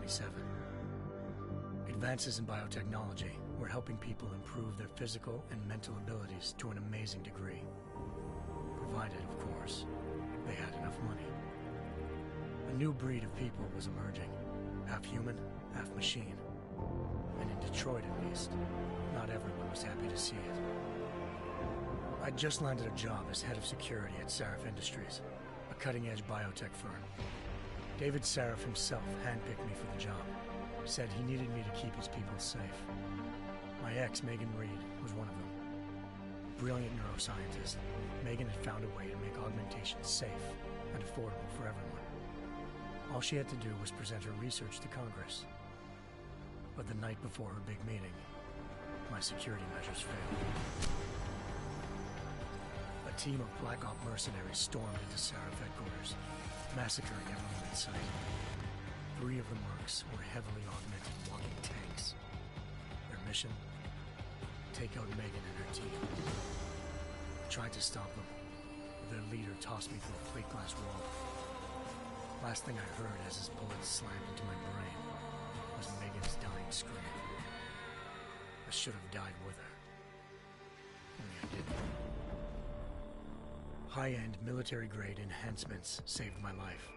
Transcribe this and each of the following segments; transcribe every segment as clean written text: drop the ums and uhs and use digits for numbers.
1997. Advances in biotechnology were helping people improve their physical and mental abilities to an amazing degree. Provided, of course, they had enough money. A new breed of people was emerging, half human, half machine. And in Detroit, at least, not everyone was happy to see it. I'd just landed a job as head of security at Sarif Industries, a cutting-edge biotech firm. David Sarif himself handpicked me for the job, said he needed me to keep his people safe. My ex, Megan Reed, was one of them. Brilliant neuroscientist, Megan had found a way to make augmentation safe and affordable for everyone. All she had to do was present her research to Congress. But the night before her big meeting, my security measures failed. A team of Black Op mercenaries stormed into Sarif headquarters, massacring everyone in sight. 3 of the mercs were heavily augmented walking tanks. Their mission? Take out Megan and her team. I tried to stop them, but their leader tossed me through a plate glass wall. Last thing I heard as his bullets slammed into my brain was Megan's dying scream. I should have died with her. Only I didn't. High-end military-grade enhancements saved my life.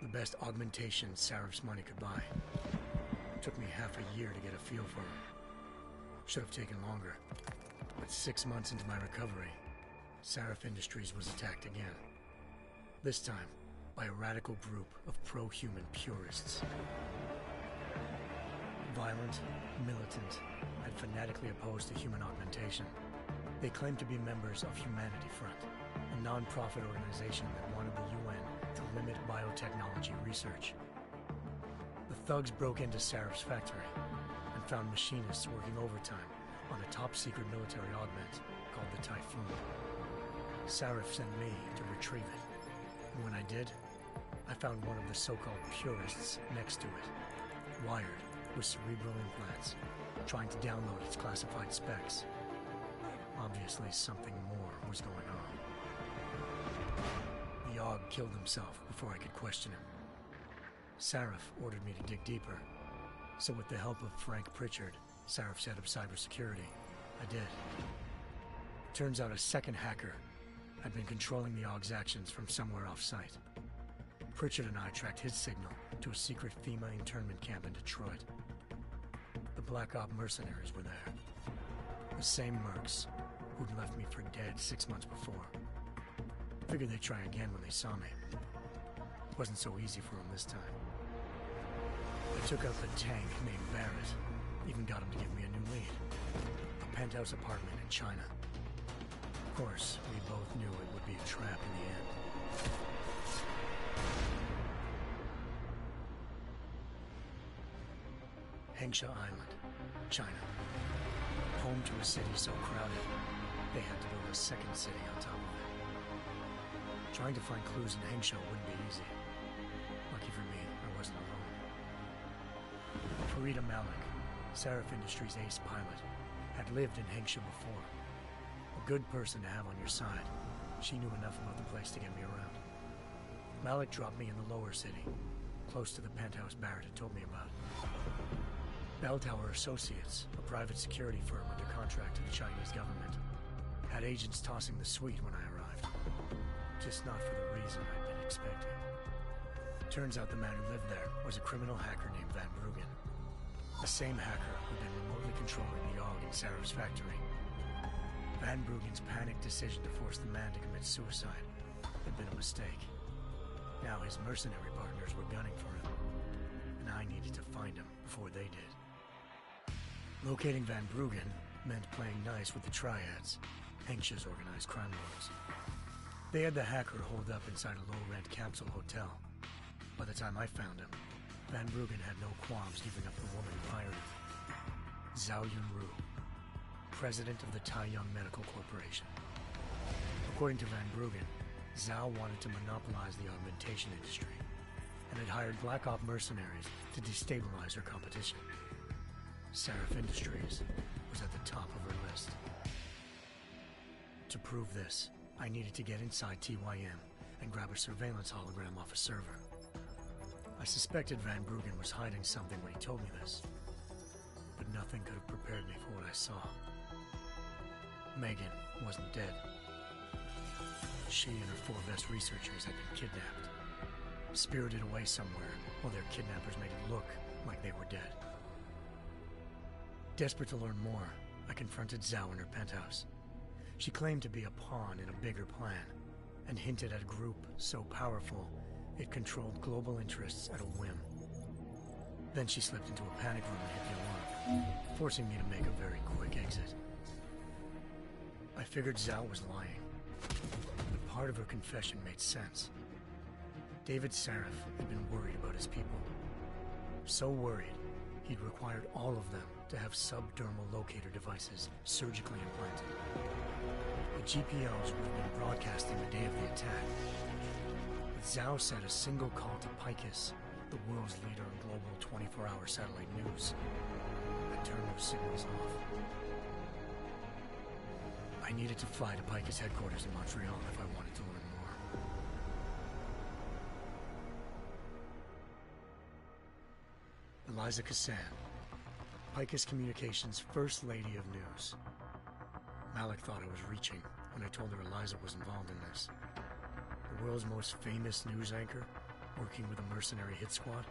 The best augmentation Sarif's money could buy. It took me half a year to get a feel for her. Should have taken longer. But 6 months into my recovery, Sarif Industries was attacked again. This time, by a radical group of pro-human purists. Violent, militant, and fanatically opposed to human augmentation. They claimed to be members of Humanity Front, a non-profit organization that wanted the UN to limit biotechnology research. The thugs broke into Sarif's factory and found machinists working overtime on a top-secret military augment called the Typhoon. Sarif sent me to retrieve it, and when I did, I found one of the so-called purists next to it, wired with cerebral implants, trying to download its classified specs. Obviously, something more was going on. The Aug killed himself before I could question him. Sarif ordered me to dig deeper, so with the help of Frank Pritchard, Sarif's head of cybersecurity, I did. Turns out a second hacker had been controlling the Aug's actions from somewhere off-site. Pritchard and I tracked his signal to a secret FEMA internment camp in Detroit. The Black Op mercenaries were there. The same mercs who'd left me for dead 6 months before. Figured they'd try again when they saw me. Wasn't so easy for them this time. I took out the tank named Barrett. Even got him to give me a new lead. A penthouse apartment in China. Of course, we both knew it would be a trap in the end. Hengsha Island, China. Home to a city so crowded, they had to build a second city on top of it. Trying to find clues in Hengsha wouldn't be easy. Lucky for me, I wasn't alone. Farida Malik, Sarif Industries' ace pilot, had lived in Hengsha before. A good person to have on your side. She knew enough about the place to get me around. Malik dropped me in the lower city, close to the penthouse Barrett had told me about. Bell Tower Associates, a private security firm under contract to the Chinese government, had agents tossing the suite when I arrived. Just not for the reason I'd been expecting. Turns out the man who lived there was a criminal hacker named Van Bruggen. The same hacker who'd been remotely controlling the Aug in Sarif's factory. Van Bruggen's panicked decision to force the man to commit suicide had been a mistake. Now his mercenary partners were gunning for him, and I needed to find him before they did. Locating Van Bruggen meant playing nice with the Triads, Hengsha's organized crime lords. They had the hacker holed up inside a low-rent capsule hotel. By the time I found him, Van Bruggen had no qualms giving up the woman who hired him. Zhao Yunru, president of the Taiyang Medical Corporation. According to Van Bruggen, Zhao wanted to monopolize the augmentation industry and had hired Black Op mercenaries to destabilize her competition. Sarif Industries was at the top of her list. To prove this, I needed to get inside TYM and grab a surveillance hologram off a server. I suspected Van Bruggen was hiding something when he told me this, but nothing could have prepared me for what I saw. Megan wasn't dead. She and her 4 best researchers had been kidnapped, spirited away somewhere while their kidnappers made it look like they were dead. Desperate to learn more, I confronted Zhao in her penthouse. She claimed to be a pawn in a bigger plan, and hinted at a group so powerful it controlled global interests at a whim. Then she slipped into a panic room and hit the alarm, forcing me to make a very quick exit. I figured Zhao was lying, but part of her confession made sense. David Sarif had been worried about his people. So worried, he'd required all of them to have subdermal locator devices surgically implanted. The GPLs would have been broadcasting the day of the attack. But Zhao said a single call to Picus, the world's leader in global 24-hour satellite news, had turned those signals off. I needed to fly to Picus headquarters in Montreal if I wanted to learn more. Eliza Cassan, Picus Communications' First Lady of News. Malik thought I was reaching when I told her Eliza was involved in this. The world's most famous news anchor, working with a mercenary hit squad.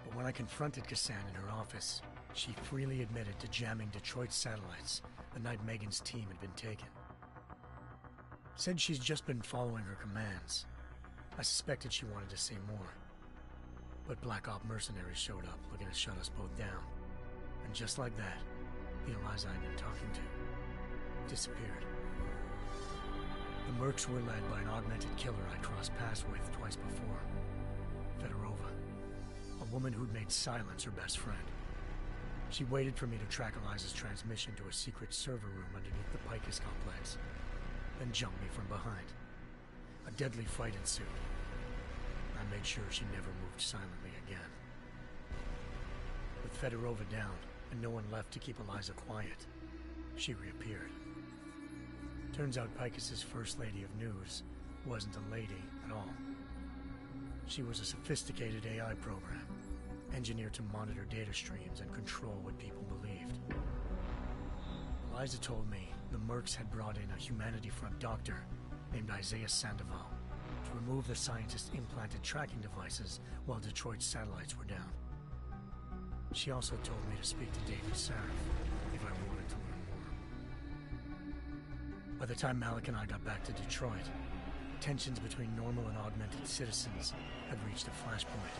But when I confronted Cassan in her office, she freely admitted to jamming Detroit's satellites the night Megan's team had been taken. Said she's just been following her commands. I suspected she wanted to say more. But Black Op mercenaries showed up looking to shut us both down. And just like that, the Eliza I'd been talking to disappeared. The Mercs were led by an augmented killer I crossed paths with twice before, Fedorova, a woman who'd made silence her best friend. She waited for me to track Eliza's transmission to a secret server room underneath the Picus complex, then jumped me from behind. A deadly fight ensued. I made sure she never moved silently again. With Fedorova down, and no one left to keep Eliza quiet, she reappeared. Turns out Picus's First Lady of News wasn't a lady at all. She was a sophisticated AI program, engineered to monitor data streams and control what people believed. Eliza told me the Mercs had brought in a Humanity Front doctor named Isaiah Sandoval to remove the scientist's implanted tracking devices while Detroit's satellites were down. She also told me to speak to David Sarif if I wanted to learn more. By the time Malik and I got back to Detroit, tensions between normal and augmented citizens had reached a flashpoint.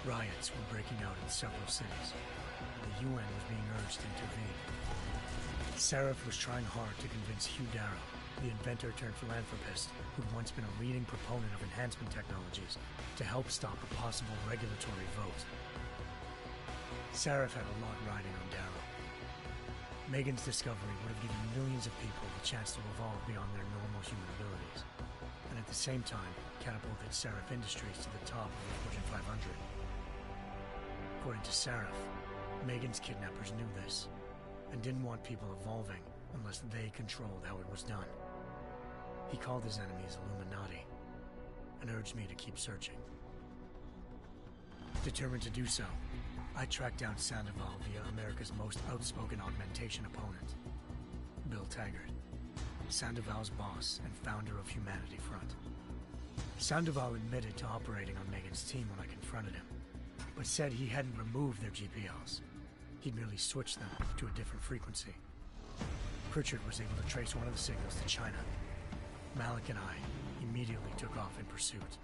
Riots were breaking out in several cities. The UN was being urged to intervene. Sarif was trying hard to convince Hugh Darrow, the inventor-turned-philanthropist who'd once been a leading proponent of enhancement technologies, to help stop a possible regulatory vote. Sarif had a lot riding on Darrow. Megan's discovery would have given millions of people the chance to evolve beyond their normal human abilities, and at the same time catapulted Sarif Industries to the top of the Fortune 500. According to Sarif, Megan's kidnappers knew this, and didn't want people evolving unless they controlled how it was done. He called his enemies Illuminati, and urged me to keep searching. Determined to do so, I tracked down Sandoval via America's most outspoken augmentation opponent, Bill Taggart, Sandoval's boss and founder of Humanity Front. Sandoval admitted to operating on Megan's team when I confronted him, but said he hadn't removed their GPLs. He'd merely switched them to a different frequency. Pritchard was able to trace one of the signals to China. Malik and I immediately took off in pursuit.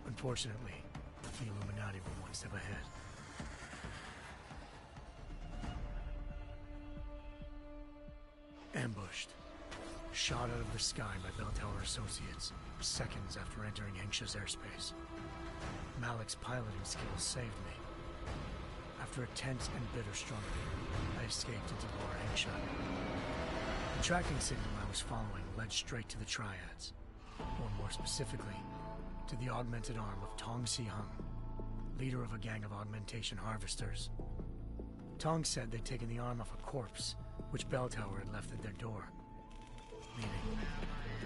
Unfortunately, the Illuminati were one step ahead. Ambushed. Shot out of the sky by Bell Tower Associates, seconds after entering Hengsha's airspace. Malik's piloting skills saved me. After a tense and bitter struggle, I escaped into Lower Hengsha. The tracking signal I was following led straight to the Triads, or more specifically, to the augmented arm of Tong Si-hung, leader of a gang of augmentation harvesters. Tong said they'd taken the arm off a corpse, which Bell Tower had left at their door, meaning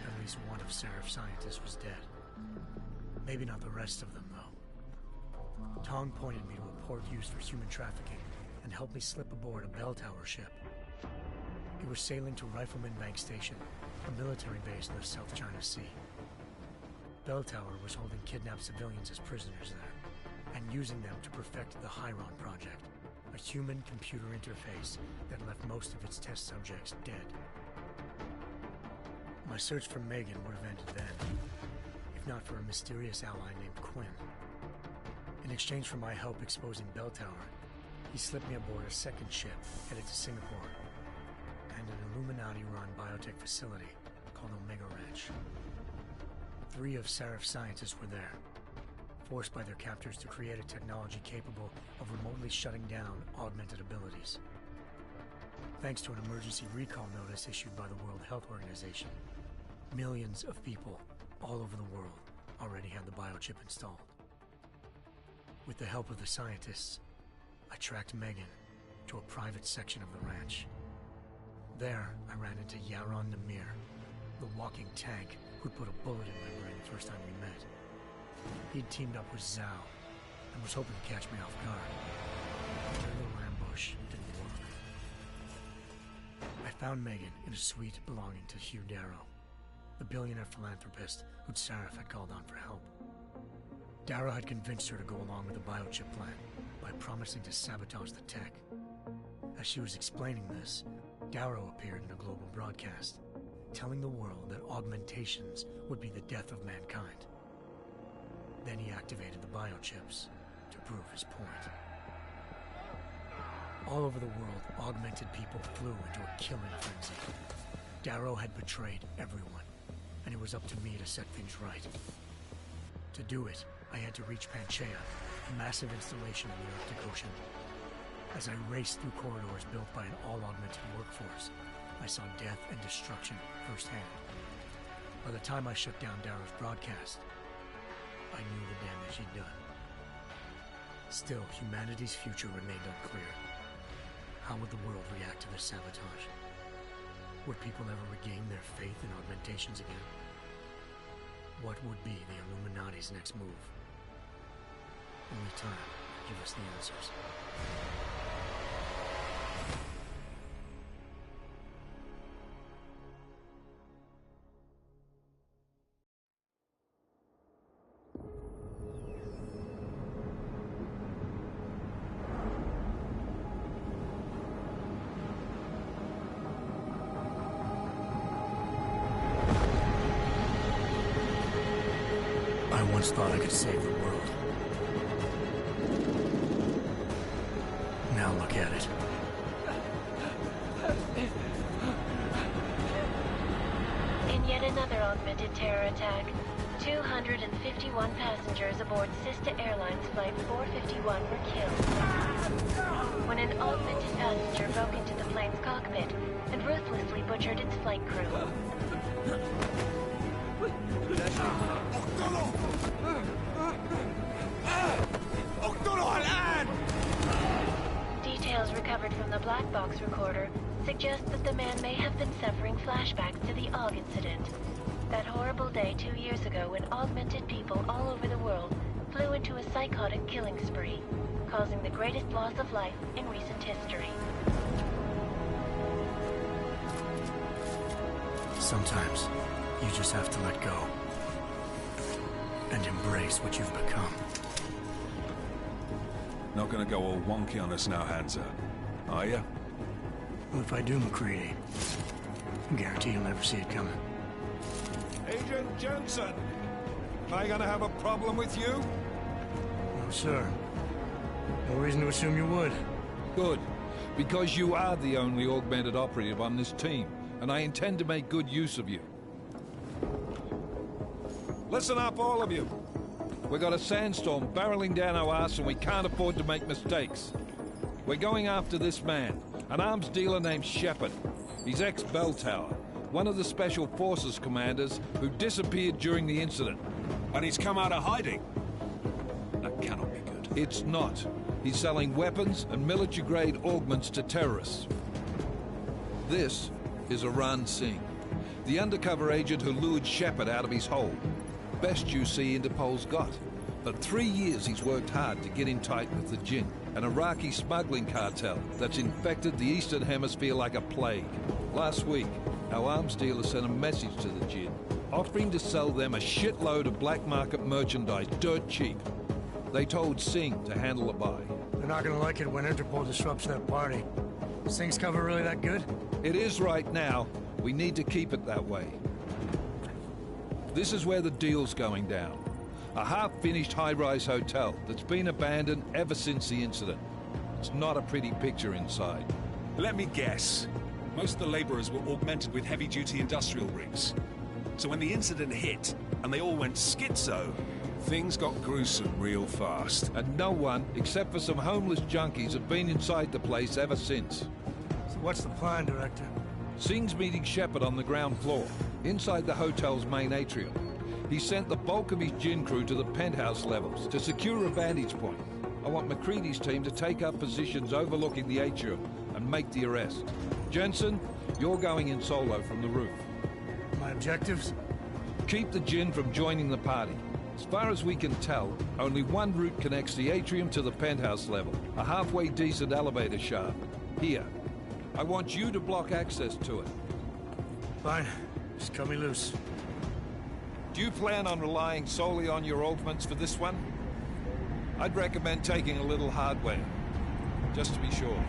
at least one of Sarif's scientists was dead. Maybe not the rest of them, though. Tong pointed me to a port used for human trafficking and helped me slip aboard a bell tower ship. It was sailing to Rifleman Bank Station, a military base in the South China Sea. Bell Tower was holding kidnapped civilians as prisoners there, and using them to perfect the Hyron Project, a human-computer interface that left most of its test subjects dead. My search for Megan would have ended then, if not for a mysterious ally named Quinn. In exchange for my help exposing Bell Tower, he slipped me aboard a second ship headed to Singapore, and an Illuminati-run biotech facility called Omega Ranch. 3 of Serif's scientists were there, forced by their captors to create a technology capable of remotely shutting down augmented abilities. Thanks to an emergency recall notice issued by the World Health Organization, millions of people all over the world already had the biochip installed. With the help of the scientists, I tracked Megan to a private section of the ranch. There, I ran into Yaron Namir, the walking tank who'd put a bullet in my brain the first time we met. He'd teamed up with Zhao and was hoping to catch me off guard. But their little ambush didn't work. I found Megan in a suite belonging to Hugh Darrow, the billionaire philanthropist who'd Sarif had called on for help. Darrow had convinced her to go along with the biochip plan by promising to sabotage the tech. As she was explaining this, Darrow appeared in a global broadcast, telling the world that augmentations would be the death of mankind. Then he activated the biochips to prove his point. All over the world, augmented people flew into a killing frenzy. Darrow had betrayed everyone, and it was up to me to set things right. To do it, I had to reach Panchaea, a massive installation in the Arctic Ocean. As I raced through corridors built by an all-augmented workforce, I saw death and destruction firsthand. By the time I shut down Darrow's broadcast, I knew the damage he'd done. Still, humanity's future remained unclear. How would the world react to this sabotage? Would people ever regain their faith in augmentations again? What would be the Illuminati's next move? Only time will give us the answers. I once thought I could save the world. Now look at it. In yet another augmented terror attack, 251 passengers aboard Sister Airlines Flight 451 were killed when an augmented passenger broke into the plane's cockpit and ruthlessly butchered its flight crew. Details recovered from the black box recorder suggest that the man may have been suffering flashbacks to the AUG incident. That horrible day 2 years ago when augmented people all over the world flew into a psychotic killing spree, causing the greatest loss of life in recent history. Sometimes, you just have to let go. And embrace what you've become. Not gonna go all wonky on us now, Hansa, are ya? Well, if I do, McCready, I guarantee you'll never see it coming. Agent Jensen! Am I gonna have a problem with you? No, sir. No reason to assume you would. Good. Because you are the only augmented operative on this team, and I intend to make good use of you. Listen up, all of you. We got a sandstorm barreling down our arse and we can't afford to make mistakes. We're going after this man, an arms dealer named Shepard. He's ex-Bell Tower, one of the Special Forces commanders who disappeared during the incident. And he's come out of hiding. That cannot be good. It's not. He's selling weapons and military-grade augments to terrorists. This is Aran Singh, the undercover agent who lured Shepard out of his hole. Best you see Interpol's got. For 3 years he's worked hard to get in tight with the Jinn, an Iraqi smuggling cartel that's infected the Eastern Hemisphere like a plague. Last week, our arms dealer sent a message to the Jinn, offering to sell them a shitload of black market merchandise dirt cheap. They told Singh to handle the buy. They're not gonna like it when Interpol disrupts their party. Singh's cover really that good? It is right now. We need to keep it that way. This is where the deal's going down. A half-finished high-rise hotel that's been abandoned ever since the incident. It's not a pretty picture inside. Let me guess. Most of the laborers were augmented with heavy-duty industrial rigs. So when the incident hit, and they all went schizo, things got gruesome real fast. And no one, except for some homeless junkies, have been inside the place ever since. So what's the plan, Director? Singh's meeting Shepard on the ground floor, inside the hotel's main atrium. He sent the bulk of his Jinn crew to the penthouse levels to secure a vantage point. I want McCready's team to take up positions overlooking the atrium and make the arrest. Jensen, you're going in solo from the roof. My objectives? Keep the Jinn from joining the party. As far as we can tell, only one route connects the atrium to the penthouse level, a halfway decent elevator shaft. Here. I want you to block access to it. Fine. Just cut me loose. Do you plan on relying solely on your augments for this one? I'd recommend taking a little hardware, just to be sure.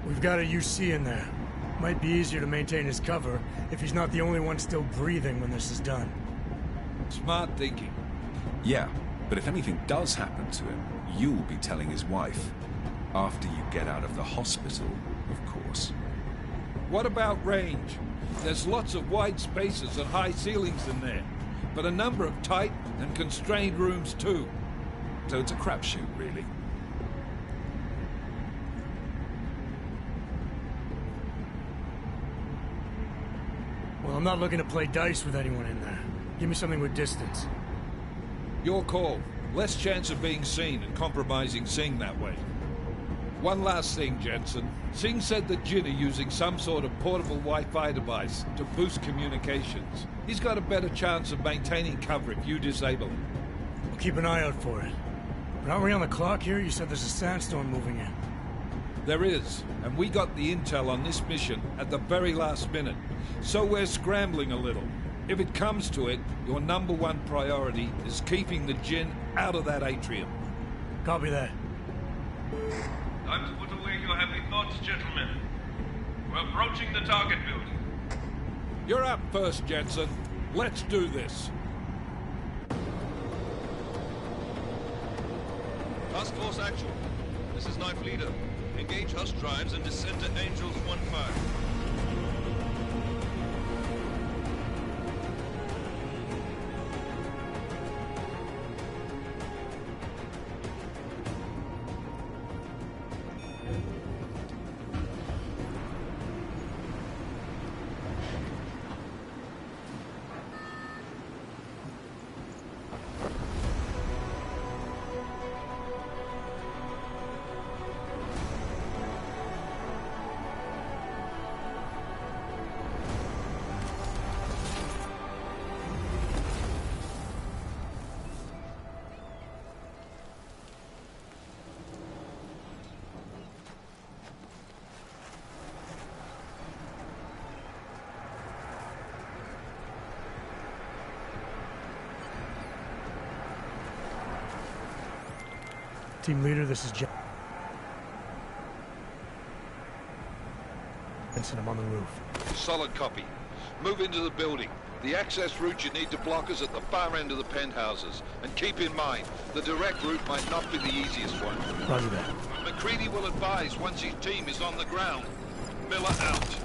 We've got a UC in there. Might be easier to maintain his cover if he's not the only one still breathing when this is done. Smart thinking. Yeah, but if anything does happen to him, you'll be telling his wife. After you get out of the hospital, of course. What about range? There's lots of wide spaces and high ceilings in there, but a number of tight and constrained rooms too. So it's a crapshoot, really. Well, I'm not looking to play dice with anyone in there. Give me something with distance. Your call. Less chance of being seen and compromising Singh that way. One last thing, Jensen. Singh said that Jinn are using some sort of portable Wi-Fi device to boost communications. He's got a better chance of maintaining cover if you disable it. We'll keep an eye out for it. But aren't we on the clock here? You said there's a sandstorm moving in. There is, and we got the intel on this mission at the very last minute. So we're scrambling a little. If it comes to it, your #1 priority is keeping the Jinn out of that atrium. Copy that. Time to put away your heavy thoughts, gentlemen. We're approaching the target building. You're up first, Jensen. Let's do this. Task Force Actual. This is Knife Leader. Engage Hush drives and descend to Angels 1-5. Team leader, this is Jensen. I'm on the roof. Solid copy. Move into the building. The access route you need to block is at the far end of the penthouses. And keep in mind, the direct route might not be the easiest one. Roger that. McCready will advise once his team is on the ground. Miller out.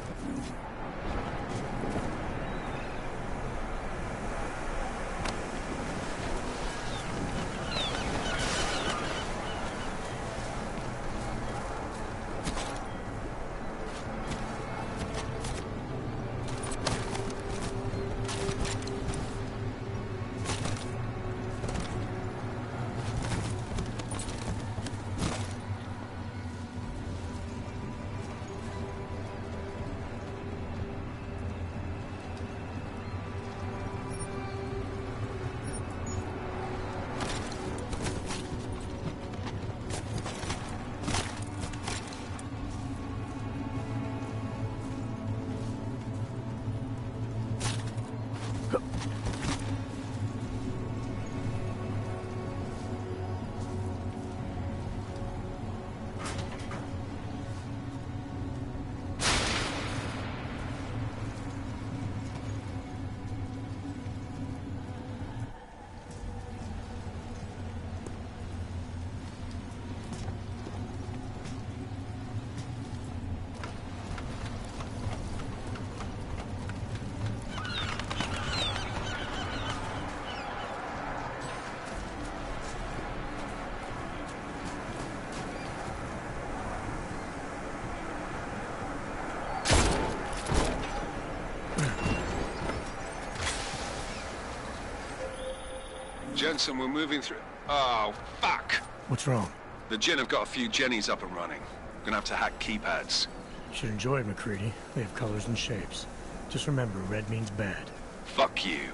Jensen, we're moving through... Oh, fuck! What's wrong? The Jinn have got a few Jennies up and running. Gonna have to hack keypads. You should enjoy it, McCready. They have colors and shapes. Just remember, red means bad. Fuck you.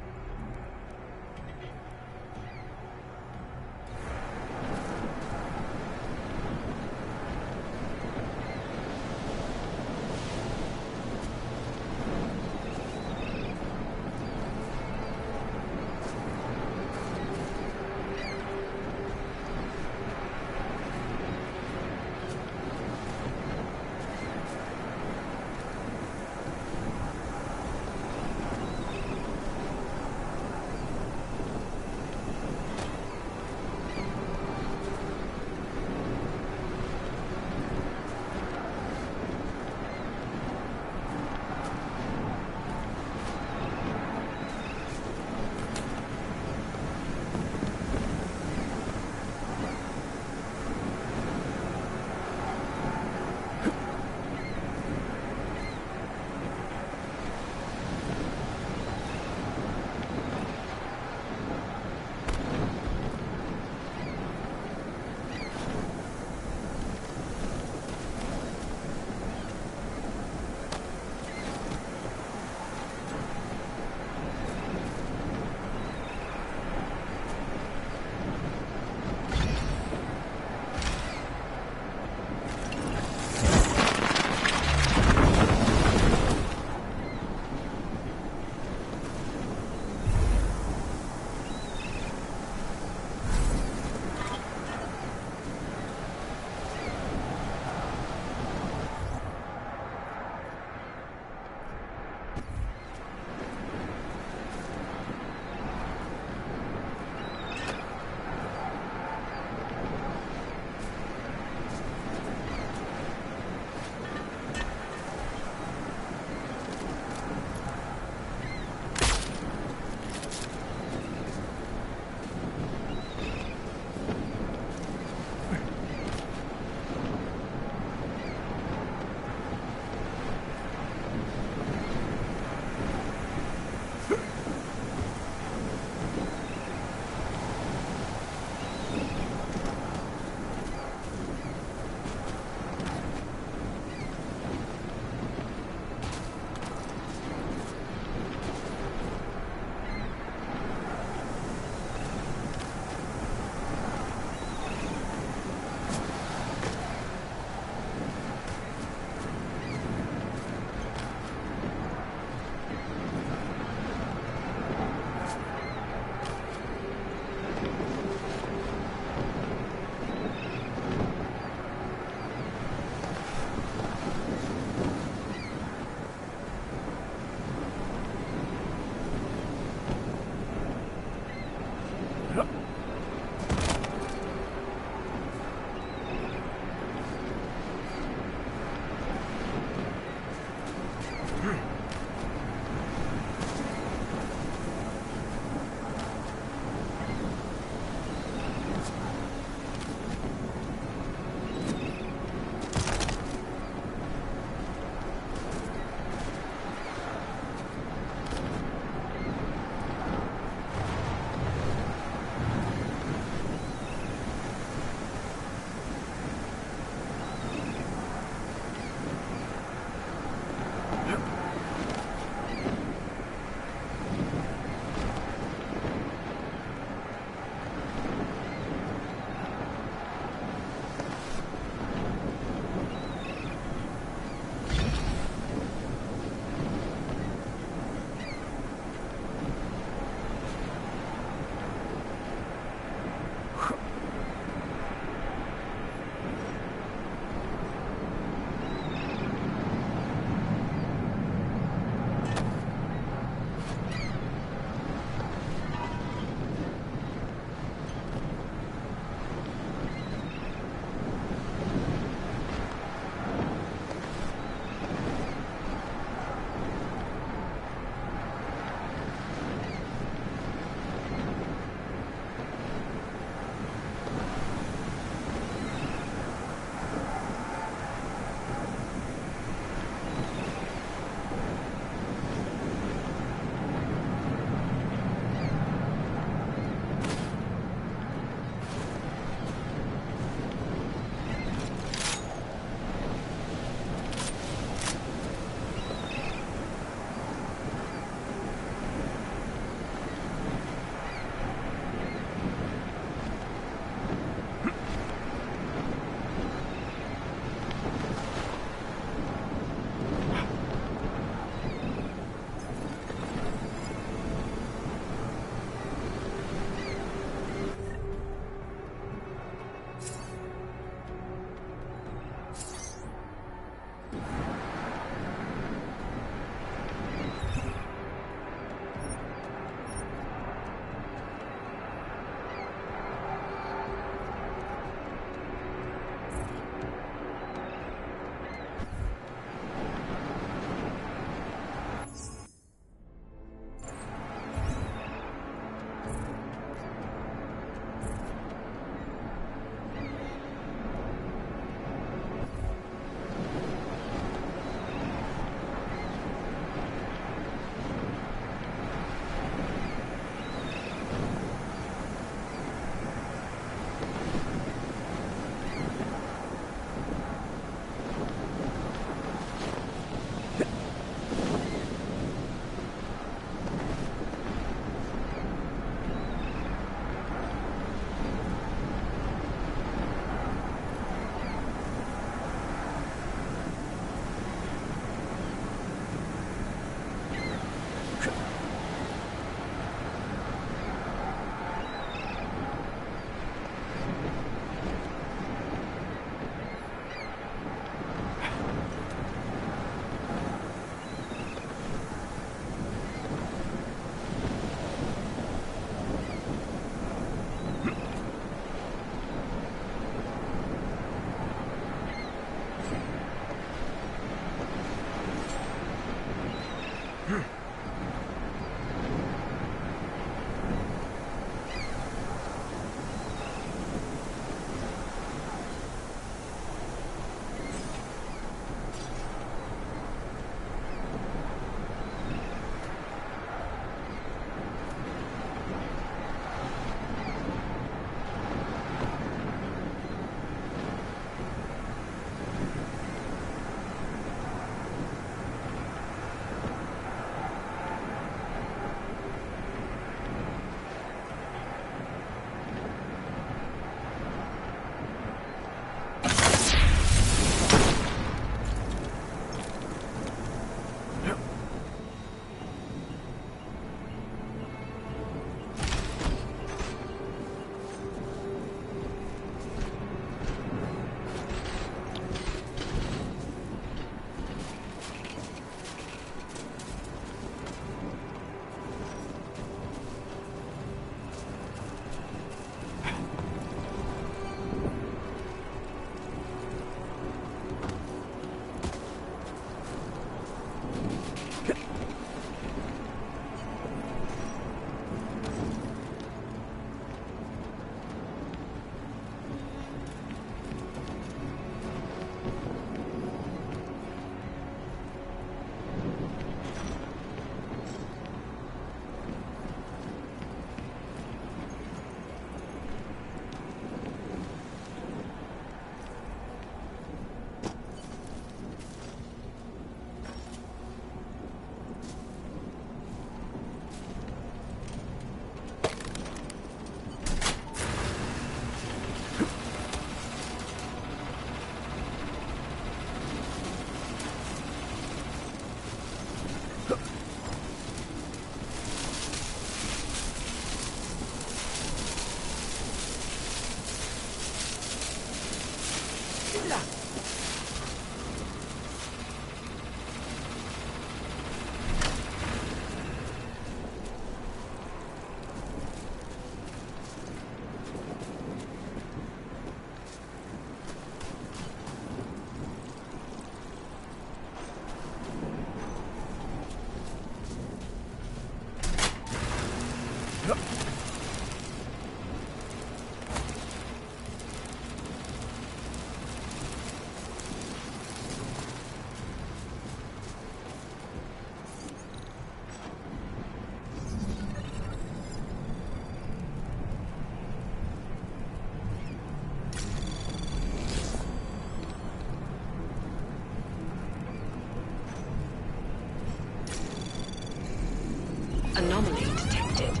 Anomaly detected.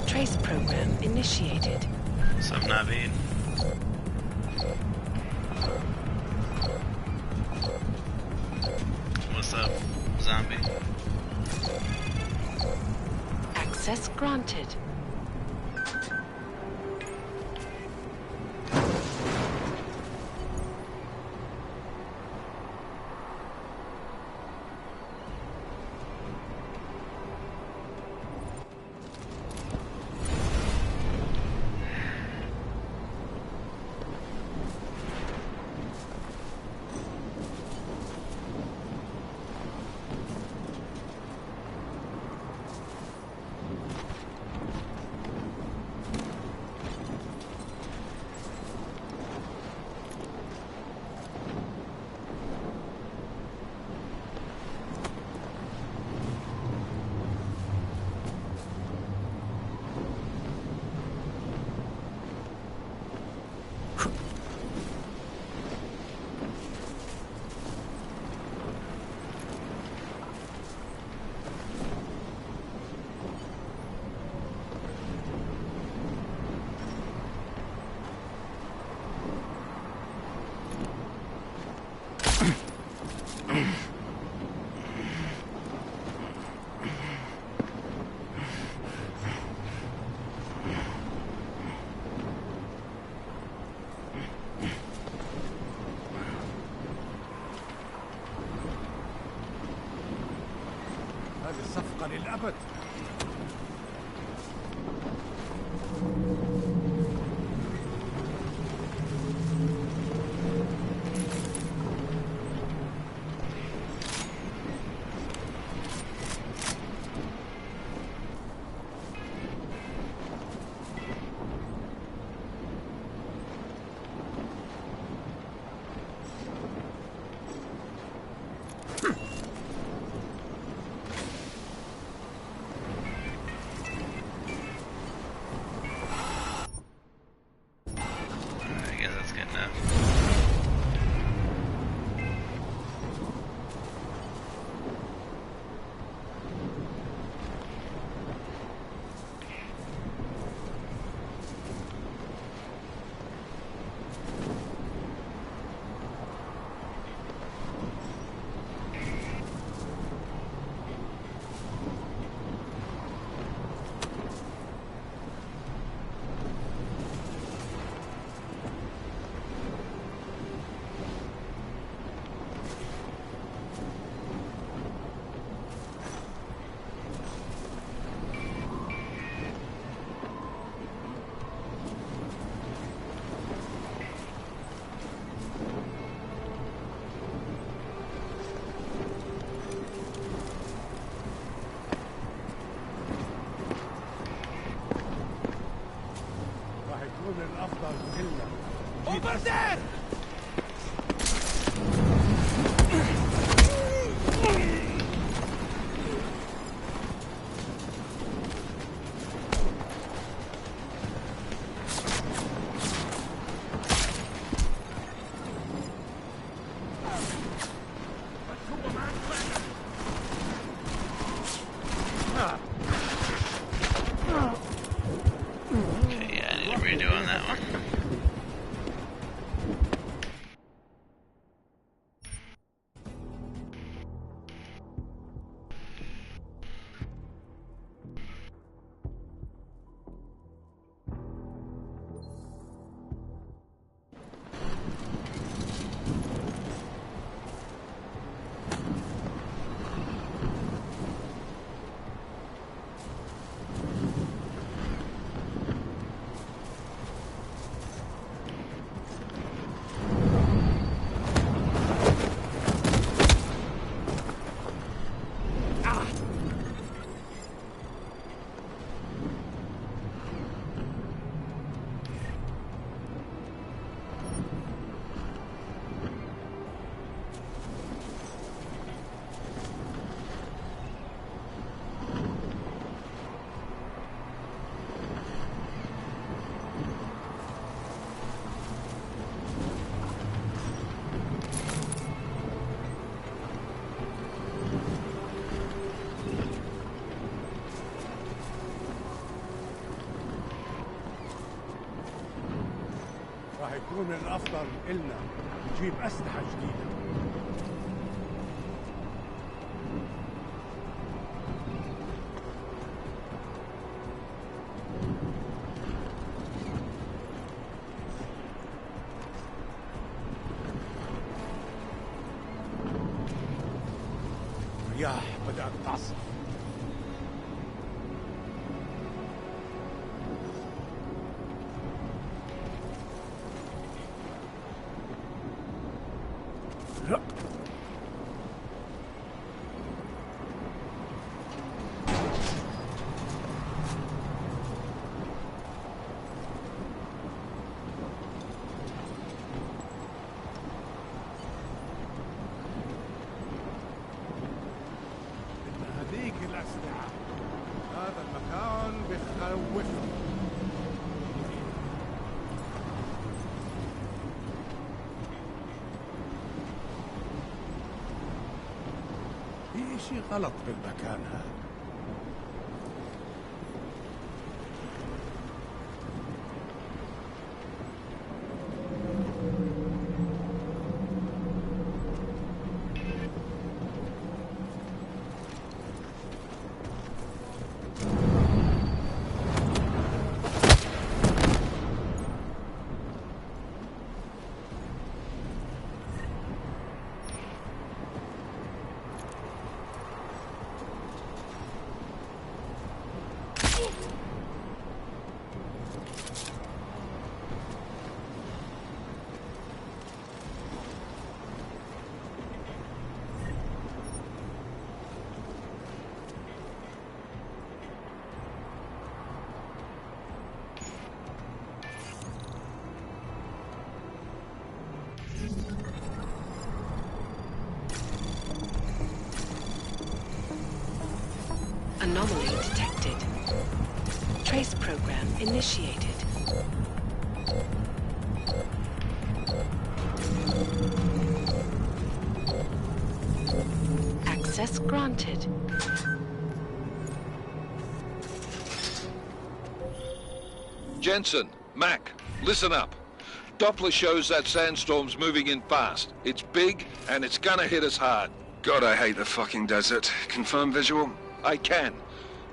Trace program initiated. What's up, Naveed? What's up, zombie? Access granted. هذه صفقة للأبد. there! Okay, yeah, I need to redo on that one. راح يكون من الافضل إلنا نجيب اسلحه جديده. الرياح بدأت تعصف. هذيك الأسلحة، هذا المكان بخوفني. في شيء غلط بالمكان هذا. Anomaly detected. Trace program initiated. Access granted. Jensen, Mac, listen up. Doppler shows that sandstorm's moving in fast. It's big, and it's gonna hit us hard. God, I hate the fucking desert. Confirm visual? I can.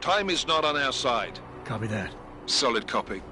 Time is not on our side. Copy that. Solid copy.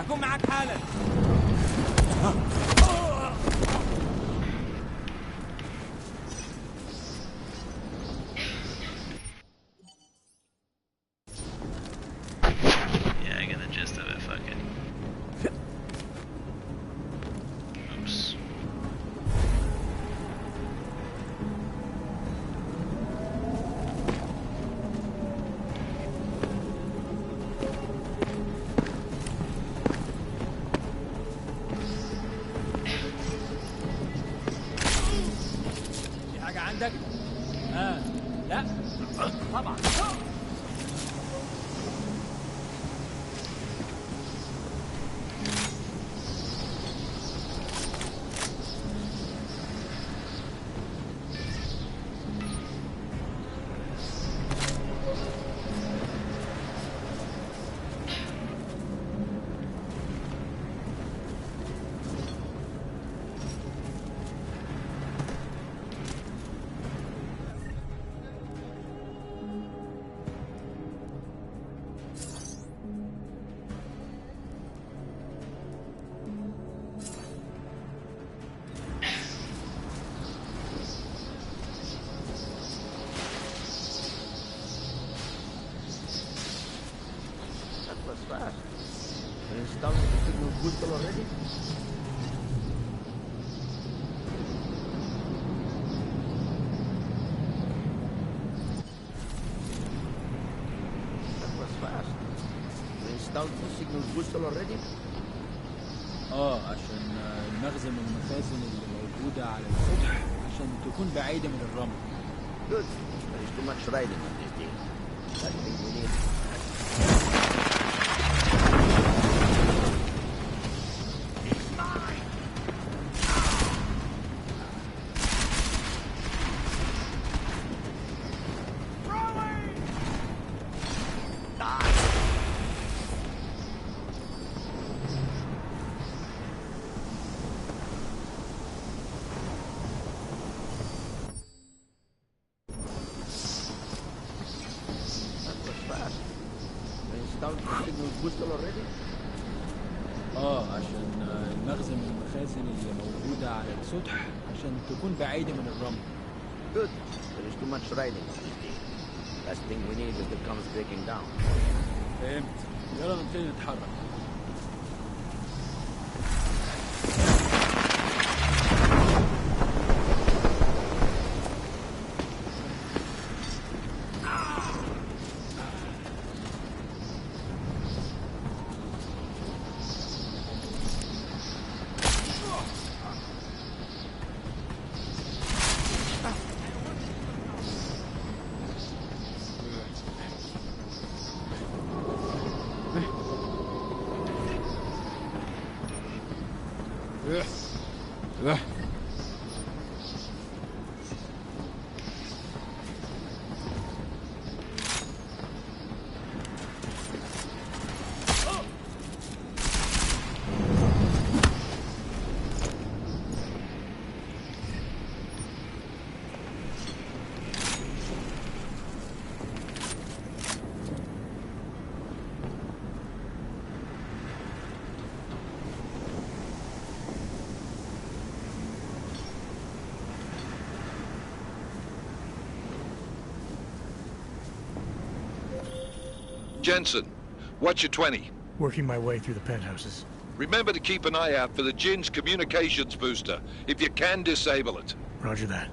سأكون معك حالا. Yeah, I get the gist of it, fuck it. Oops. في حاجة عندك؟ لا طبعا. fast. And installed the signal booster already? That was fast. You installed the signal booster already? عشان نخزن المخازن اللي موجودة على السطح عشان تكون بعيدة من الرمل. Good. There is too much riding on this deal. I think we need... عشان نخزن المخازن اللي موجودة على السطح عشان تكون بعيدة من الرمل. Good. There is too much riding on this deal. Last thing we need is the guns breaking down. فهمت. يلا نبتدي نتحرك. Jensen, what's your 20? Working my way through the penthouses. Remember to keep an eye out for the Jinn's communications booster. If you can, disable it. Roger that.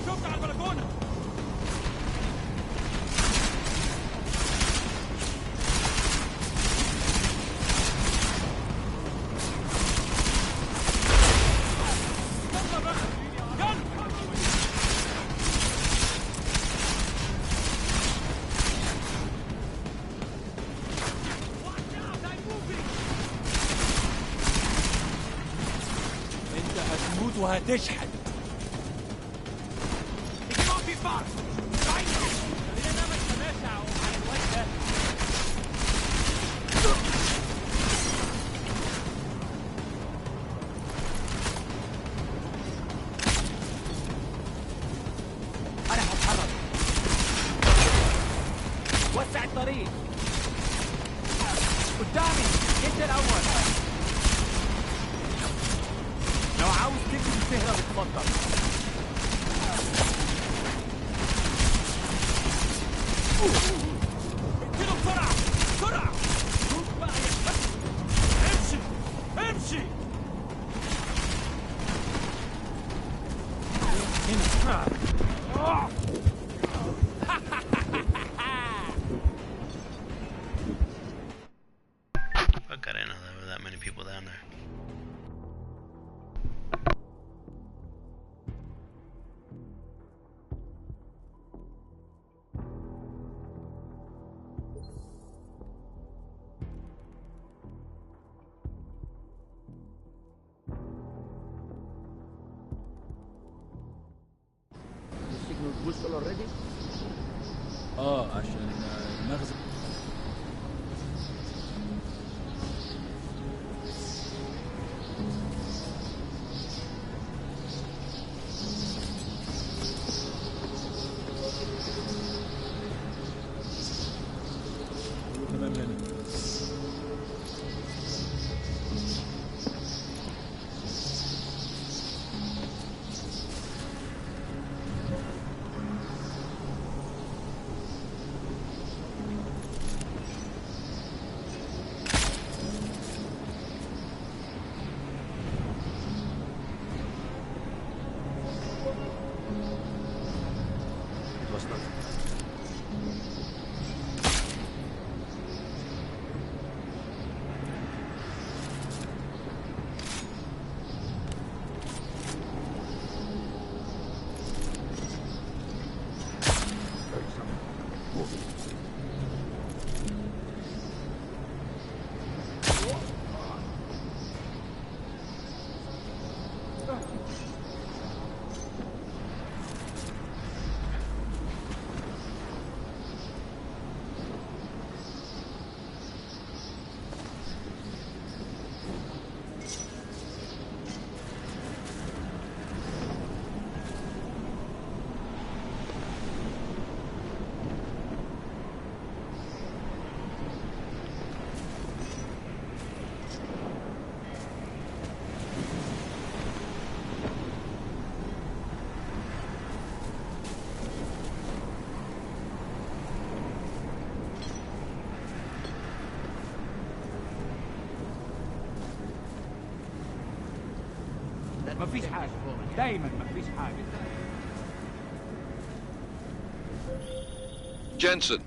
شفت على البلكونه. وهتشحن. انا هتحرك. وسع الطريق. قدامي انت الاول. لو عاوز تجري تهرب اتفضل. اقتله بسرعة بسرعة. شوف بقى يا شباب. امشي امشي. هنا. Fuck, I didn't know there were that many people down there. وصل already؟ عشان المخزن. تمام هنا. مفيش حاجة دايما مفيش حاجة. Jensen,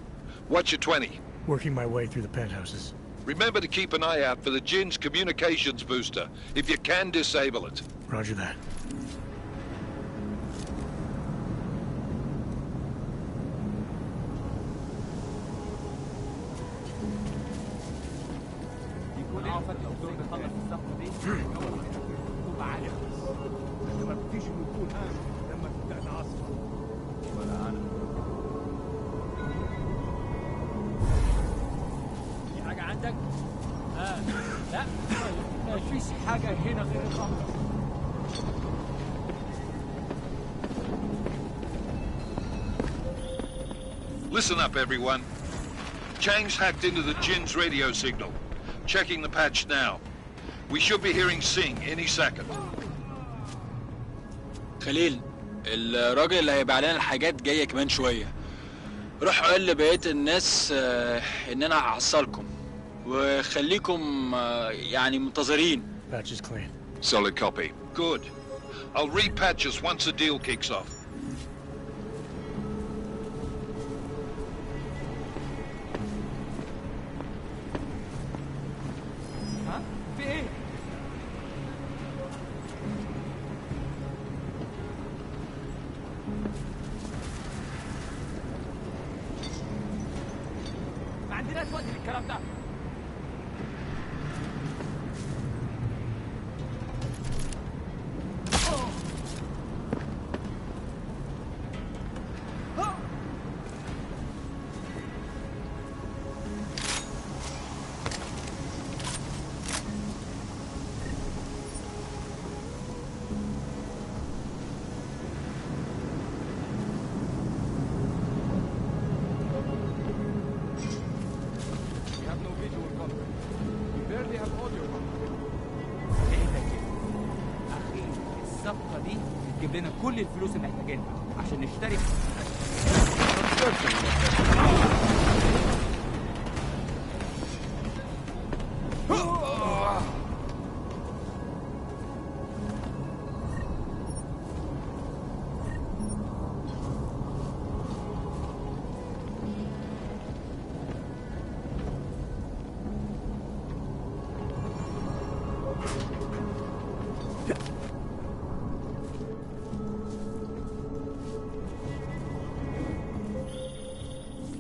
what's your 20? Working my way through the penthouses. Remember to keep an eye out for the Jinn's communications booster. If you can, disable it. Roger that. لا مفيش حاجة هنا غير الخمرة. Listen up, everyone. Chang's hacked into the Jinn's radio signal. Checking the patch now. We should be hearing Sing any second. خليل، الراجل اللي هيبيع لنا الحاجات جاية كمان شوية. روح قول لبقية الناس إن أنا هحصلكم. وخليكم يعني منتظرين. Patch is clean. Solid copy. Good. I'll repatch us once the deal kicks off. الصفقة دي تجيب لنا كل الفلوس اللي محتاجينها عشان نشتري.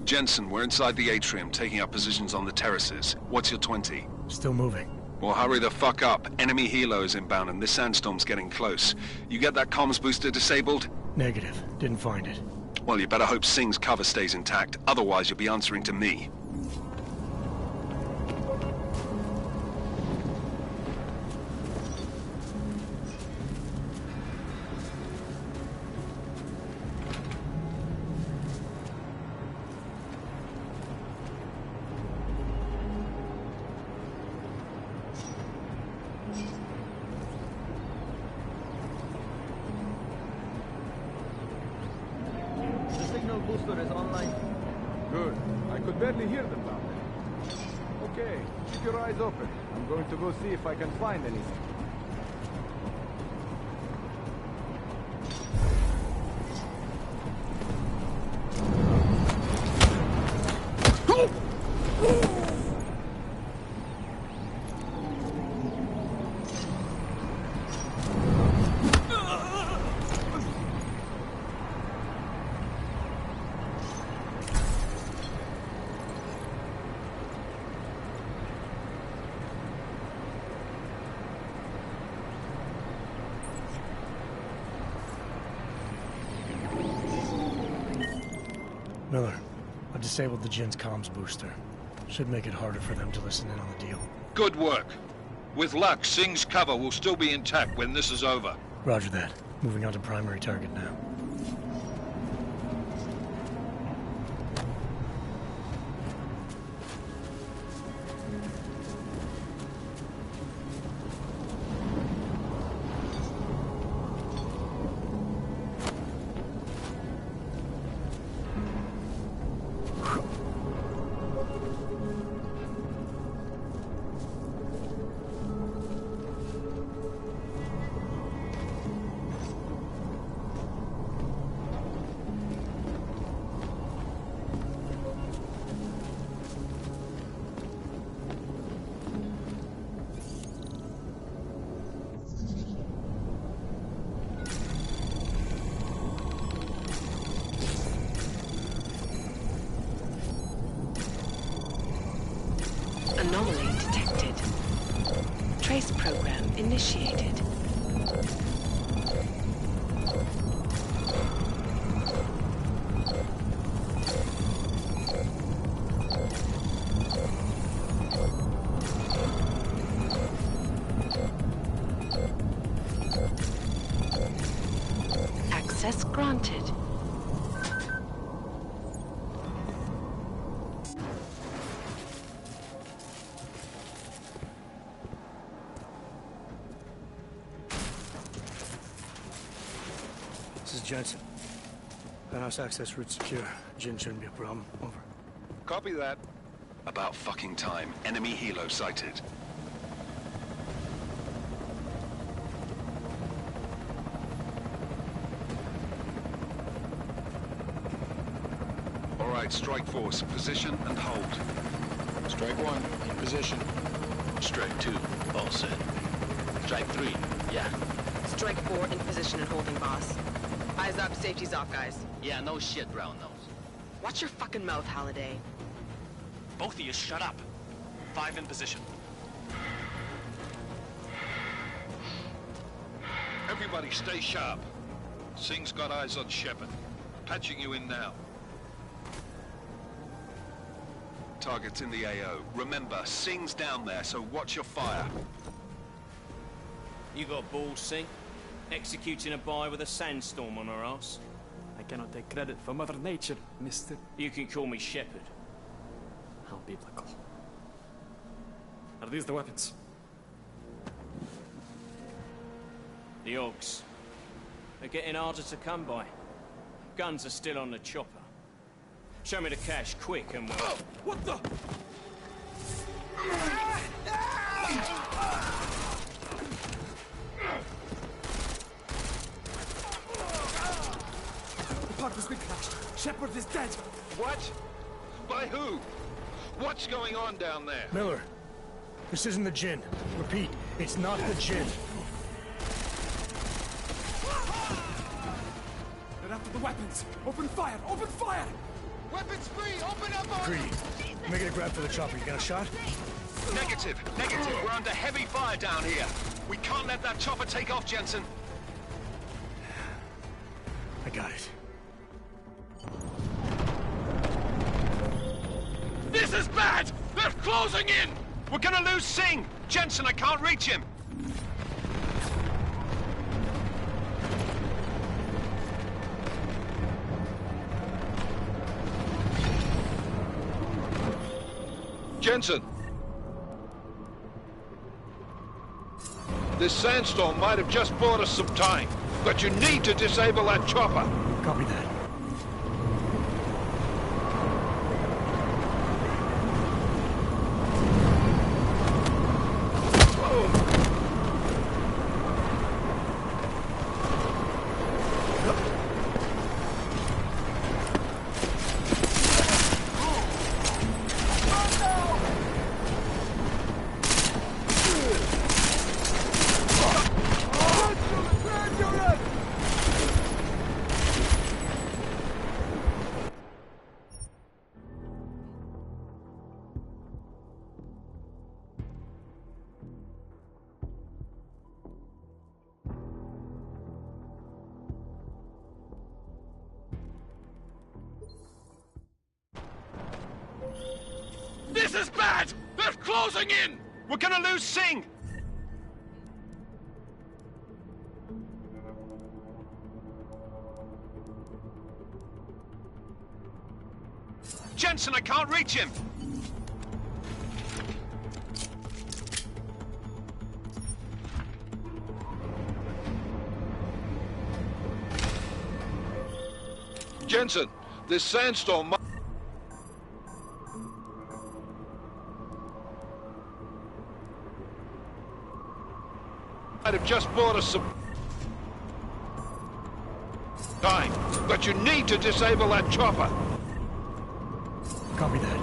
Jensen, we're inside the atrium, taking up positions on the terraces. What's your 20? Still moving. Well, hurry the fuck up. Enemy helo is inbound and this sandstorm's getting close. You get that comms booster disabled? Negative. Didn't find it. Well, you better hope Singh's cover stays intact. Otherwise, you'll be answering to me. Booster is online. Good. I could barely hear them down there. Okay, keep your eyes open. I'm going to go see if I can find anything. Miller, I disabled the Jin's comms booster. Should make it harder for them to listen in on the deal. Good work. With luck, Singh's cover will still be intact when this is over. Roger that. Moving on to primary target now. Anomaly detected. Trace program initiated. Access granted. This is Jensen. Penthouse access route secure. Jin shouldn't be a problem. Over. Copy that. About fucking time. Enemy helo sighted. All right, strike force. Position and hold. Strike 1, in position. Strike 2, all set. Strike 3, yeah. Strike 4, in position and holding, boss. Eyes up, safety's off, guys. Yeah, no shit, brown nose. Watch your fucking mouth, Halliday. Both of you, shut up. 5 in position. Everybody stay sharp. Singh's got eyes on Shepard. Patching you in now. Target's in the AO. Remember, Singh's down there, so watch your fire. You got balls, Singh? Executing a buy with a sandstorm on her ass? I cannot take credit for Mother Nature, mister. You can call me Shepard. How biblical. Are these the weapons? The Ogs. They're getting harder to come by. Guns are still on the chopper. Show me the cash, quick, and we'll... Oh, what the? The park we crashed. Shepard is dead. What? By who? What's going on down there? Miller, this isn't the Jinn. Repeat, it's not the Jinn. They're after the weapons. Open fire! Open fire! Weapons free! Open up! Greedy. Make it a grab for the chopper. You got a shot? Negative. Negative. We're under heavy fire down here. We can't let that chopper take off, Jensen. I got it. This is bad! They're closing in! We're gonna lose Singh! Jensen, I can't reach him! Jensen! This sandstorm might have just bought us some time, but you need to disable that chopper. Copy that. This is bad! They're closing in! We're gonna lose Singh! Jensen, I can't reach him! Jensen, this sandstorm might have just bought us some time, but you need to disable that chopper. Copy that.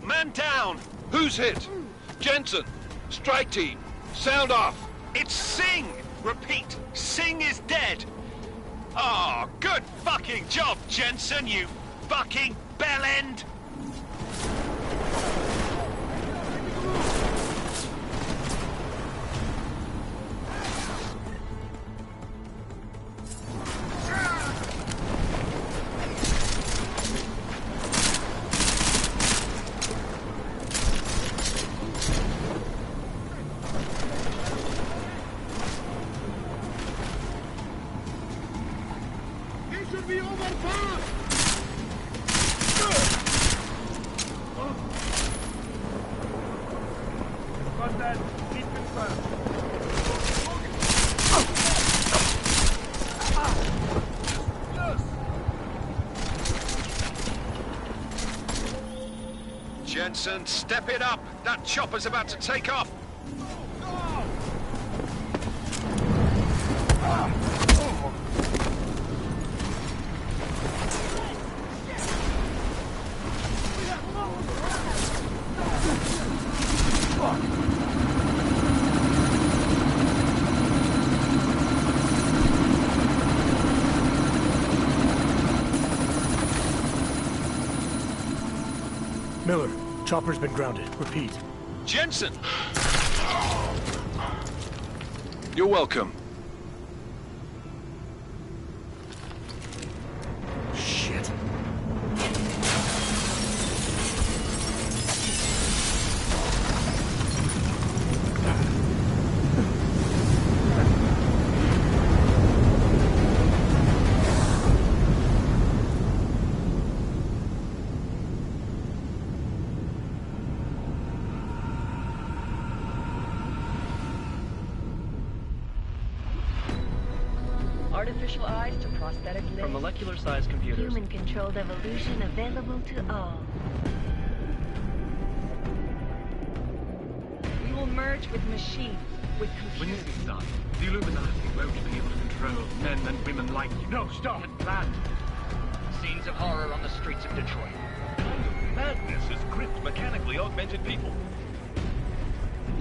Man down! Who's hit? Jensen, strike team, sound off. It's Singh! Repeat, Singh is dead! Oh, good fucking job, Jensen, you fucking bellend! Jensen. Step it up. That chopper's about to take off. Miller, chopper's been grounded. Repeat. Jensen! You're welcome. Shit. Artificial eyes to prosthetic limbs. From molecular-sized computers. Human-controlled evolution available to all. We will merge with machines, with When computers. this is done, the Illuminati won't be able to control men and women like you. No, stop! Had planned. Scenes of horror on the streets of Detroit. Madness has gripped mechanically augmented people.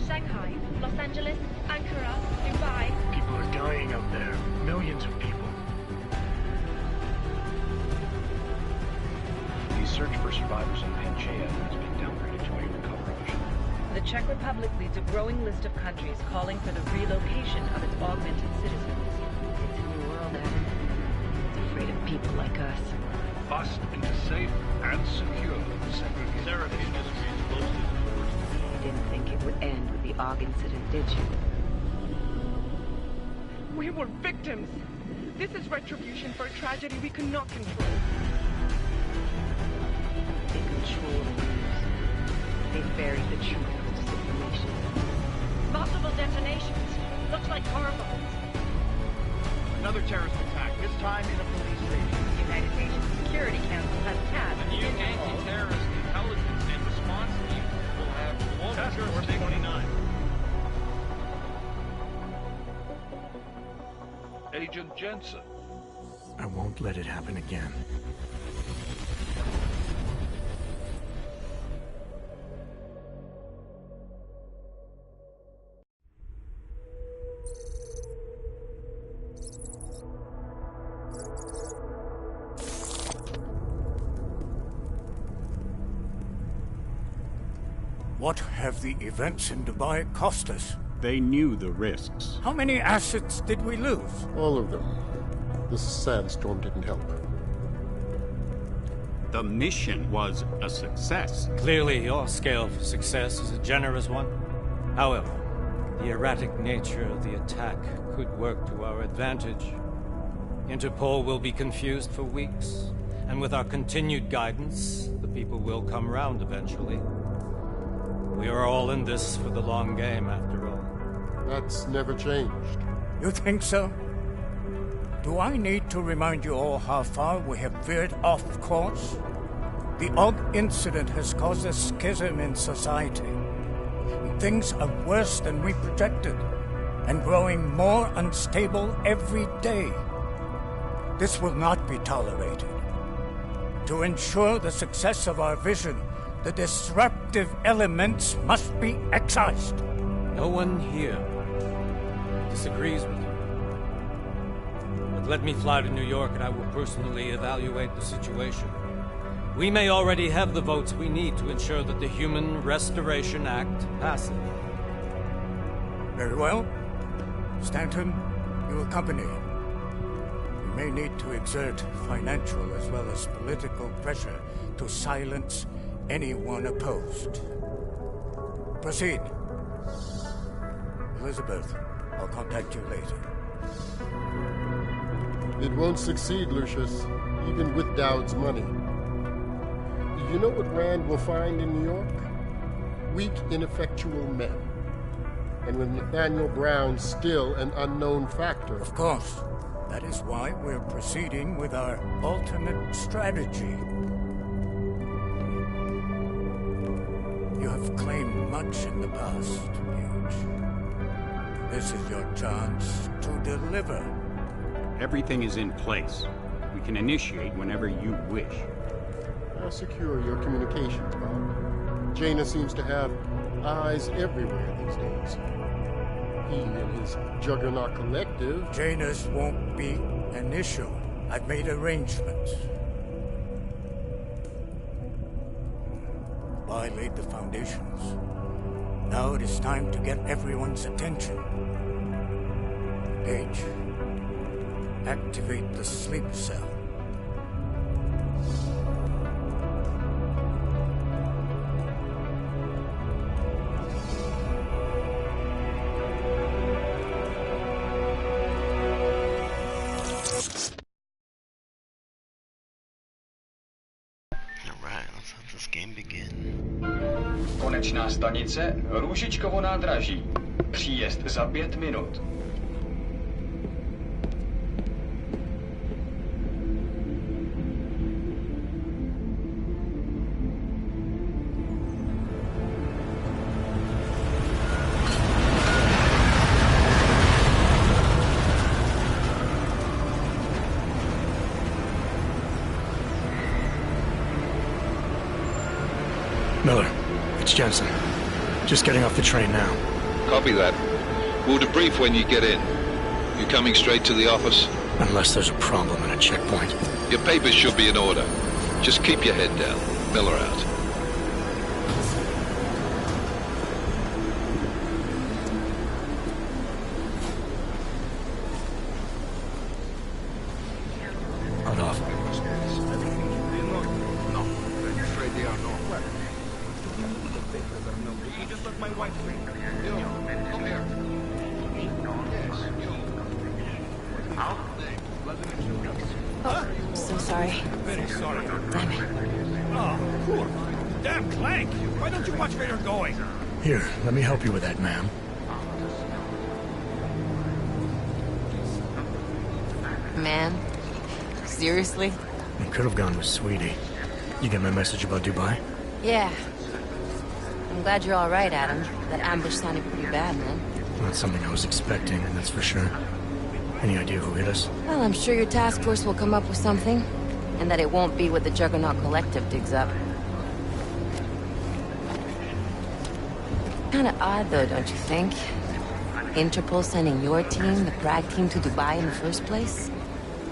Shanghai, Los Angeles, Ankara, Dubai. People are dying out there. Millions of people. The search for survivors in Pangaea has been downgraded to a recover option. The Czech Republic leads a growing list of countries calling for the relocation of its augmented citizens. It's a new world, Adam. It's afraid of people like us. Bust into safe and secure segregation. Seraph Industries closely supports. You didn't think it would end with the AUG incident, did you? We were victims. This is retribution for a tragedy we cannot control. They control the news. They buried the truth with disinformation. Multiple detonations. Looks like car bombs. Another terrorist attack, this time in a police station. The United Nations Security Council has tasked The new anti-terrorist intelligence and response team will have Task Force 29. Agent Jensen. I won't let it happen again. What have the events in Dubai cost us? They knew the risks. How many assets did we lose? All of them. This sandstorm didn't help. The mission was a success. Clearly, your scale for success is a generous one. However, the erratic nature of the attack could work to our advantage. Interpol will be confused for weeks, and with our continued guidance, the people will come round eventually. We are all in this for the long game, after all. That's never changed. You think so? Do I need to remind you all how far we have veered off course? The AUG incident has caused a schism in society. Things are worse than we projected, and growing more unstable every day. This will not be tolerated. To ensure the success of our vision, the disruptive elements must be excised. No one here disagrees with you. But let me fly to New York and I will personally evaluate the situation. We may already have the votes we need to ensure that the Human Restoration Act passes. Very well. Stanton, you accompany. We may need to exert financial as well as political pressure to silence anyone opposed. Proceed. Elizabeth, I'll contact you later. It won't succeed, Lucius, even with Dowd's money. You know what Rand will find in New York? Weak, ineffectual men. And with Nathaniel Brown still an unknown factor. Of course. That is why we're proceeding with our alternate strategy. You've claimed much in the past, Page. This is your chance to deliver. Everything is in place. We can initiate whenever you wish. I'll secure your communications, Bob. Jaina seems to have eyes everywhere these days. He and his Juggernaut Collective... Janus won't be an issue. I've made arrangements. I laid the foundations. Now it is time to get everyone's attention. Page, activate the sleep cell. Konečná stanice Růžičkovo nádraží. Příjezd za 5 minut. Miller, it's Jensen. Just getting off the train now. Copy that. We'll debrief when you get in. You coming straight to the office? Unless there's a problem at a checkpoint. Your papers should be in order. Just keep your head down. Miller out. On off. No, I'm afraid they are not. Well, the papers are no good. You just let my wife think. Yo, come here. Oh, so sorry. Very sorry. Damn it. Oh, poor. Damn Clank! Why don't you watch where you're going? Here, let me help you with that, ma'am. Man? Seriously? I could have gone with Sweetie. You get my message about Dubai? Yeah. I'm glad you're all right, Adam. That ambush sounded pretty bad, man. Not something I was expecting, that's for sure. Any idea who hit us? Well, I'm sure your task force will come up with something. And that it won't be what the Juggernaut Collective digs up. Kinda odd, though, don't you think? Interpol sending your team, the Prague team, to Dubai in the first place?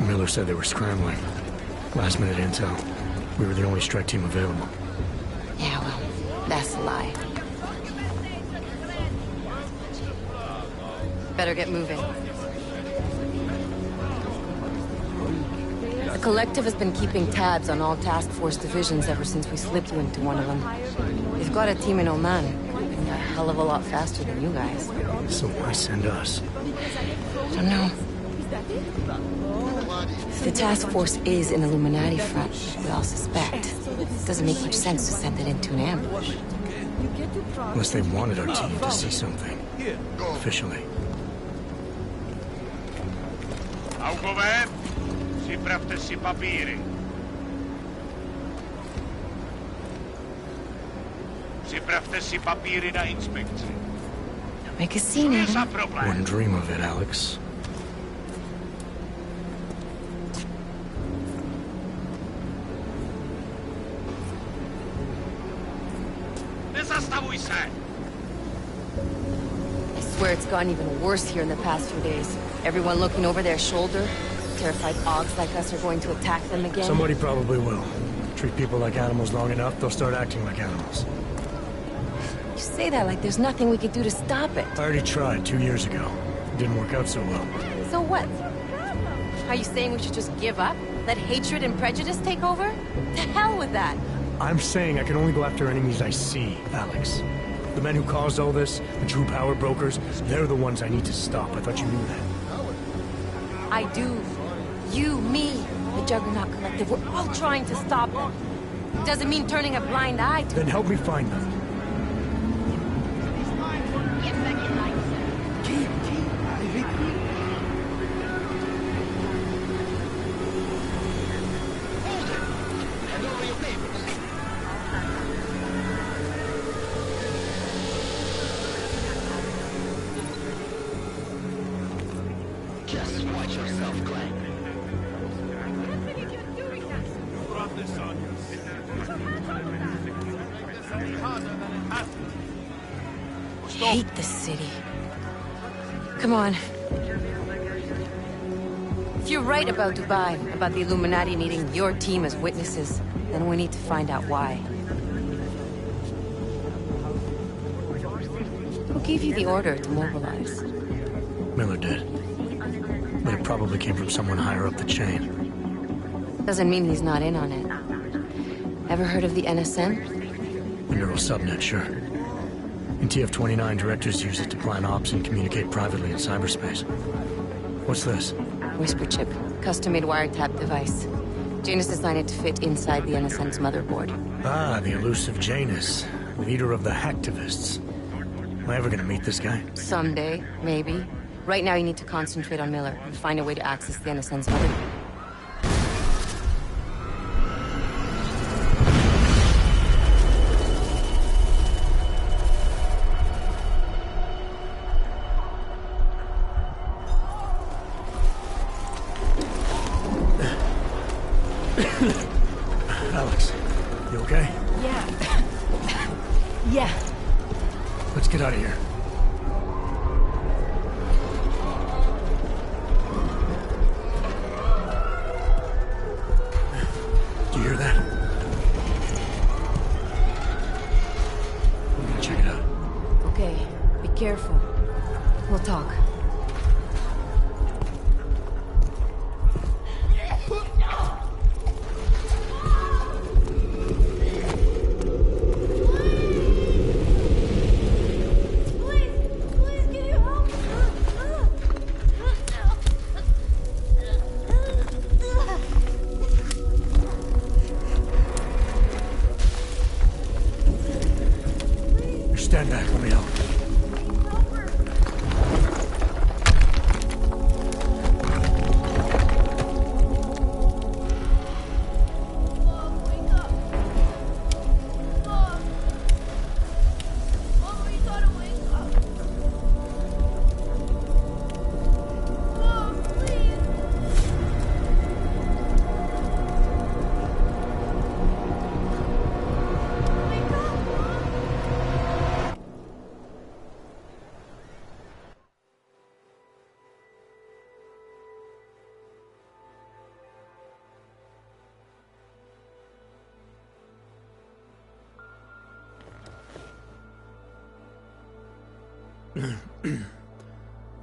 Miller said they were scrambling. Last minute intel. We were the only strike team available. Yeah, well, that's a lie. Better get moving. The Collective has been keeping tabs on all task force divisions ever since we slipped you into one of them. They've got a team in Oman, moving a hell of a lot faster than you guys. So why send us? Don't know. If the task force is an Illuminati front, we all suspect, it doesn't make much sense to send it into an ambush. Unless they wanted our team to see something. Officially. Augové, připravte si papíry. Připravte si papíry na inspekci. Don't make a scene, Adam. Wouldn't dream of it, Alex. Nezastavuj se! I swear it's gotten even worse here in the past few days. Everyone looking over their shoulder. Terrified Augs like us are going to attack them again. Somebody probably will. Treat people like animals long enough, they'll start acting like animals. You say that like there's nothing we could do to stop it. I already tried 2 years ago. It didn't work out so well. So what? Are you saying we should just give up? Let hatred and prejudice take over? To hell with that! I'm saying I can only go after enemies I see, Alex. The men who caused all this, the true power brokers, they're the ones I need to stop. I thought you knew that. I do. You, me, the Juggernaut Collective, we're all trying to stop them. Doesn't mean turning a blind eye to Then help me find them. Hate this city. Come on. If you're right about Dubai, about the Illuminati needing your team as witnesses, then we need to find out why. Who gave you the order to mobilize? Miller did. But it probably came from someone higher up the chain. Doesn't mean he's not in on it. Ever heard of the NSN? The neural subnet, sure. In TF-29, directors use it to plan ops and communicate privately in cyberspace. What's this? Whisper chip. Custom-made wiretap device. Janus designed it to fit inside the NSN's motherboard. Ah, the elusive Janus. Leader of the hacktivists. Am I ever gonna meet this guy? Someday, maybe. Right now you need to concentrate on Miller and find a way to access the NSN's motherboard. Alex, you okay? Yeah. Yeah. Let's get out of here. Do you hear that? I'm gonna check it out. Okay, be careful. We'll talk. Stand back, let me help.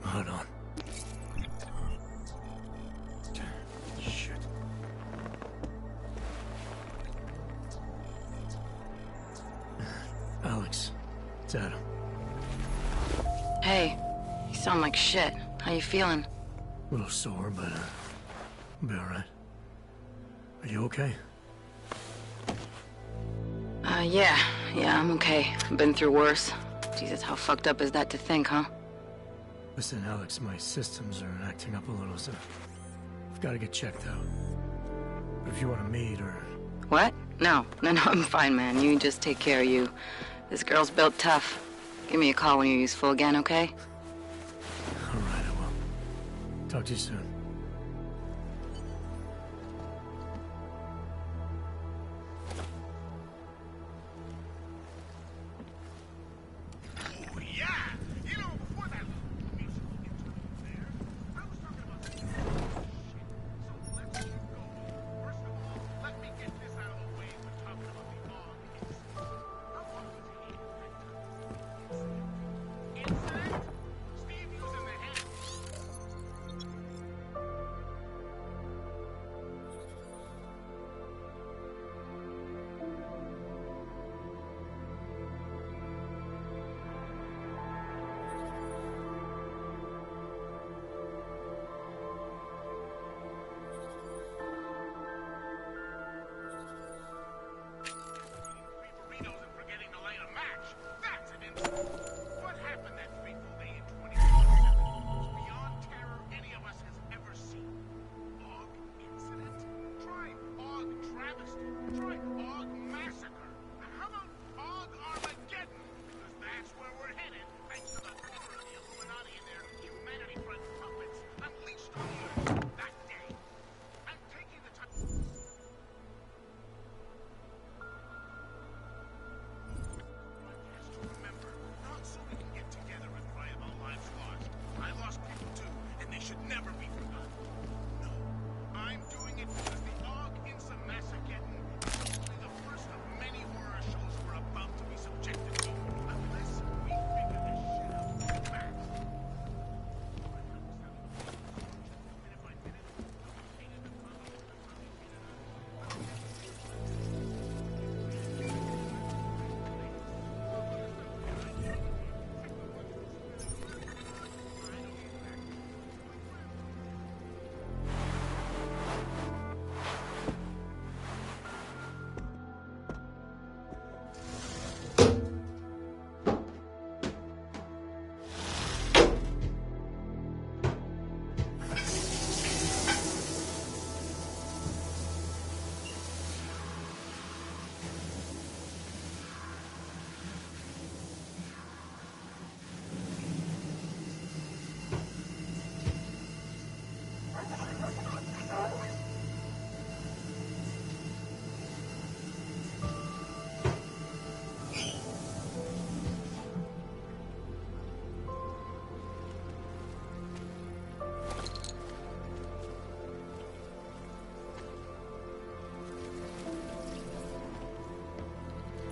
Hold on. Shit. Alex, it's Adam. Hey, you sound like shit. How you feeling? A little sore, but I'll be alright. Are you okay? Yeah, I'm okay. I've been through worse. Jesus, how fucked up is that to think, huh? Listen, Alex, my systems are acting up a little, so I've got to get checked out. But if you want to meet or... What? No, I'm fine, man. You just take care of you. This girl's built tough. Give me a call when you're useful again, okay? Alright, I will. Talk to you soon.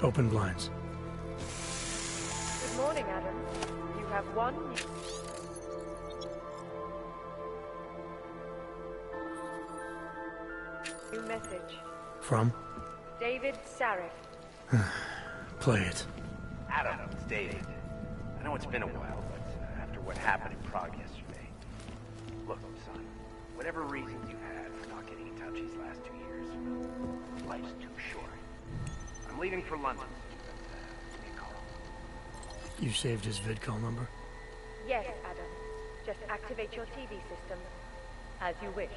Open blinds. Good morning, Adam. You have one new message. From? David Sarif. Play it. Adam, it's David. I know it's been a while, but after what happened in Prague yesterday... Look, son, whatever reasons you've had for not getting in touch these last 2 years, life's too short. I'm leaving for London, but give me a call. You saved his vidcall number? Yes, Adam. Just activate your TV system as you wish.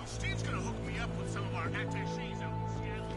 Steve's gonna hook me up with some of our attachés out in Seattle.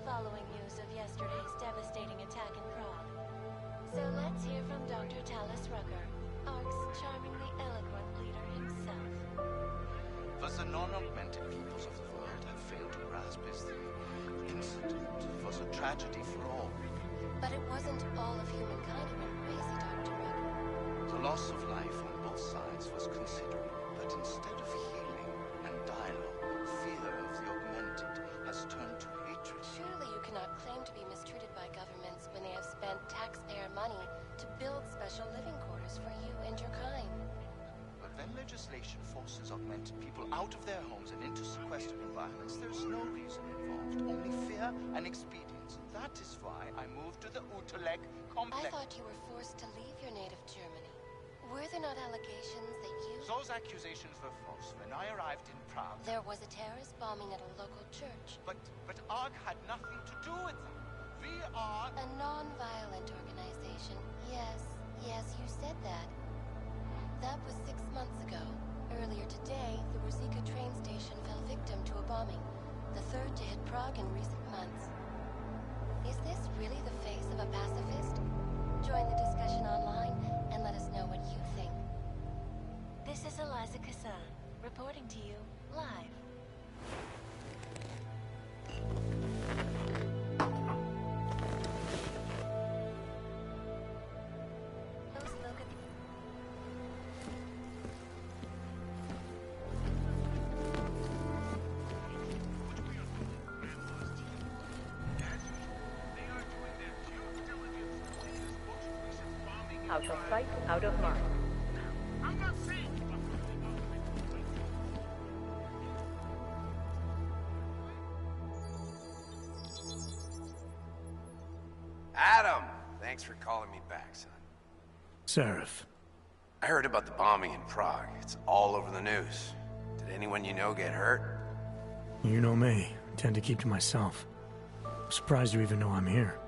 Following news of yesterday's devastating attack in Prague. So let's hear from Dr. Talis Rucker, ARC's charmingly eloquent leader himself. What the non-augmented peoples of the world have failed to grasp is the incident was a tragedy for all. But it wasn't all of humankind who went crazy, Dr. Rucker. The loss of life on both sides was considerable, but instead of healing and dialogue, fear of the augmented has turned to hatred. Surely you cannot claim to be mistreated by governments when they have spent taxpayer money to build special living quarters for you and your kind. But when legislation forces augmented people out of their homes and into sequestered environments, there's no reason involved, only fear and expedience. That is why I moved to the Uteleg complex. I thought you were forced to leave your native Germany. Were there not allegations that you... Those accusations were false. When I arrived in Prague... There was a terrorist bombing at a local church. But ARC had nothing to do with that. We are... A non-violent organization. Yes, you said that. That was 6 months ago. Earlier today, the Ruzicka train station fell victim to a bombing. The third to hit Prague in recent months. Is this really the face of a pacifist? Join the discussion online and let us know what you think. This is Eliza Kassan, reporting to you live. Out of sight, out of mind. Adam! Thanks for calling me back, son. Sarif. I heard about the bombing in Prague. It's all over the news. Did anyone you know get hurt? You know me. I tend to keep to myself. I'm surprised you even know I'm here.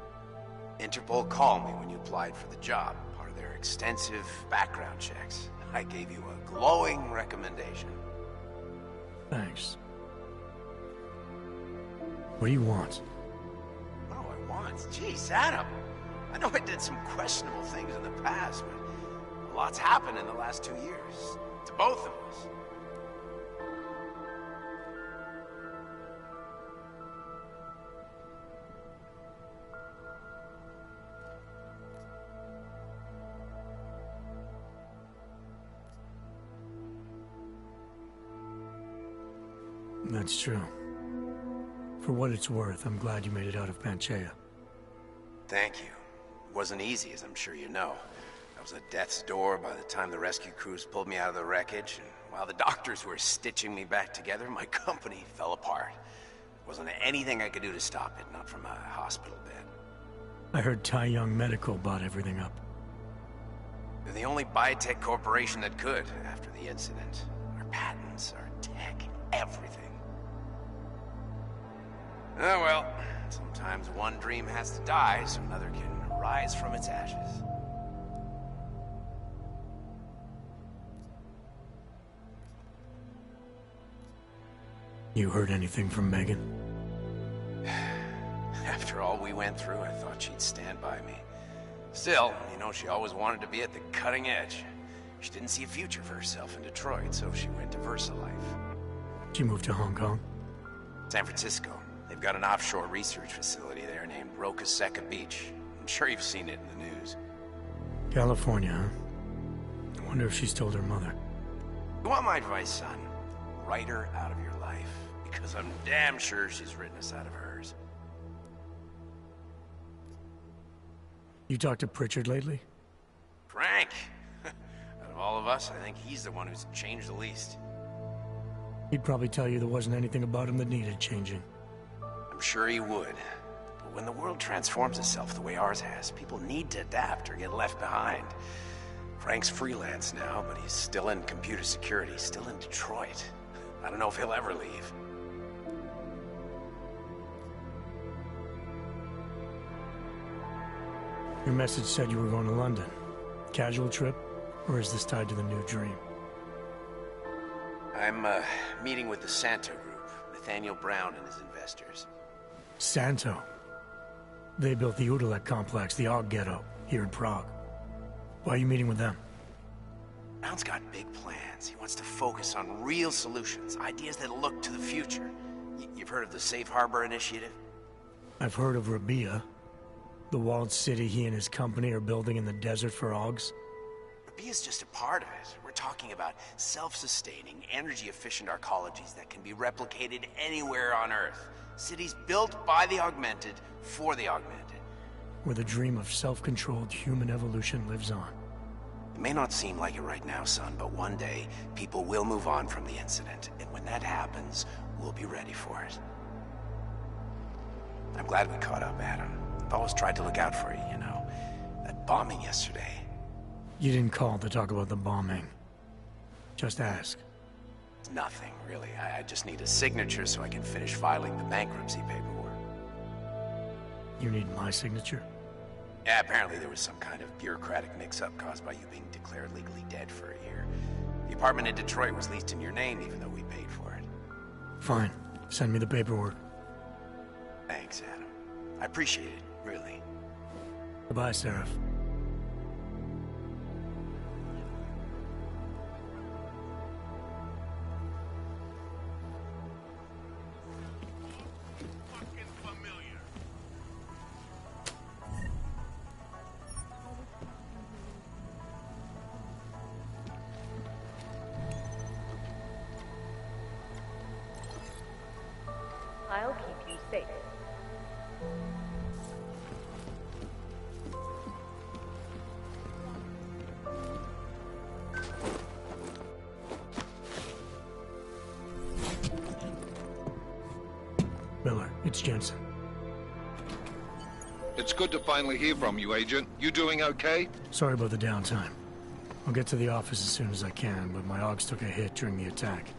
Interpol called me when you applied for the job, part of their extensive background checks. I gave you a glowing recommendation. Thanks. What do you want? What do I want? Jeez, Adam. I know I did some questionable things in the past, but a lot's happened in the last 2 years. To both of us. That's true. For what it's worth, I'm glad you made it out of Panchaea. Thank you. wasn't easy, as I'm sure you know. I was at death's door by the time the rescue crews pulled me out of the wreckage, and while the doctors were stitching me back together, my company fell apart. Wasn't anything I could do to stop it, not from a hospital bed. I heard Tai Young Medical bought everything up. They're the only biotech corporation that could, after the incident. Our patents, our tech, everything. Oh well, sometimes one dream has to die so another can rise from its ashes. You heard anything from Megan? After all we went through, I thought she'd stand by me. Still, you know, she always wanted to be at the cutting edge. She didn't see a future for herself in Detroit, so she went to VersaLife. She moved to Hong Kong? San Francisco. They've got an offshore research facility there named Roca Seca Beach. I'm sure you've seen it in the news. California, huh? I wonder if she's told her mother. You want my advice, son? Write her out of your life, because I'm damn sure she's written us out of hers. You talked to Pritchard lately? Frank! Out of all of us, I think he's the one who's changed the least. He'd probably tell you there wasn't anything about him that needed changing. I'm sure he would. But when the world transforms itself the way ours has, people need to adapt or get left behind. Frank's freelance now, but he's still in computer security, still in Detroit. I don't know if he'll ever leave. Your message said you were going to London. Casual trip? Or is this tied to the new dream? I'm, meeting with the Santo Group, Nathaniel Brown and his investors. Santo? They built the Utelek complex, the Og Ghetto, here in Prague. Why are you meeting with them? Brown's got big plans. He wants to focus on real solutions, ideas that look to the future. You've heard of the Safe Harbor Initiative? I've heard of Rabia. The walled city he and his company are building in the desert for Augs. Rabia's just a part of it. We're talking about self-sustaining, energy-efficient arcologies that can be replicated anywhere on Earth. Cities built by the augmented, for the augmented. Where the dream of self-controlled human evolution lives on. It may not seem like it right now, son, but one day, people will move on from the incident, and when that happens, we'll be ready for it. I'm glad we caught up, Adam. I've always tried to look out for you, you know. That bombing yesterday. You didn't call to talk about the bombing. Just ask. It's nothing, really. I just need a signature so I can finish filing the bankruptcy paperwork. You need my signature? Yeah, apparently there was some kind of bureaucratic mix-up caused by you being declared legally dead for a year. The apartment in Detroit was leased in your name, even though we paid for it. Fine. Send me the paperwork. Thanks, Adam. I appreciate it, really. Goodbye, Seraph. I'll keep you safe. Miller, it's Jensen. It's good to finally hear from you, Agent. You doing okay? Sorry about the downtime. I'll get to the office as soon as I can, but my Augs took a hit during the attack.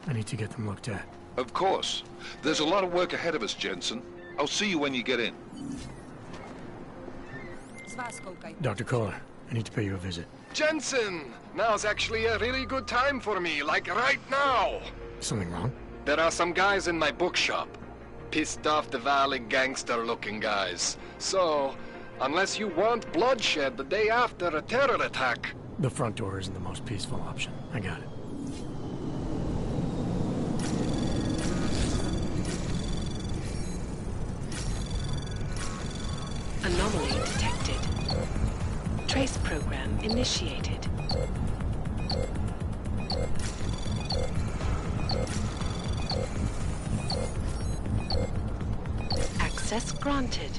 I need to get them looked at. Of course. There's a lot of work ahead of us, Jensen. I'll see you when you get in. Dr. Kohler, I need to pay you a visit. Jensen! Now's actually a really good time for me, like right now! Something wrong? There are some guys in my bookshop. Pissed off the Valley gangster-looking guys. So, unless you want bloodshed the day after a terror attack... The front door isn't the most peaceful option. I got it. Anomaly detected. Trace program initiated. Access granted.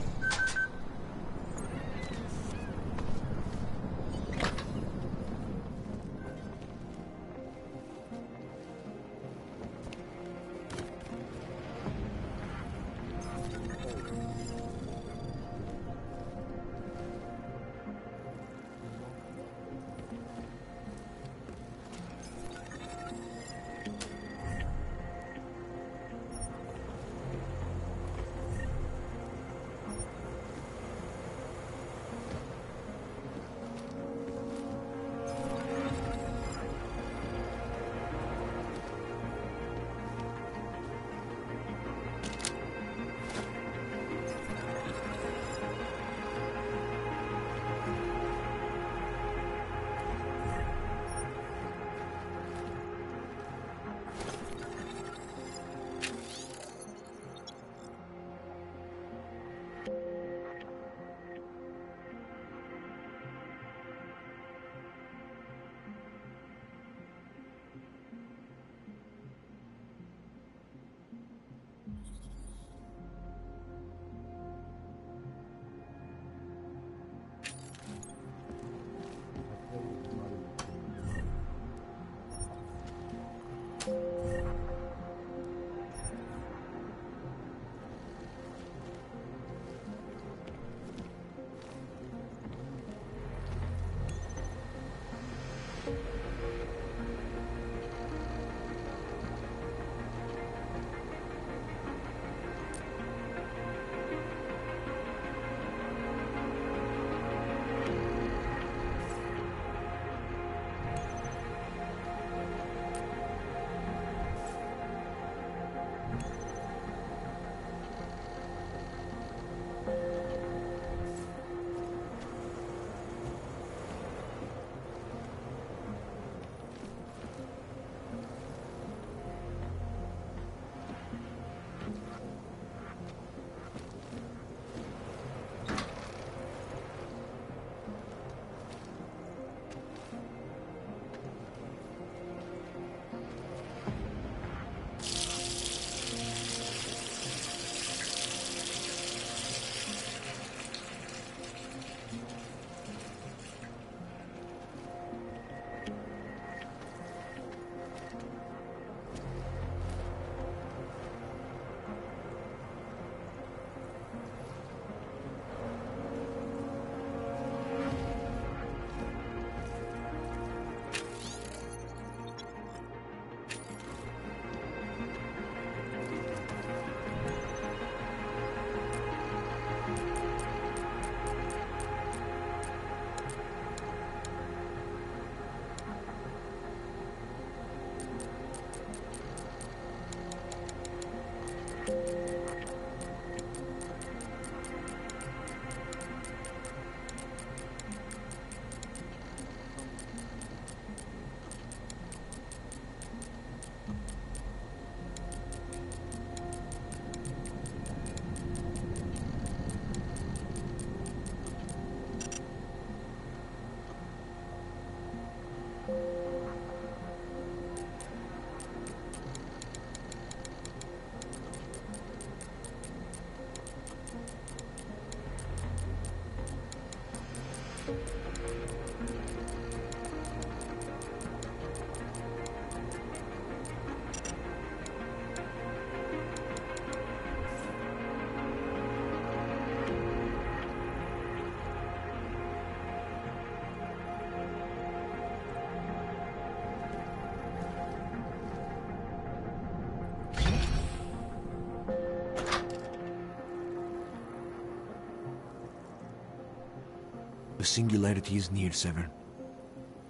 The singularity is near, Severn.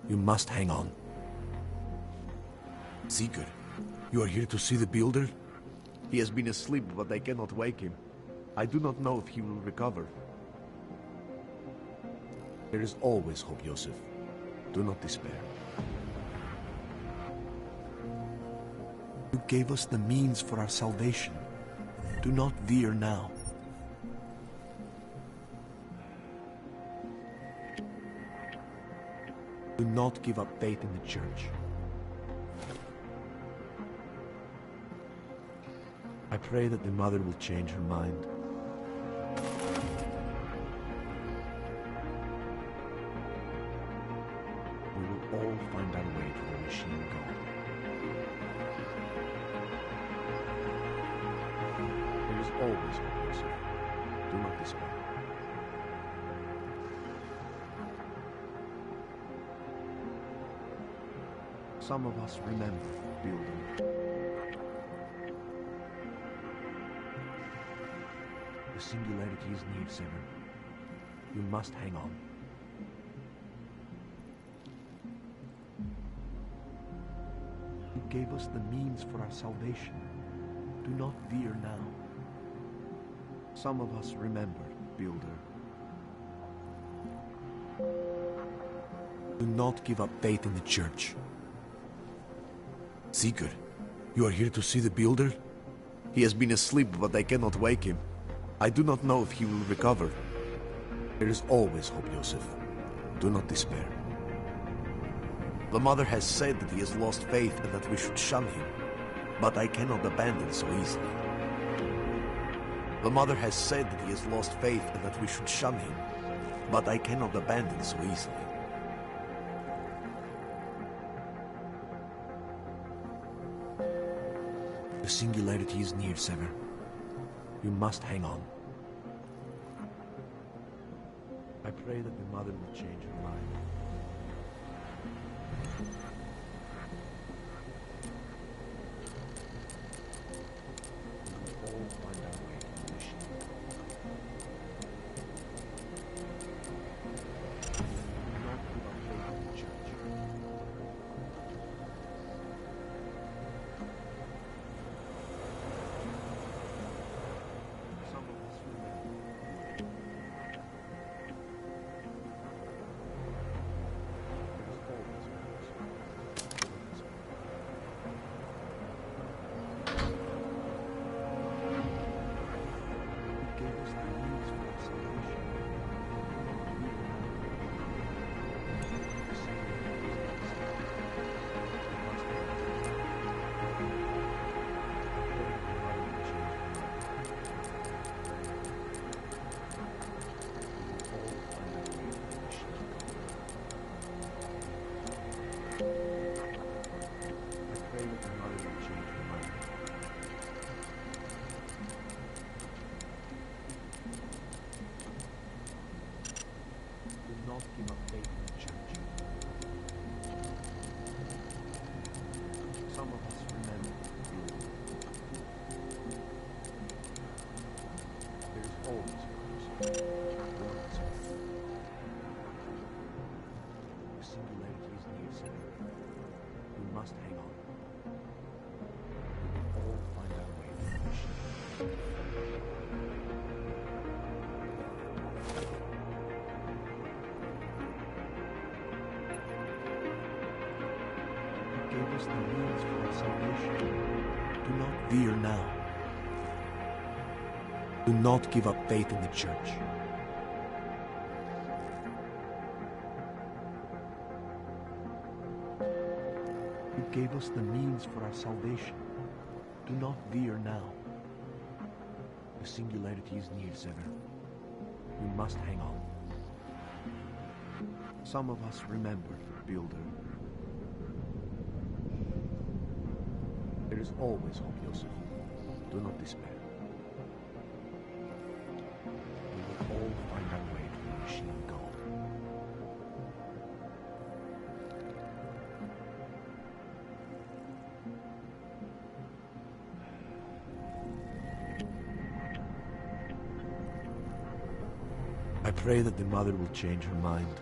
You must hang on. Sigurd, you are here to see the Builder? He has been asleep, but I cannot wake him. I do not know if he will recover. There is always hope, Joseph. Do not despair. You gave us the means for our salvation. Do not veer now. Do not give up faith in the Church. I pray that the Mother will change her mind. We will all find our way to the machine God. There is always hope, Joseph. Do not despair. Some of us remember building. The singularity is near, Severn. You must hang on. You gave us the means for our salvation. Do not veer now. Some of us remember, Builder. Do not give up faith in the Church. Sigurd, you are here to see the Builder? He has been asleep, but I cannot wake him. I do not know if he will recover. There is always hope, Joseph. Do not despair. The Mother has said that he has lost faith and that we should shun him, but I cannot abandon so easily. The Mother has said that he has lost faith and that we should shun him, but I cannot abandon so easily. The singularity is near, Severn. You must hang on. I pray that the Mother will change her mind. We will all find our way to the mission. Do not give up faith in the Church. Give up faith in the Church. Some of us remember the Builder. There is always a person. The singularity is near, Severn. We must hang on. We will all find our way to the mission. Gave us the means for our salvation. Do not veer now. Do not give up faith in the Church. You gave us the means for our salvation. Do not veer now. The singularity is near, Severn. You must hang on. Some of us remember the Builder. There is always hope, Joseph. Do not despair. We will all find our way to the machine God. I pray that the mother will change her mind.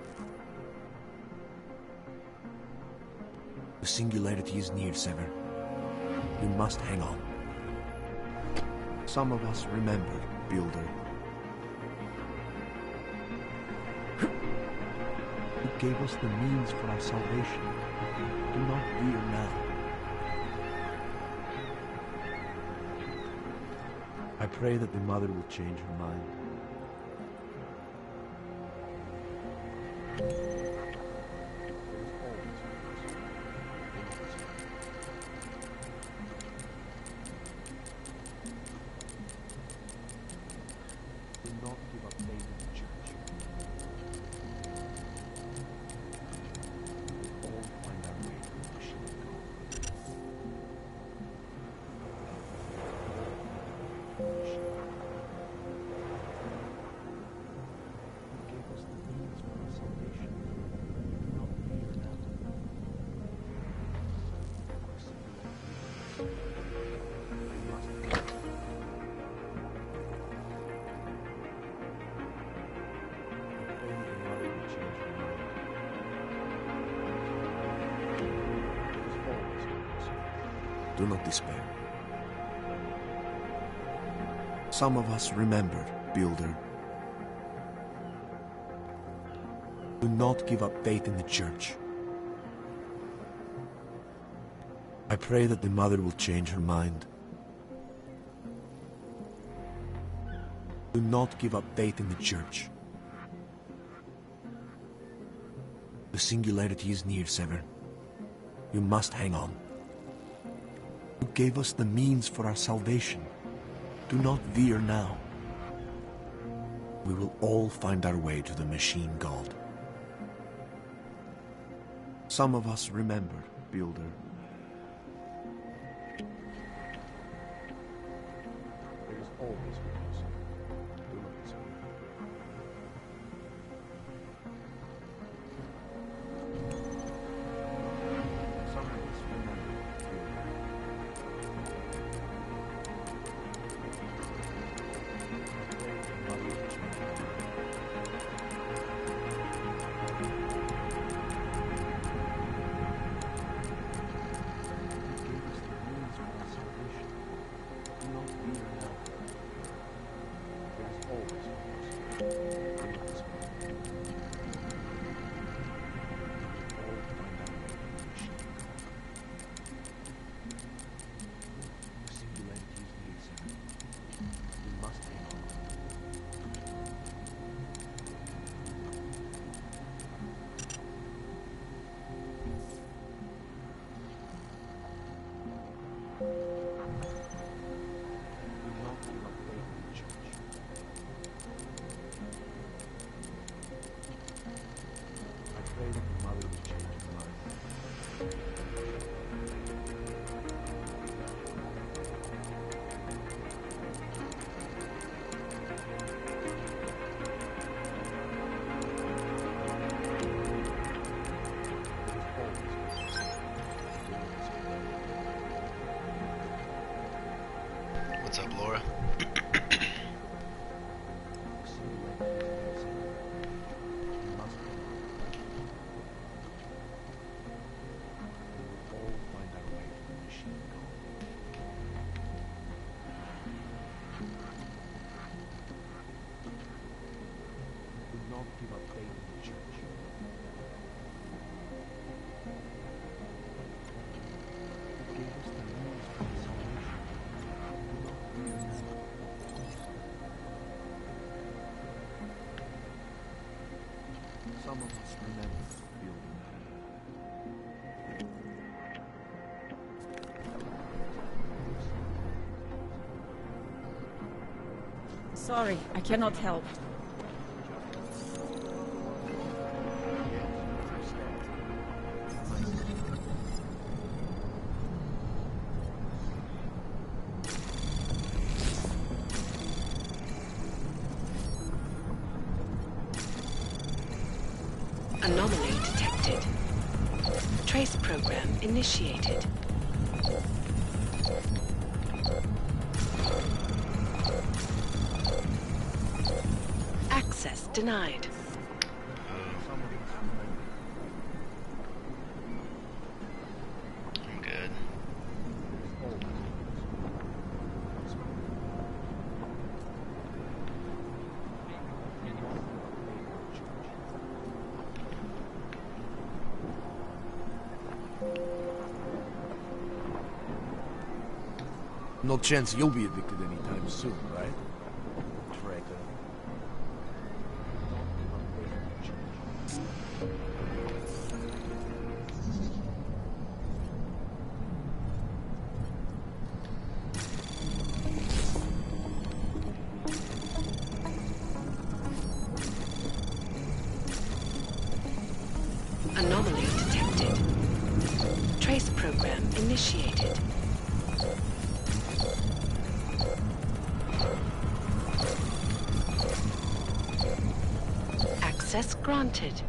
The singularity is near, Sever. You must hang on. Some of us remember, Builder. You gave us the means for our salvation. Do not veer now. I pray that the mother will change her mind. Do not give up faith in the church. We will all find our way to the mission of God. You gave us the means for our salvation. Do not fear now. We must do not despair. Some of us remembered, Builder. Do not give up faith in the church. I pray that the mother will change her mind. Do not give up faith in the church. The singularity is near, Sever. You must hang on. You gave us the means for our salvation. Do not veer now. We will all find our way to the machine god. Some of us remember, Builder. There is always hope. Do not despair. Some of us remember, What's up, Laura? Some of us remember, Builder. Sorry, I cannot help. Anomaly detected. Trace program initiated. Access Access denied. I'm good. No chance you'll be addicted anytime soon, right? Traitor. Anomaly detected. Trace program initiated. Access granted.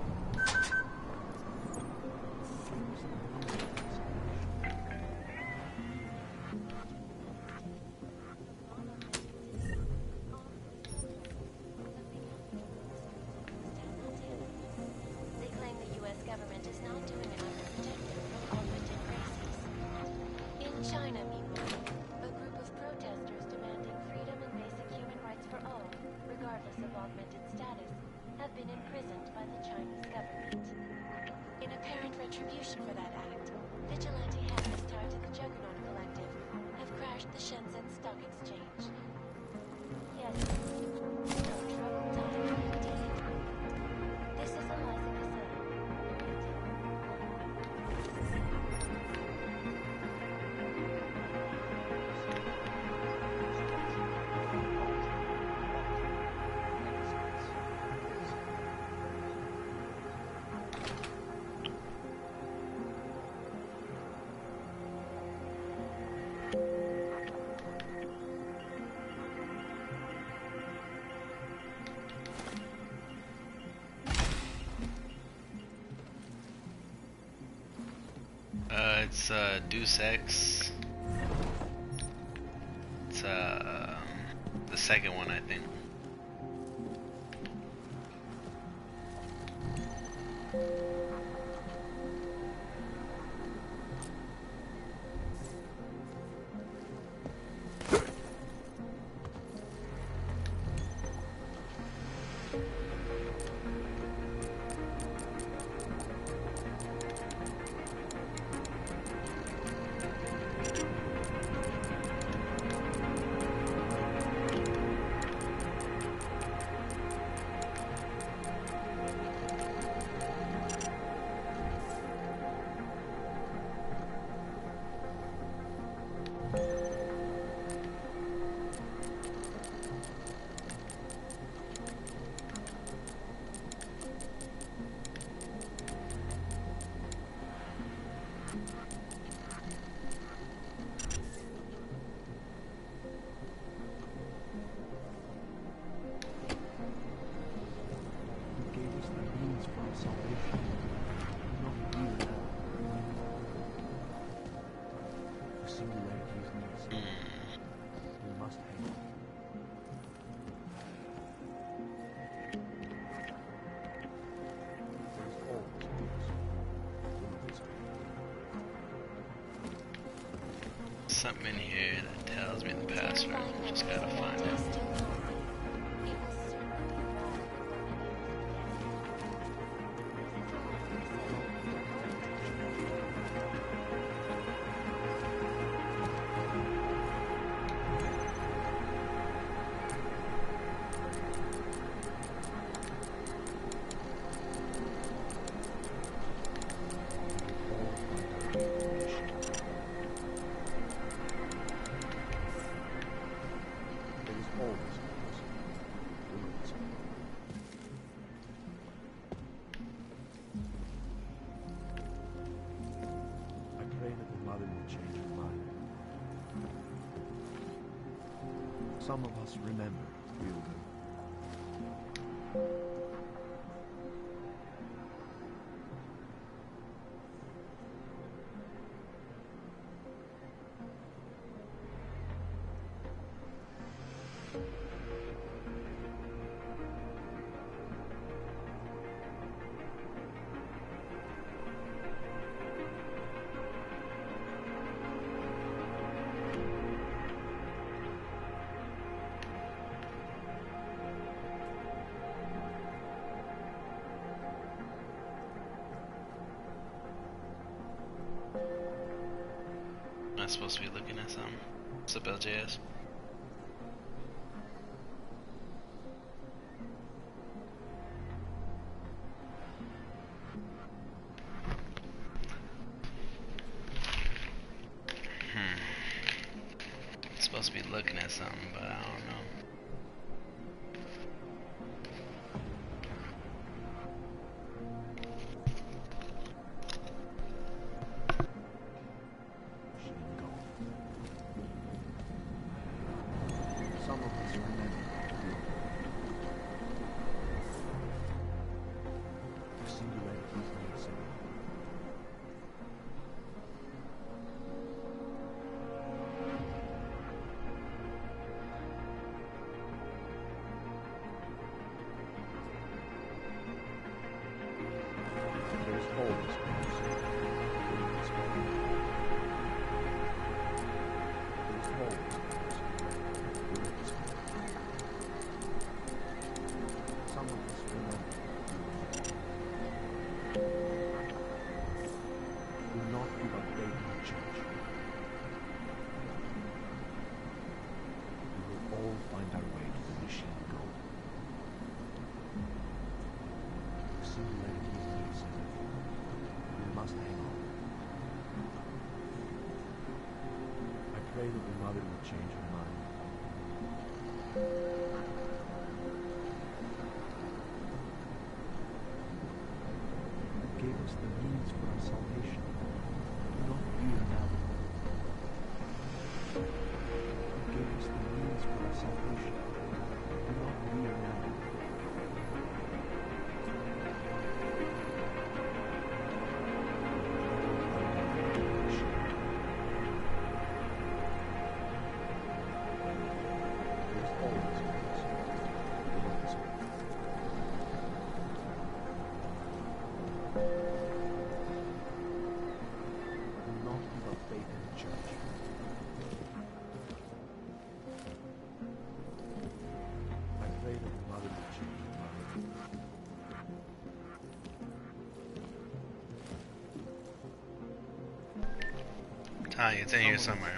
They claim the U.S. government is not doing enough to protect them from augmented races. In China, meanwhile, a group of protesters demanding freedom and basic human rights for all, regardless of augmented status, have been imprisoned by the Chinese government. In apparent retribution for that act, vigilante hackers tied to the Juggernaut Collective have crashed the Shenzhen Stock Exchange. Yes, no troubled time indeed. This is Eliza Caselli. It's Deus Ex. It's the second one, I think. Something in here that tells me the password. Just gotta find it. Some of us remember real good. I supposed to be looking at something? What's up, LJS? Supposed to be looking at something, but I don't know. Some of us remember the singularity is made simple. There's holes in this world. There's holes in this world. Some of us remember. Do not give up faith in the church. We will all find our way to the machine goal. The singularity is made simple. We must hang on. I pray that your mother will change her mind. You gave us the means for our salvation. Do not fear now. You gave us the means for our salvation. Do not fear now. It's in here somewhere.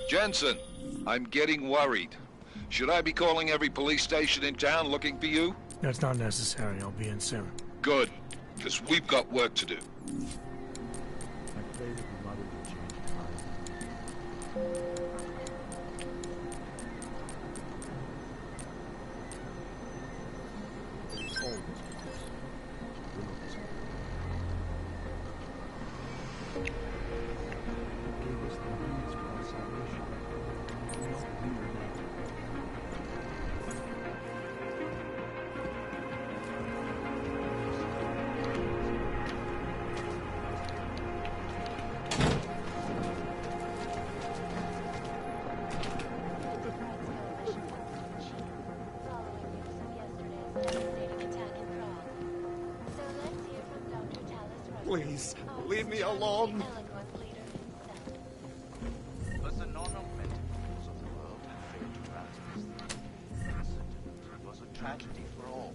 Jensen, I'm getting worried. Should I be calling every police station in town looking for you? That's not necessary. I'll be in soon. Good, because we've got work to do. I pray that your mother will change her mind. There's always peace. You know this. You gave us the means for our salvation. Do not fear now. Please, leave me alone. But the non-augmented peoples of the world have failed to grasp this. It was a tragedy for all.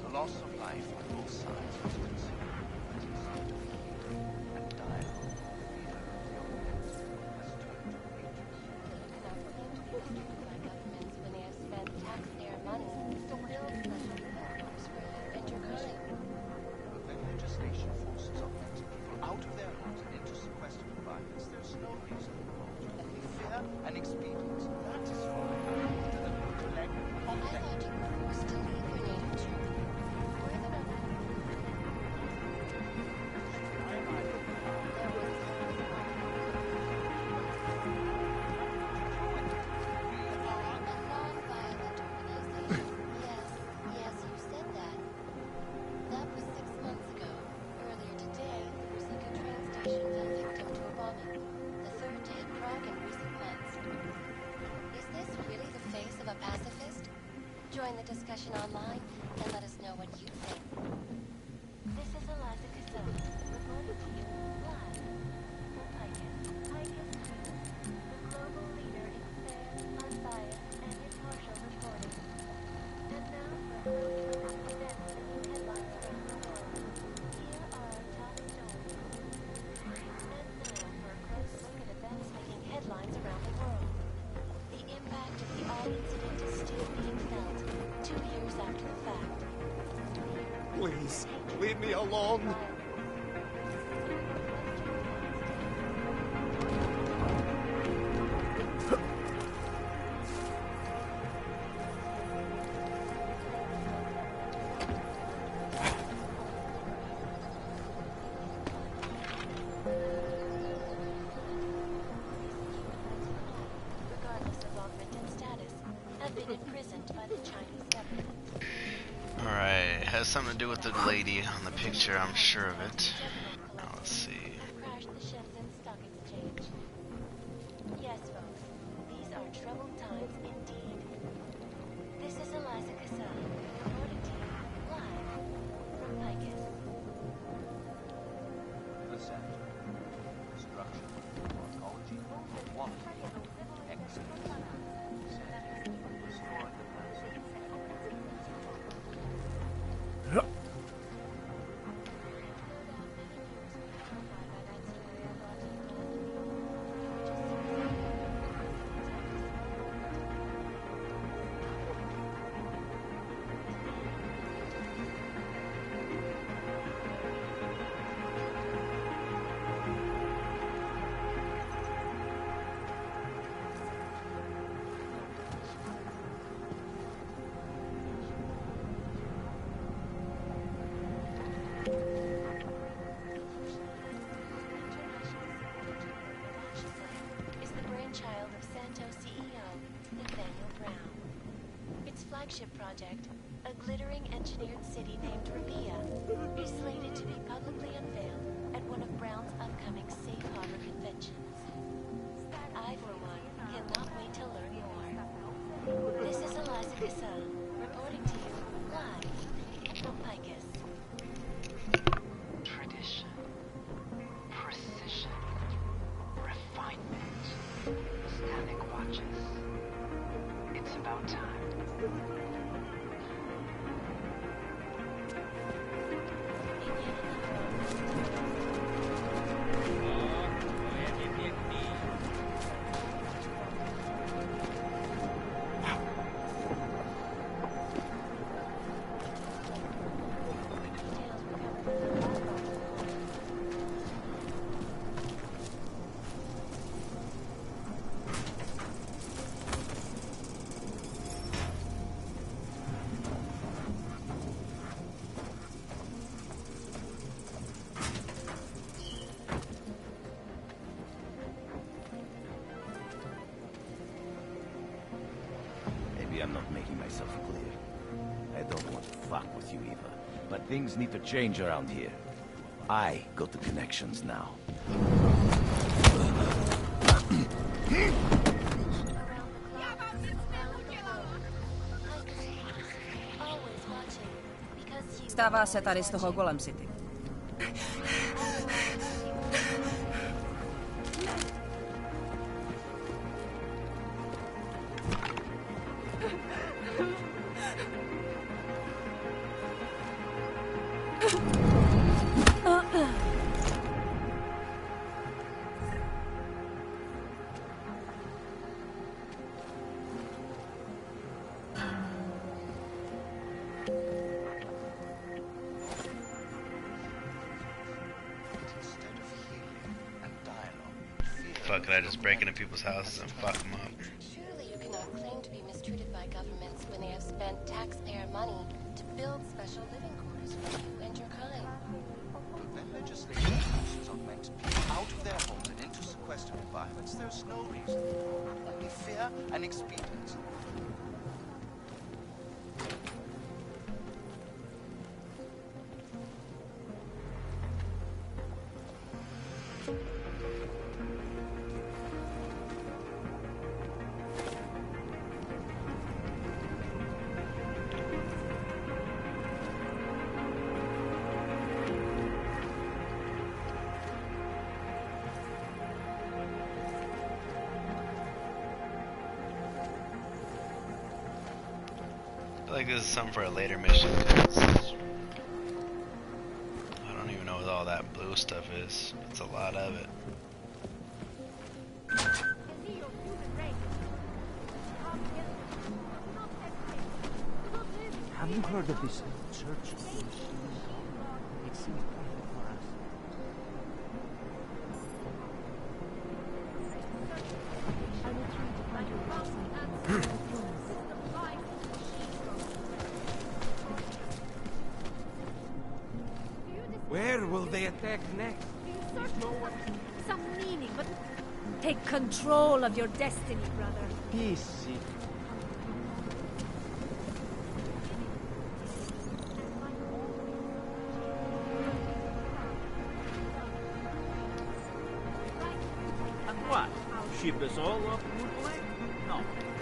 The loss of life on both sides was considered as a sign of fear and dialogue. The leader of the augments has turned to hatred. Taxpayer money to build special networks for intercultural and expedient. That is why I moved to the Uteleg complex. I thought you were still in your native Germany. Where the Yes, you said that. That was 6 months ago. Earlier today, the Brzezinka train station fell victim to a bombing. The third day in Prague in recent months. Is this really the face of a pacifist? Join the discussion online and let us know what you think. This is Eliza Casella, reporting to you live from Picus. Picus News, the global leader in fair, unbiased, and impartial reporting. And now for a quick look at events making headlines around the world. Here are our top stories. And now for a close look at events making headlines around the world. The impact of the Og incident is still being felt, 2 years after the fact. Please, leave me alone. Regardless of augmented status, have been imprisoned by the Chinese government. Alright, it has something to do with the lady on the picture, I'm sure of it. Now let's see. Crashed the Shenzhen Stock Exchange. Yes, folks, these are troubled times indeed. This is Eliza Casella, reporting to you live from Picus. The center. Destruction. Ecology. Quality. Excellence. Restore the planet. Is the brainchild of Santo CEO, Nathaniel Brown. Its flagship project, a glittering engineered city named Rabia, is slated to be publicly unveiled at one of Brown's upcoming Safe Harbor conventions. I, for one, cannot wait to learn more. This is Eliza Casella, reporting to you live from Picus. Tradition, precision, refinement, static watches. It's about time. Maybe I'm not making myself clear. I don't want to fuck with you either, but things need to change around here. I got the connections now. Stává se tady z toho Golem City. Instead of healing and dialogue, fear fuck it, I just break into people's houses and fuck them up. Surely you cannot claim to be mistreated by governments when they have spent taxpayer money to build special living quarters for you and your kind. When legislation forces augment people out of their homes and into sequestered environments, there's no reason involved, only fear and expedience. I feel like this is something for a later mission. 'Cause I don't even know what all that blue stuff is. It's a lot of it. Have you heard of this church? It seems perfect for us. Where will they attack next? Some meaning, but take control of your destiny, brother. Peace. And what? Ship us all off Woodland? No.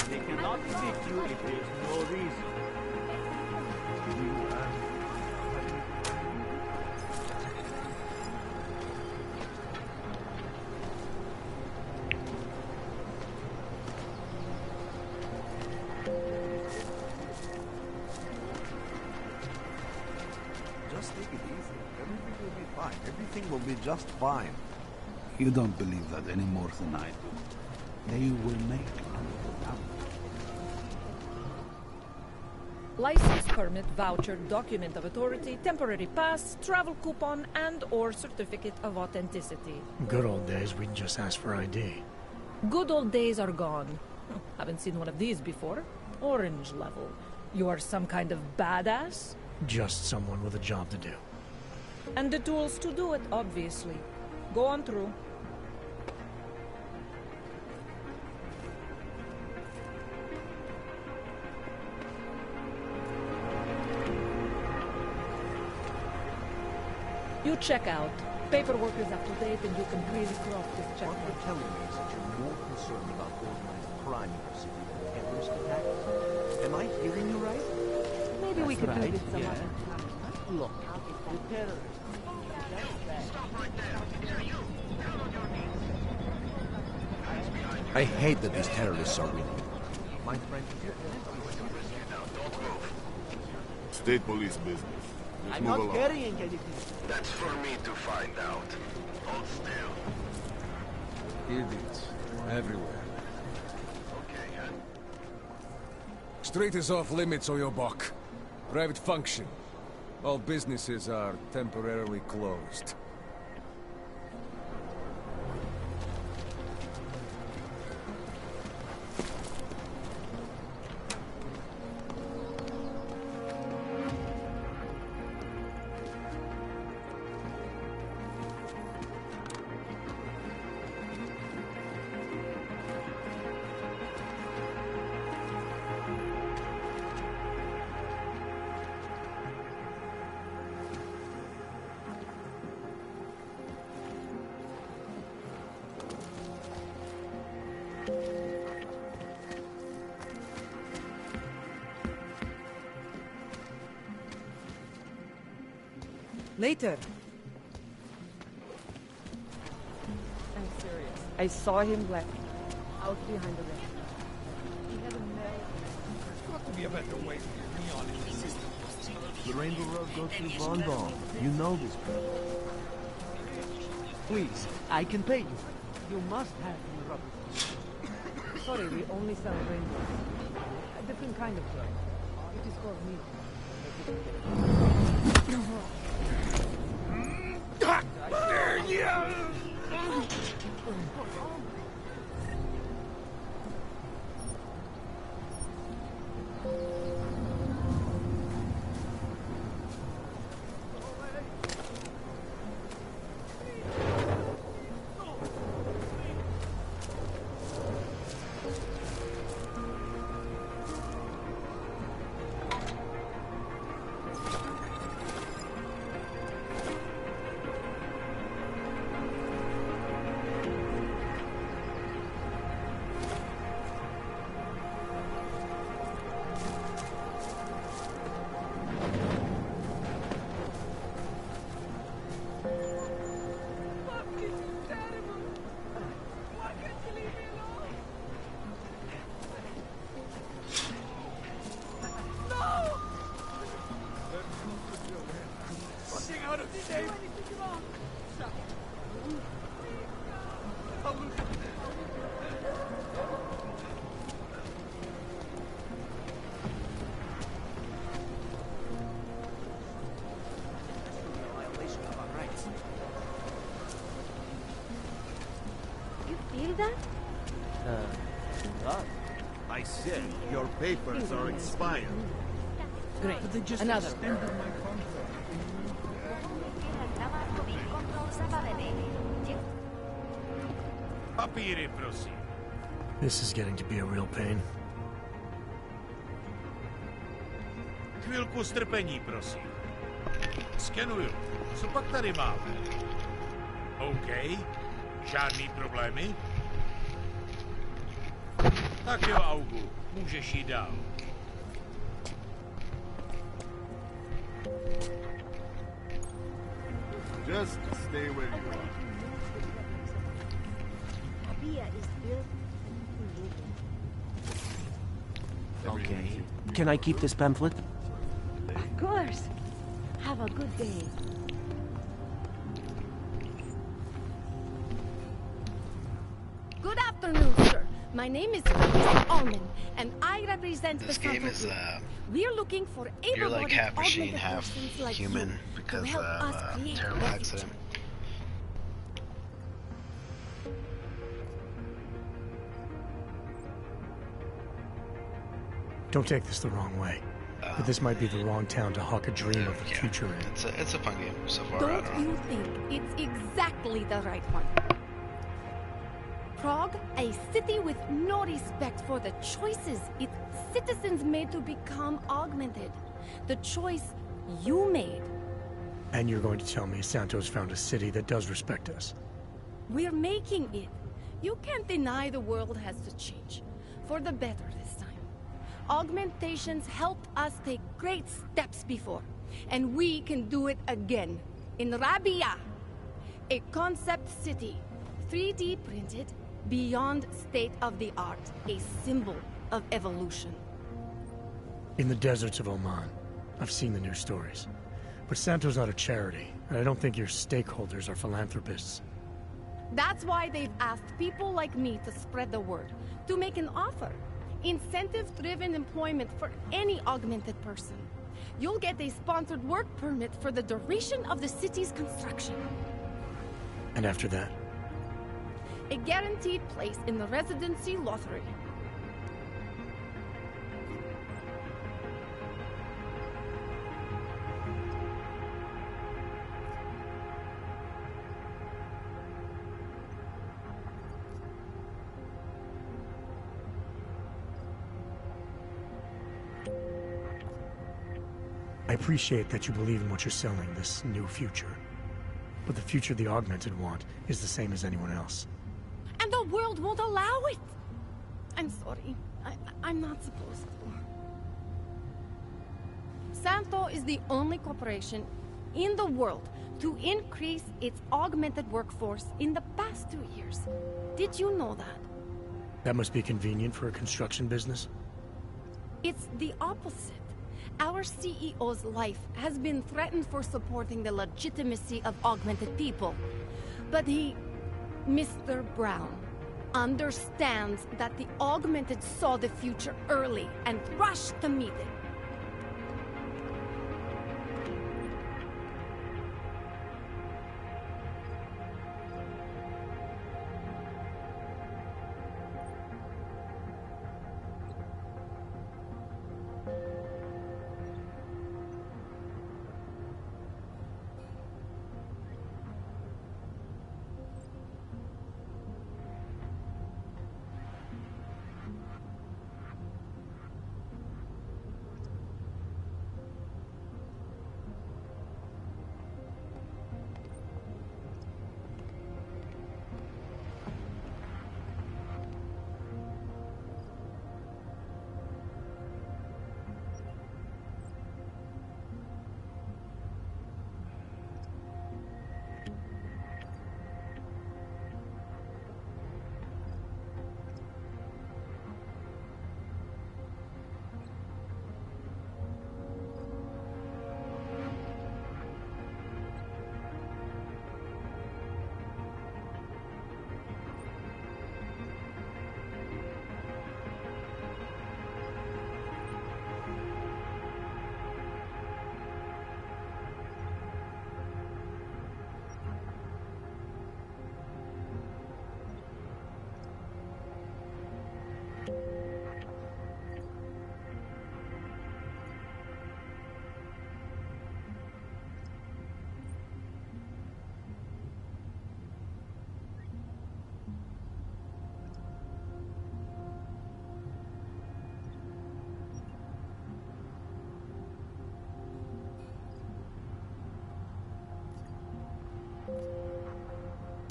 They cannot evict you if there's no reason. Just take it easy. Everything will be fine. Everything will be just fine. You don't believe that any more than I do. They will make another round. License, permit, voucher, document of authority, temporary pass, travel coupon, and or certificate of authenticity. Good old days, we'd just ask for ID. Good old days are gone. Haven't seen one of these before. Orange level. You are some kind of badass? Just someone with a job to do. And the tools to do it, obviously. Go on through. You check out. Paperwork is up to date and you can really cross this check. What you're telling me is that you're more concerned about organized crime in your city than terrorist attacks? Am I hearing you right? Maybe we could right. do this some Yeah. other time. Look, the terrorists. I hate that these terrorists are winning. My friend, State police business. Let's I'm move not along. carrying anything. That's for me to find out. Hold still. Idiots. Everywhere. Okay, huh? Street is off limits, Oyobok. Private function. All businesses are temporarily closed. Later. I'm serious. I saw him left out behind the restaurant. He had a mail. There's got to be a better way to get me on in this system. The Rainbow Road goes through Von Bon. You know this, bro. Please, I can pay you. You must have the rubber. Sorry, we only sell rainbows. A different kind of drug. It is called meat. What? I said your papers are expired. Great. But they just Another. extended my contract. Papíry, prosím. This is getting to be a real pain. Chvilku strpení, prosím. Skenuju. Co pak tady máme? OK. Žádný problémy? Tak jo, Augu. Můžeš jít dál. Just stay where you are. Okay. Can I keep this pamphlet? Of course. Have a good day. Good afternoon, sir. My name is Alman, and I represent This the game is We're looking for you're like able-bodied half machine, augmented half persons like human you because to help of us create terrible the accident. Don't take this the wrong way, but this might be the wrong town to hawk a dream of the future in. It's a fun game so far. Don't you think it's exactly the right one? Prague, a city with no respect for the choices its citizens made to become augmented. The choice you made. And you're going to tell me Santos found a city that does respect us? We're making it. You can't deny the world has to change. For the better this time. Augmentations helped us take great steps before. And we can do it again. In Rabia. A concept city. 3D printed. Beyond state-of-the-art. A symbol of evolution. In the deserts of Oman. I've seen the news stories. But Santo's not a charity, and I don't think your stakeholders are philanthropists. That's why they've asked people like me to spread the word, to make an offer. Incentive-driven employment for any augmented person. You'll get a sponsored work permit for the duration of the city's construction. And after that? A guaranteed place in the residency lottery. I appreciate that you believe in what you're selling, this new future. But the future the Augmented want is the same as anyone else. And the world won't allow it! I'm sorry. I'm not supposed to. Santo is the only corporation in the world to increase its augmented workforce in the past 2 years. Did you know that? That must be convenient for a construction business? It's the opposite. Our CEO's life has been threatened for supporting the legitimacy of augmented people. But he, Mr. Brown, understands that the augmented saw the future early and rushed to meet it.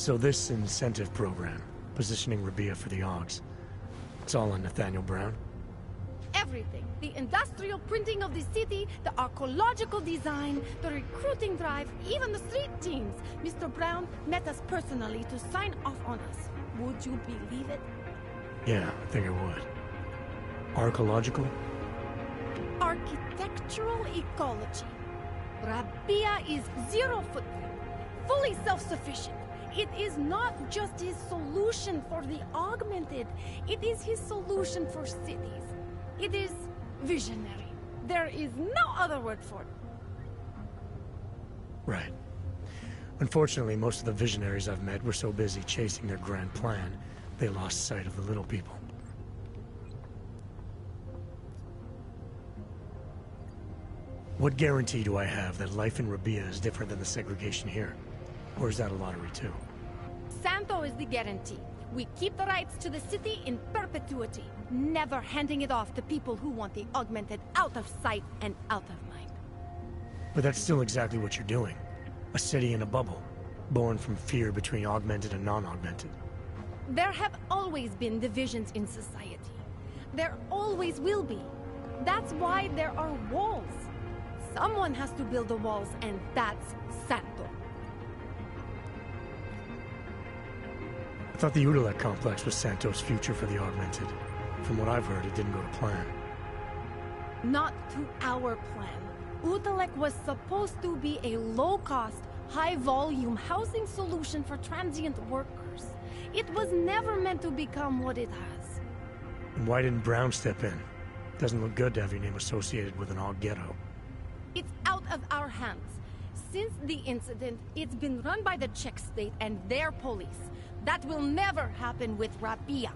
So this incentive program, positioning Rabia for the Augs, it's all on Nathaniel Brown? Everything. The industrial printing of the city, the archaeological design, the recruiting drive, even the street teams. Mr. Brown met us personally to sign off on us. Would you believe it? Yeah, I think I would. Archaeological? Architectural ecology. Rabia is zero footprint, fully self-sufficient. It is not just his solution for the augmented. It is his solution for cities. It is visionary. There is no other word for it. Right. Unfortunately, most of the visionaries I've met were so busy chasing their grand plan, they lost sight of the little people. What guarantee do I have that life in Rabia is different than the segregation here? Or is that a lottery too? Santo is the guarantee. We keep the rights to the city in perpetuity, never handing it off to people who want the augmented out of sight and out of mind. But that's still exactly what you're doing. A city in a bubble, born from fear between augmented and non-augmented. There have always been divisions in society. There always will be. That's why there are walls. Someone has to build the walls, and that's Santo. I thought the Utelek complex was Santo's future for the augmented. From what I've heard, it didn't go to plan. Not to our plan. Utelek was supposed to be a low-cost, high-volume housing solution for transient workers. It was never meant to become what it has. And why didn't Brown step in? Doesn't look good to have your name associated with an Aug ghetto. It's out of our hands. Since the incident, it's been run by the Czech state and their police. That will never happen with Rabia.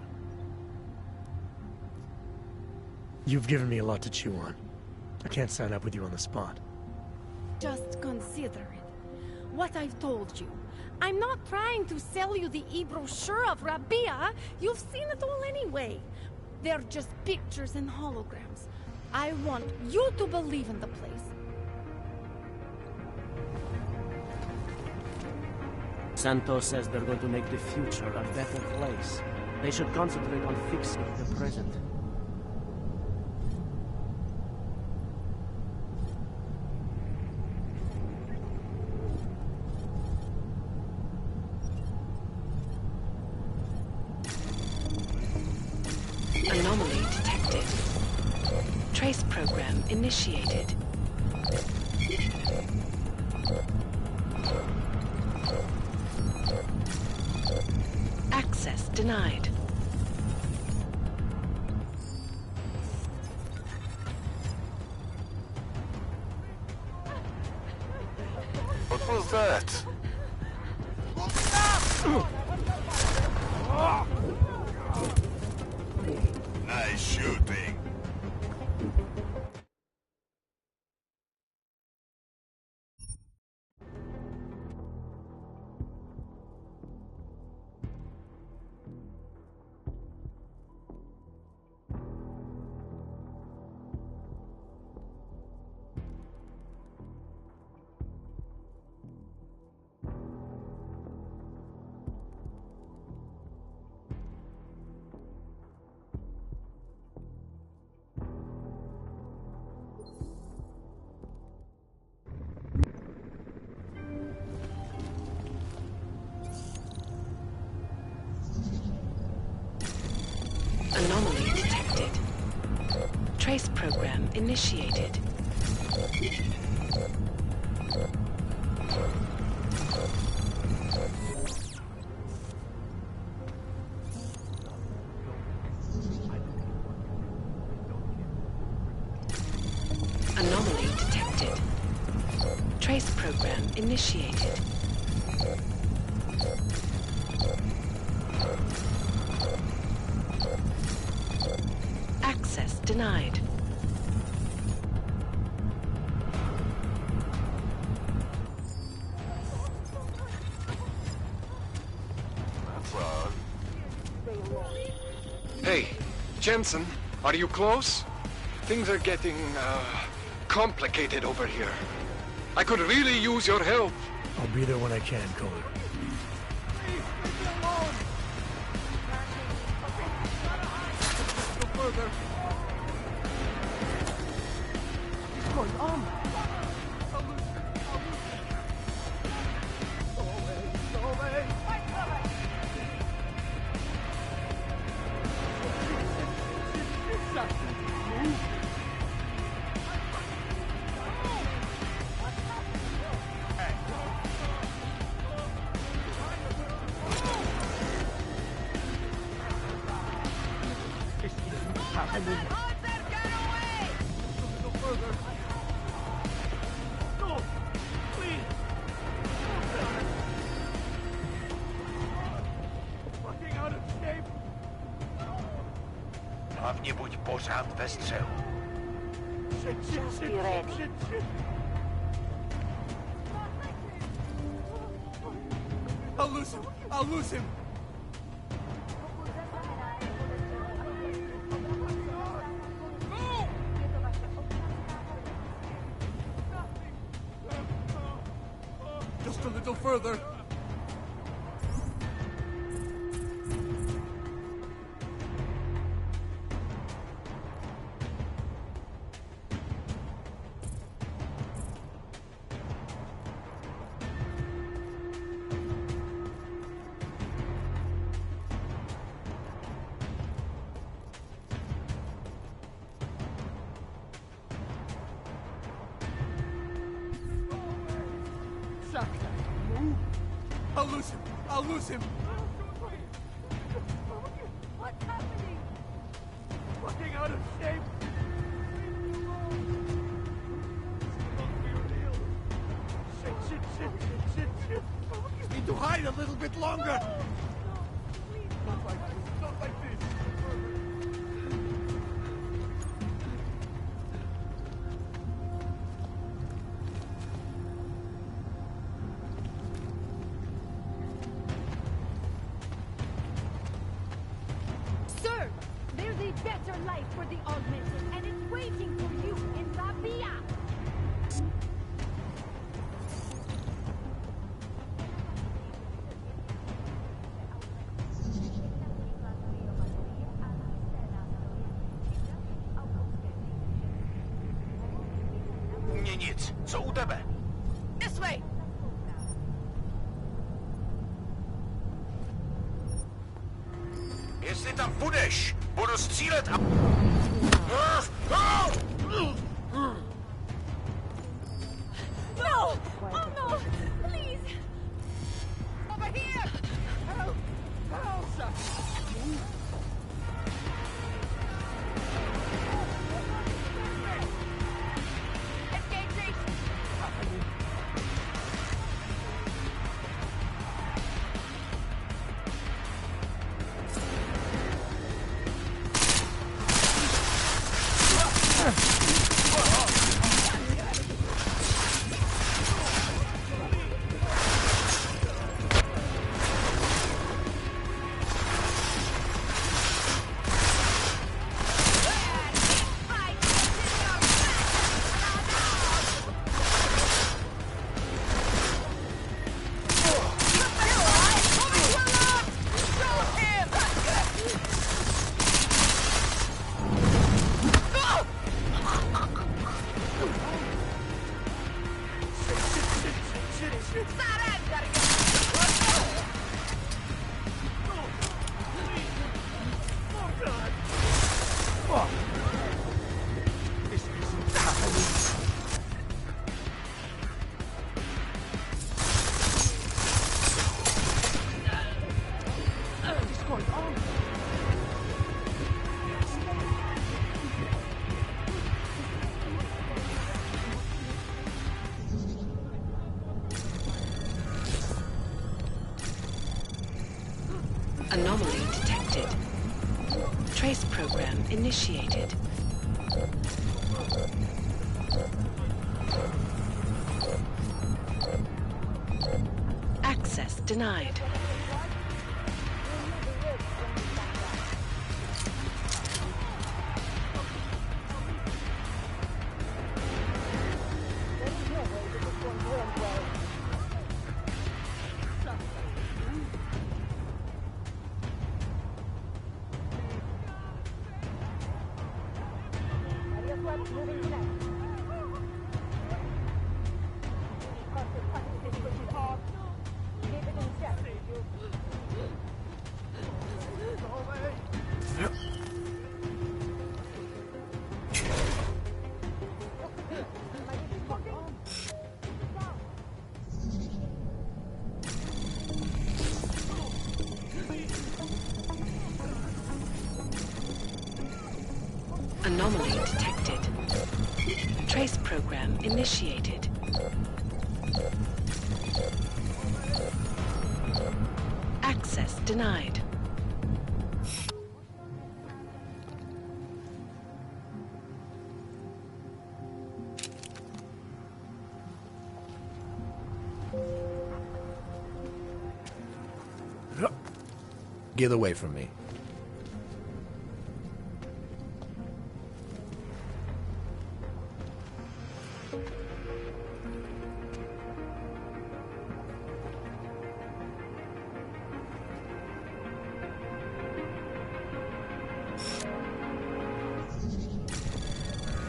You've given me a lot to chew on. I can't sign up with you on the spot. Just consider it. What I've told you. I'm not trying to sell you the e-brochure of Rabia. You've seen it all anyway. They're just pictures and holograms. I want you to believe in the place. Santo says they're going to make the future a better place. They should concentrate on fixing the present. Anomaly detected. Trace program initiated. Access denied. What was that? Nice shooting. Anomaly detected. Trace program initiated. Anomaly detected. Trace program initiated. Access denied. That's odd. Hey, Jensen, are you close? Things are getting, complicated over here. I could really use your help. I'll be there when I can, Cole. further. What's going on? Go away. Hlavně-buď pořád ve střelu. Just be ready. I'll lose him. I'll lose him. Just a little further. Move. I'll lose him. I'll lose him. What's happening? Fucking out of shape. Shit. Need to hide a little bit longer. Not like this. Not like this. Sir, there's a better life for the augmented, and it's waiting for you in La Via. U mě nic. Co u tebe? This way. Jestli tam budeš, budu střílet a... No! Oh no! Please! Over here! Help! Help! Escape station! Anomaly detected. Trace program initiated. Access denied. Anomaly detected. Trace program initiated. Access denied. Get away from me.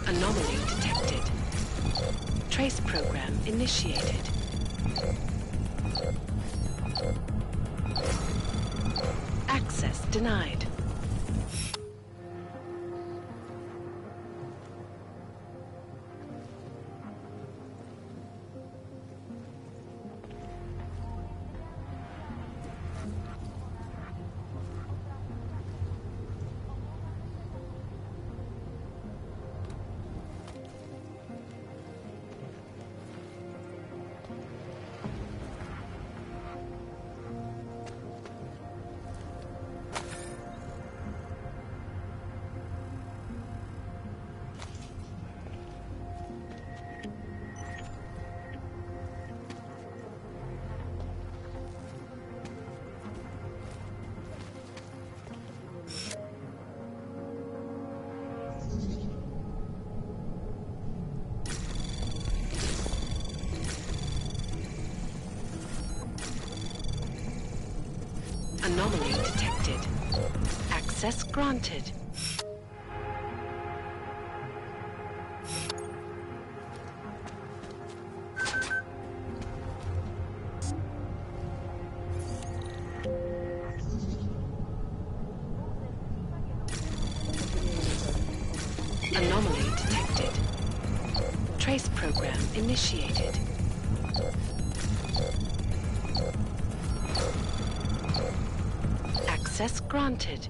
Anomaly detected. Trace program initiated. Access denied. Anomaly detected. Access granted. Anomaly detected. Trace program initiated. Access granted.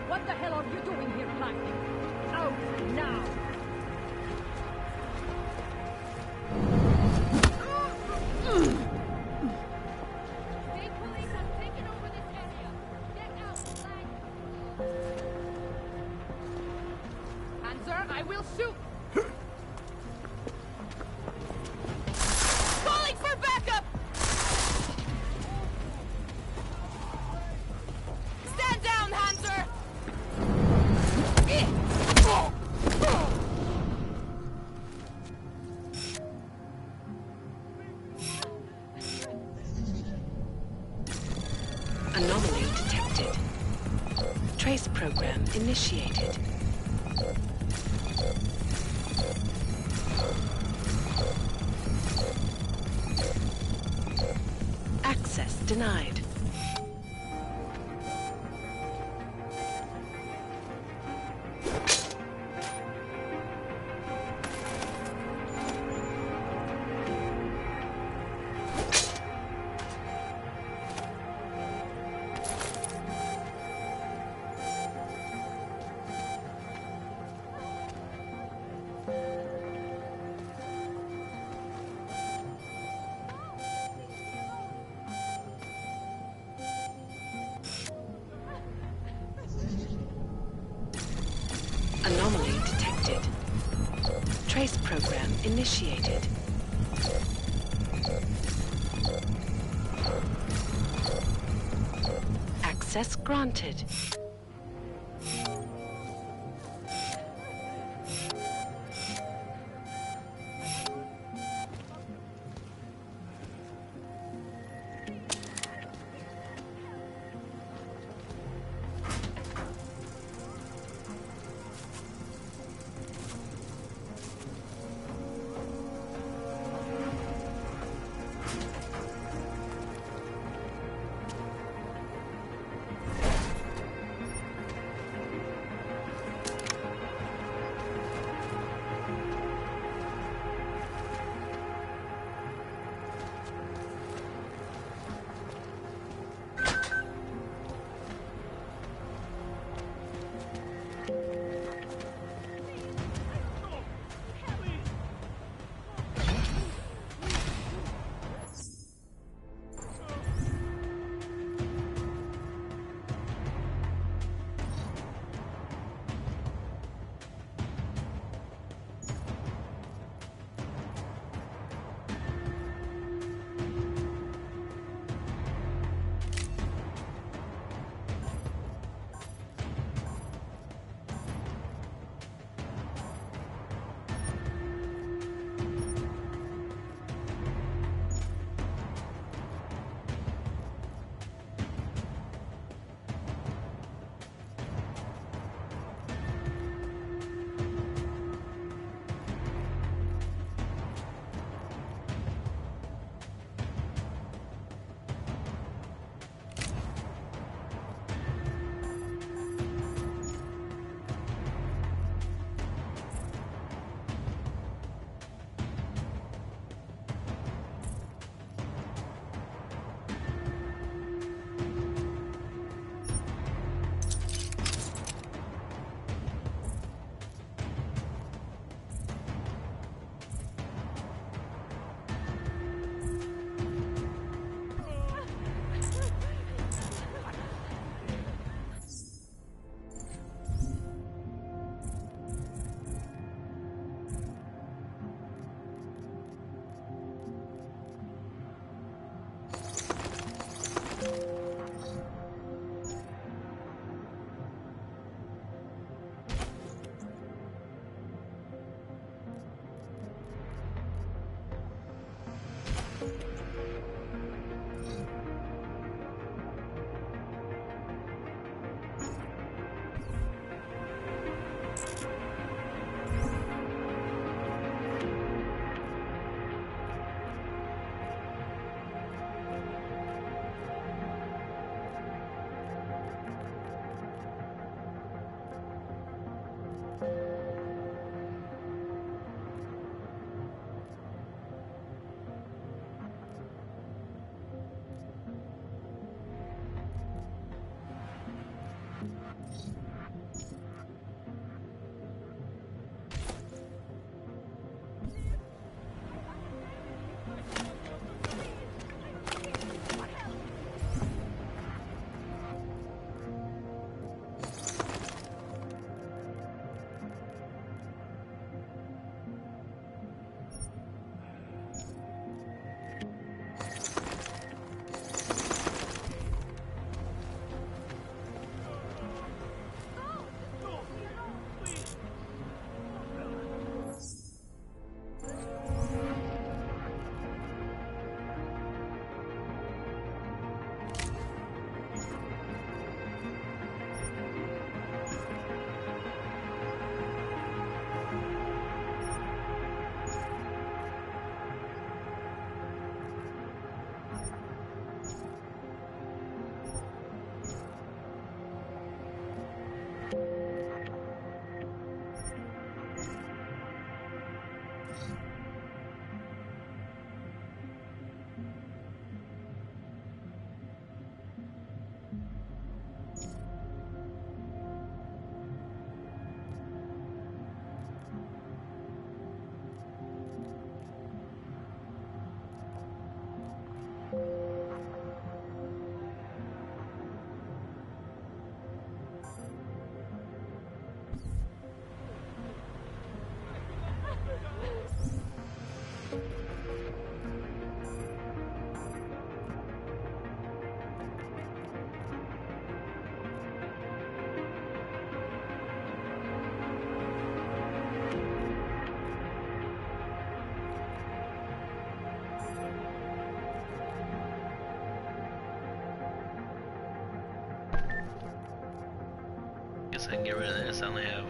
What the hell are you doing here, Plank? Out now! State police have taken over this area. Get out, Plank. Panzer, I will shoot! Calling for backup! Stand down, Hanser! Anomaly detected. Trace program initiated. Access denied. Anomaly detected. Trace program initiated. Access granted. I can get rid of this. I only have...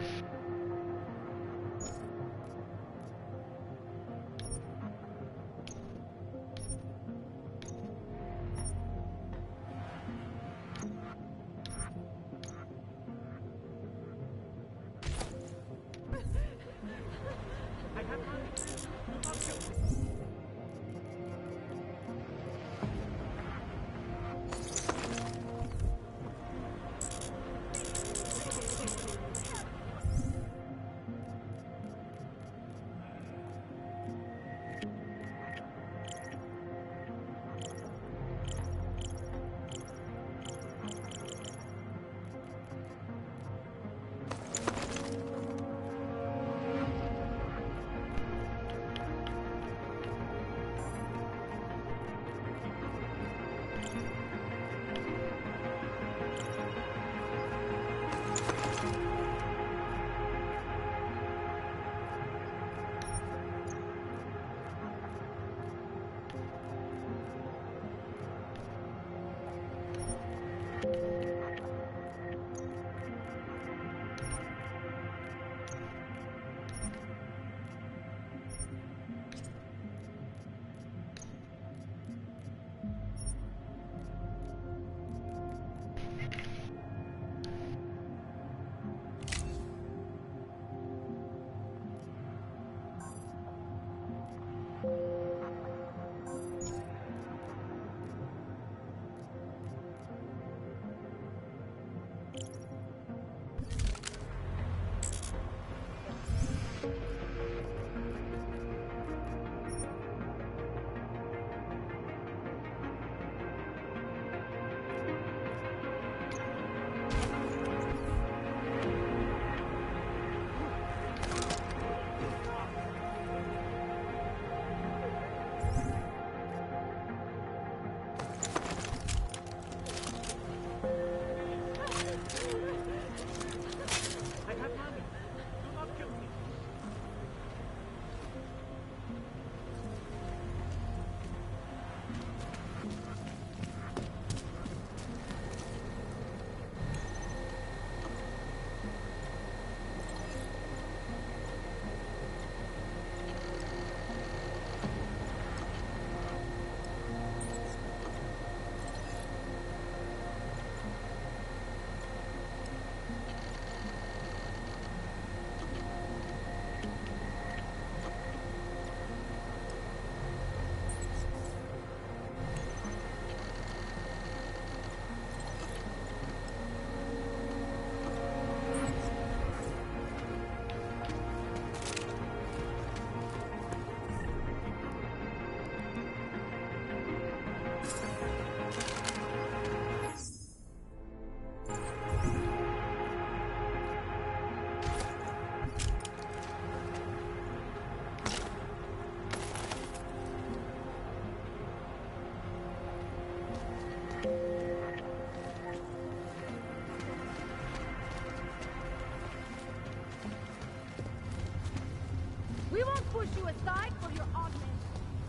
We won't push you aside for your oddness.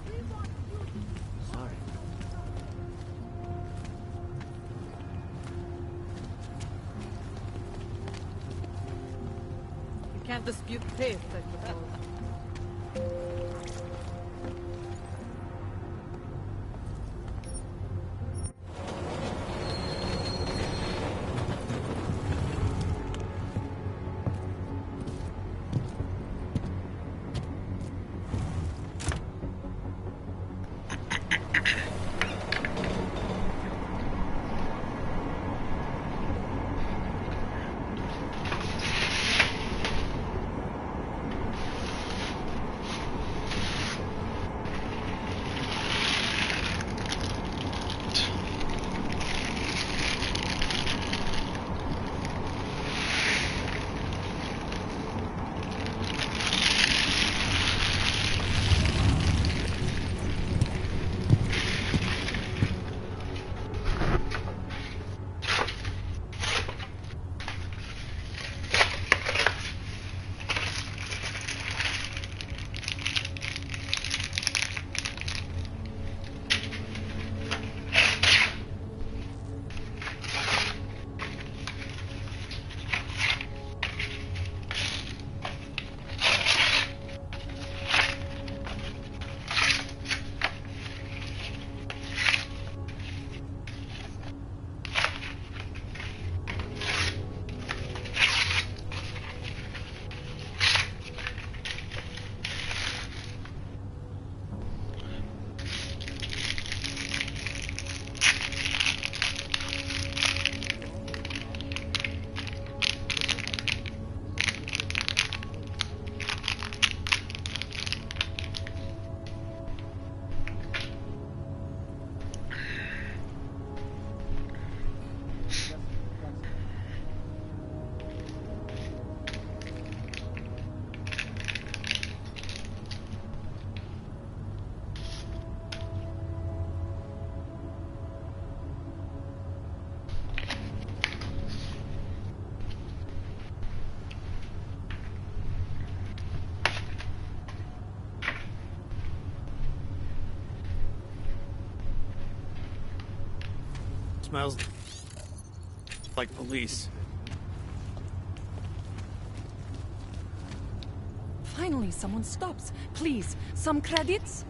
We want you to... Sorry. You can't dispute taste, I suppose. Smells like police. Finally, someone stops. Please, some credits?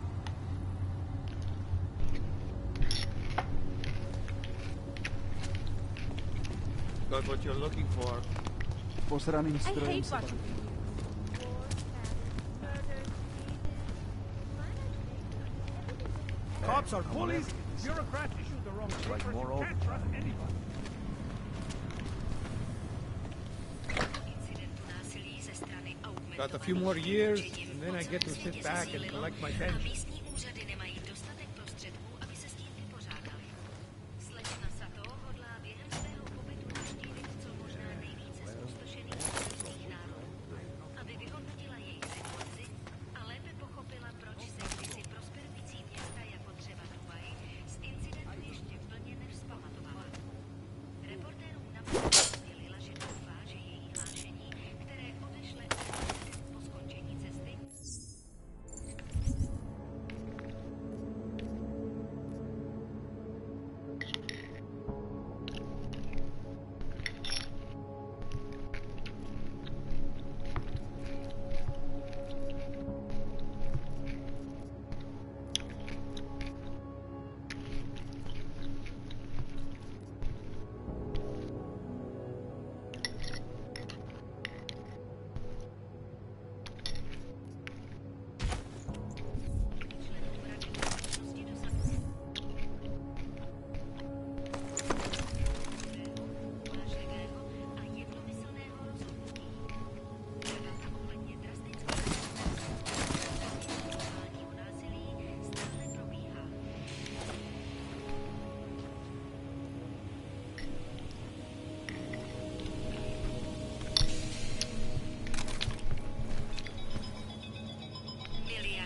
Got what you're looking for. I hate watching. Cops are bullies. Bureaucrats issue the wrong papers. Like more You can't trust anybody. Got a few more years, and then I get to sit back and collect my pension.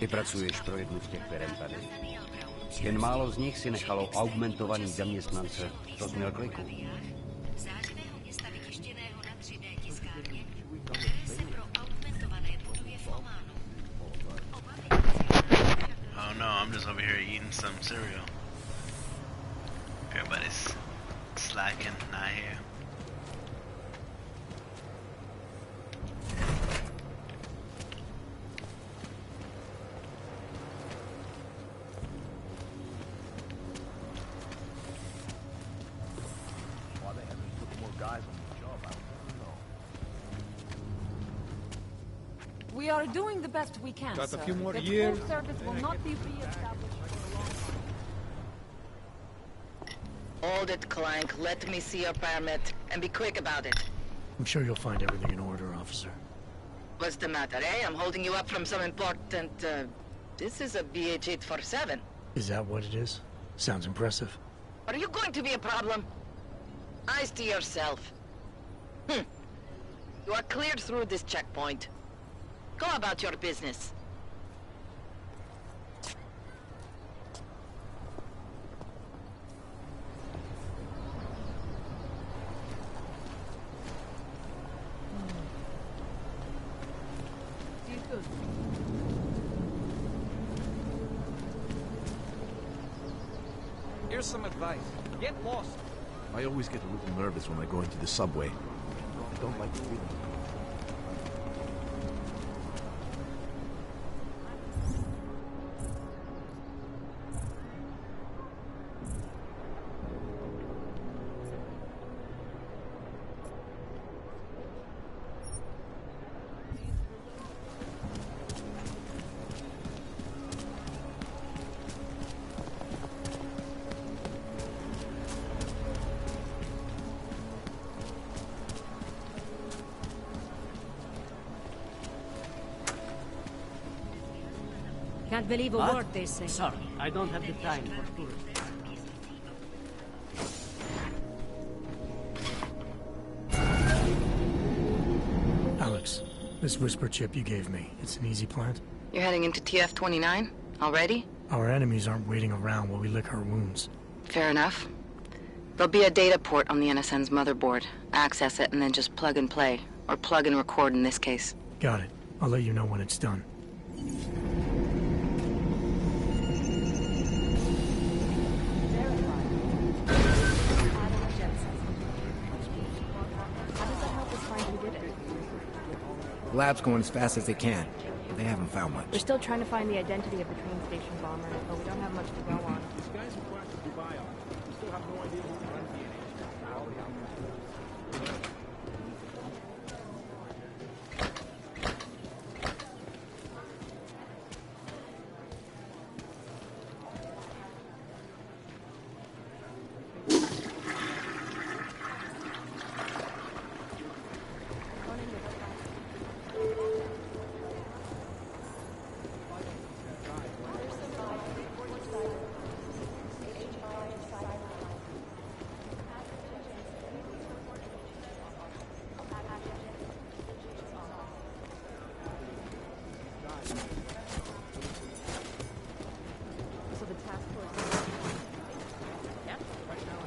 Ty pracuješ pro jednu z těch firem tady. Jen málo z nich si nechalo augmentovaný zaměstnance. To měl kliku. Oh no, I'm just over here eating some cereal. Everybody's slacking, not here. We are doing the best we can, Got a sir. few more The years, full service will not be re-established for a long time. Hold it, Clank. Let me see your permit, and be quick about it. I'm sure you'll find everything in order, officer. What's the matter, eh? I'm holding you up from some important, This is a BH-847. Is that what it is? Sounds impressive. Are you going to be a problem? Eyes to yourself. You are cleared through this checkpoint. Go about your business. Here's some advice. Get lost. I always get a little nervous when I go into the subway. I don't like the feeling. Can't believe a word they say. Sorry, I don't have the time for tourists. Alex, this whisper chip you gave me, it's an easy plant? You're heading into TF-29? Already? Our enemies aren't waiting around while we lick our wounds. Fair enough. There'll be a data port on the NSN's motherboard. Access it and then just plug and play. Or plug and record in this case. Got it. I'll let you know when it's done. Lab's going as fast as they can, but they haven't found much. We're still trying to find the identity of the train station bomber, but we don't have much to go on. These guys from Dubai are. We still have no idea who runs DNA.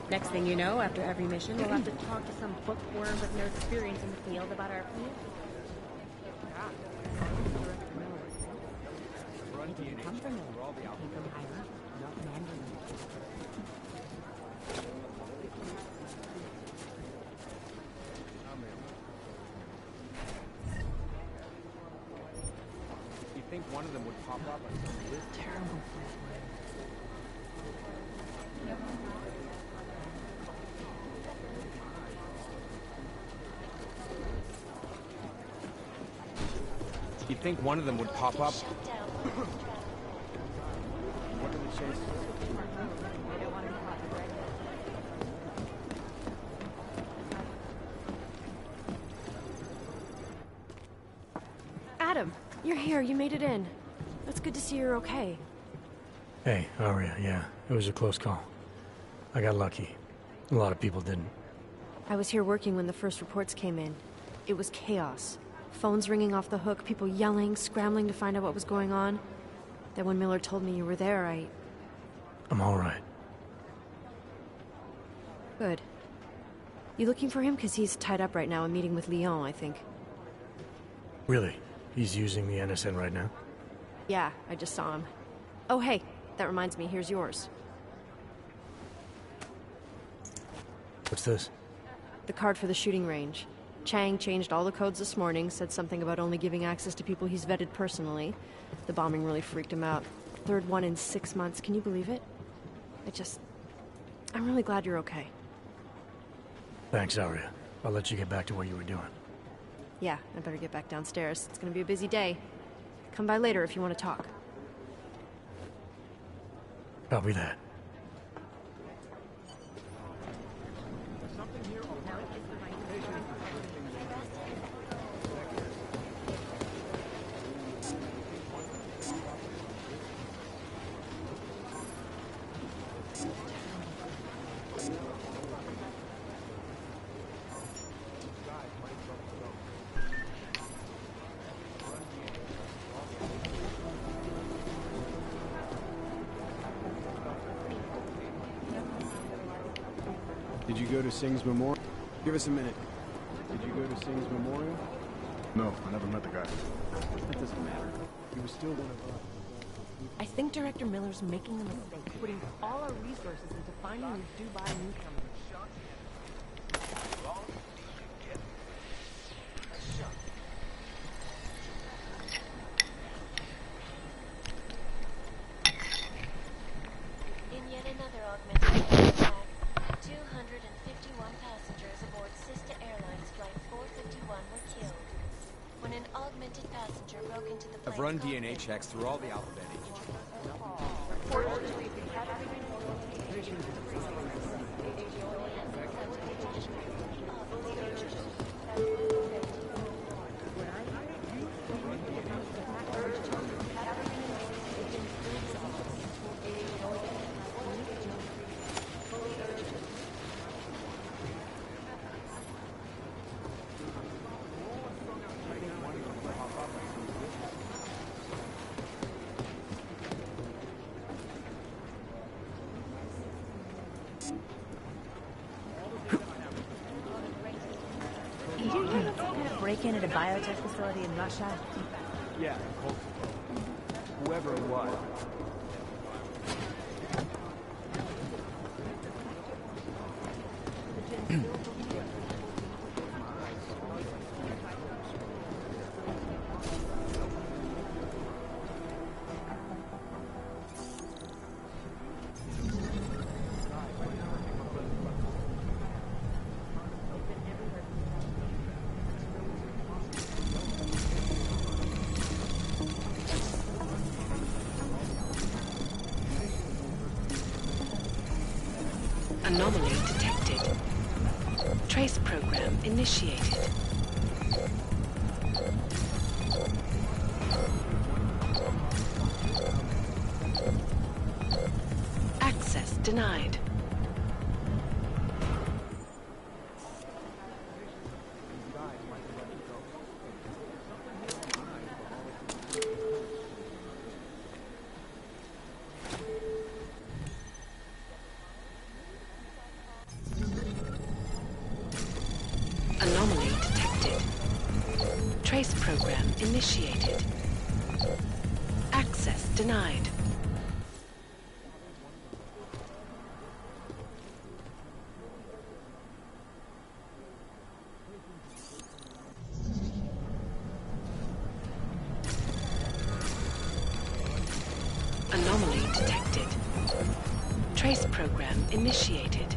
Next thing you know, after every mission, we'll have to talk to some bookworm with no experience in the field about our community. You think one of them would pop up on some list? Terrible. You think one of them would pop up? What did we chase? Adam, you're here. You made it in. It's good to see you're okay. Hey, Aria, yeah. It was a close call. I got lucky. A lot of people didn't. I was here working when the first reports came in. It was chaos. Phones ringing off the hook, people yelling, scrambling to find out what was going on. Then when Miller told me you were there, I'm all right. Good. You looking for him? Because he's tied up right now and meeting with Leon, I think. Really? He's using the NSN right now? Yeah, I just saw him. Oh, hey, that reminds me, here's yours. What's this? The card for the shooting range. Chang changed all the codes this morning, said something about only giving access to people he's vetted personally. The bombing really freaked him out. Third one in 6 months, can you believe it? I'm really glad you're okay. Thanks, Aria. I'll let you get back to what you were doing. Yeah, I better get back downstairs. It's gonna be a busy day. Come by later if you want to talk. Copy that. Did you go to Singh's memorial? Give us a minute. Did you go to Singh's memorial? No, I never met the guy. That doesn't matter. He was still one of us. I think Director Miller's making the mistake, putting all our resources into finding these Dubai newcomers. In yet another augmented attack, 251 passengers aboard Sister Airlines Flight 451 were killed. When an augmented passenger broke into the plane's I've run cockpit. DNA checks through all the alphabet agents. Did you hear about some kind of break-in at a biotech facility in Russia? Yeah, whoever it was. Anomaly detected. Trace program initiated. Access denied. Anomaly detected. Trace program initiated. Access denied. Anomaly detected. Trace program initiated.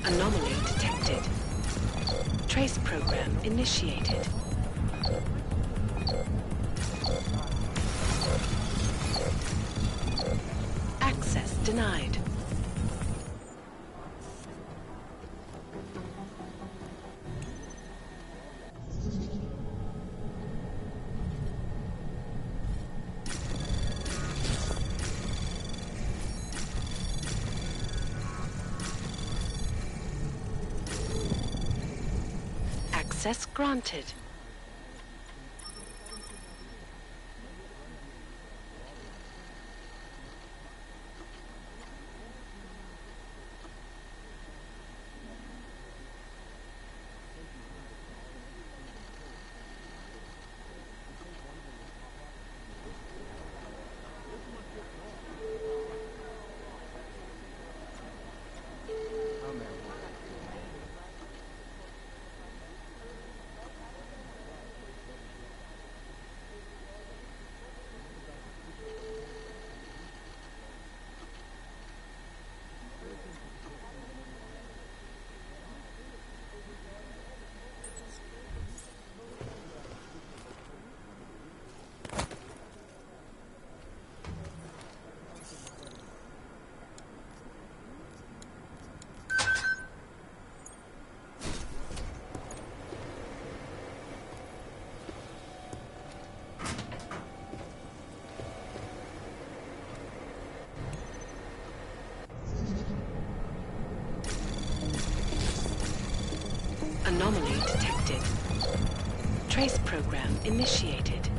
Anomaly detected. Trace program initiated. Access denied. Access granted. Anomaly detected. Trace program initiated.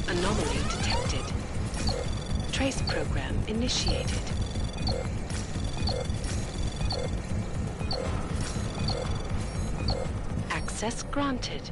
Anomaly detected. Trace program initiated. Access granted.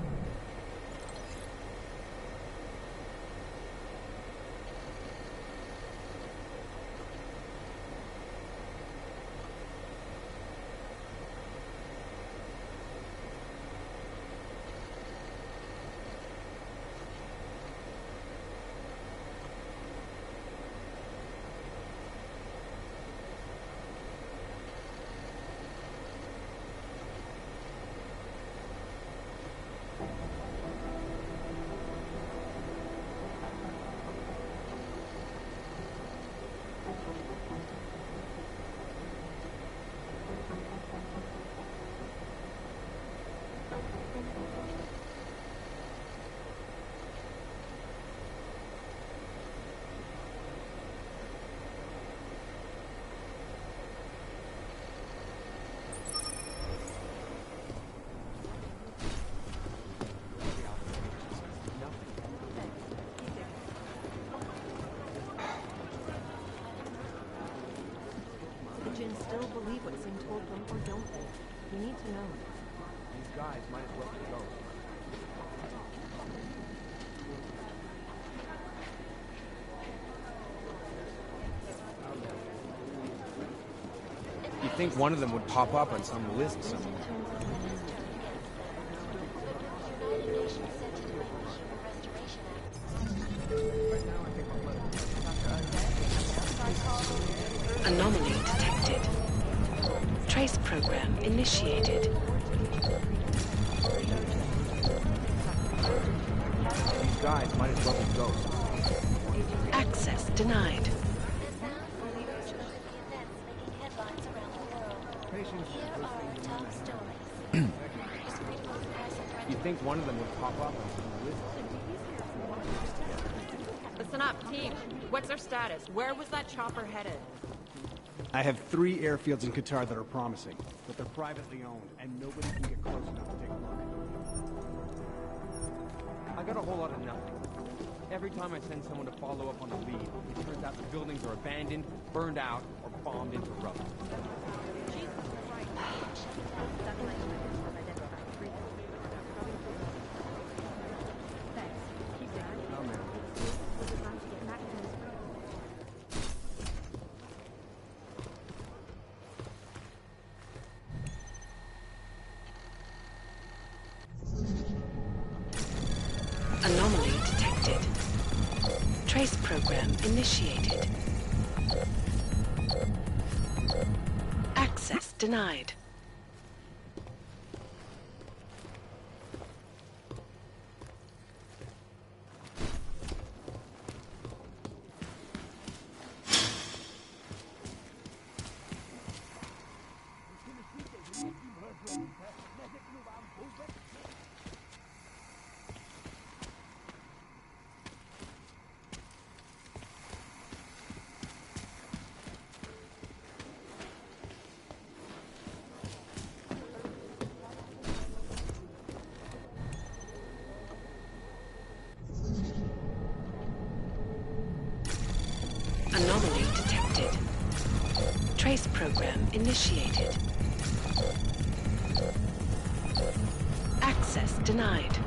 Still believe what's being told them, or don't they? We need to know. These guys might as well be ghosts. You'd think one of them would pop up on some list somewhere. Anomaly detected. Trace program initiated. These guys might as well be ghosts. Access denied. You'd think one of them would pop up on some list. Listen up, team. What's our status? Where was that chopper headed? I have 3 airfields in Qatar that are promising, but they're privately owned, and nobody can get close enough to take a look. I got a whole lot of nothing. Every time I send someone to follow up on the lead, it turns out the buildings are abandoned, burned out, or bombed into rubble. Anomaly detected. Trace program initiated. Access denied. Anomaly detected. Trace program initiated. Access denied.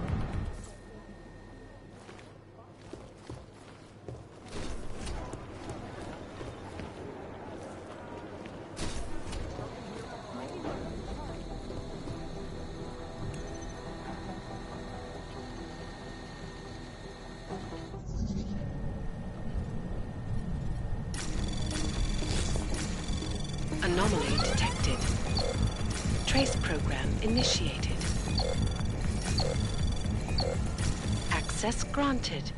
Anomaly detected. Trace program initiated. Access granted.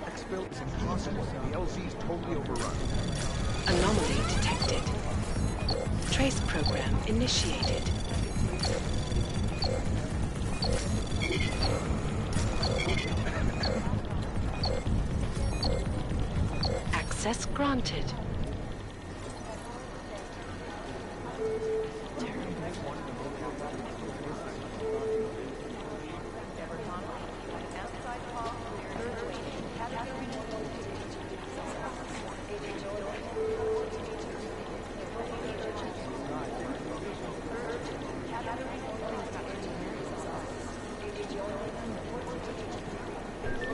Exfil is impossible. The LZ's totally overrun. Anomaly detected. Trace program initiated. Access granted.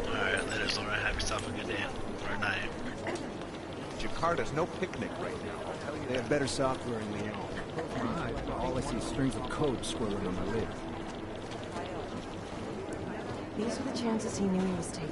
Alright, later, Laura. Have yourself a good day or night. Jakarta's no picnic right now. They have better software in Lyon. Right, all I see is strings of code swirling on my lid. These are the chances he knew he was taking.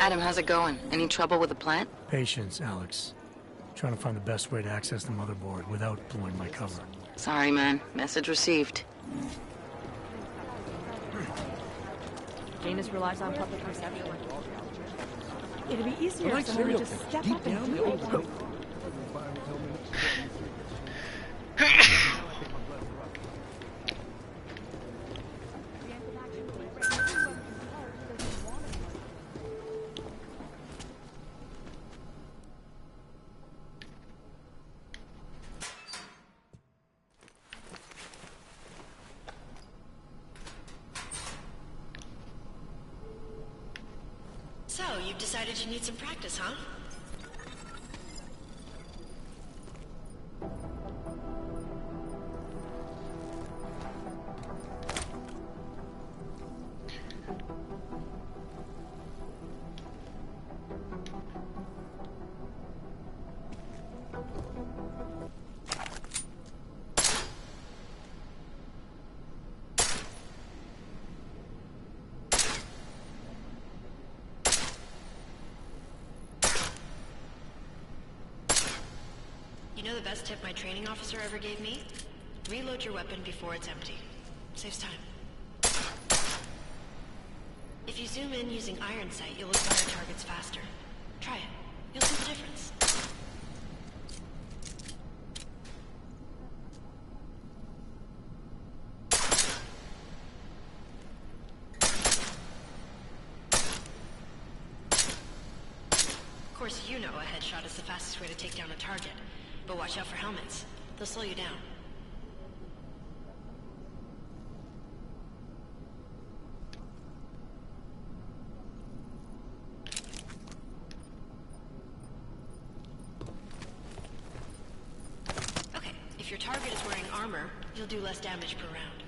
Adam, how's it going? Any trouble with the plant? Patience, Alex. Trying to find the best way to access the motherboard without blowing my cover. Sorry, man. Message received. Janus relies on public perception. It'd be easier if someone would just step up and do it. So, you've decided you need some practice, huh? You know the best tip my training officer ever gave me? Reload your weapon before it's empty. Saves time. If you zoom in using iron sight, you'll acquire targets faster. Try it. You'll see the difference. Of course, you know a headshot is the fastest way to take down a target. But watch out for helmets. They'll slow you down. Okay, if your target is wearing armor, you'll do less damage per round.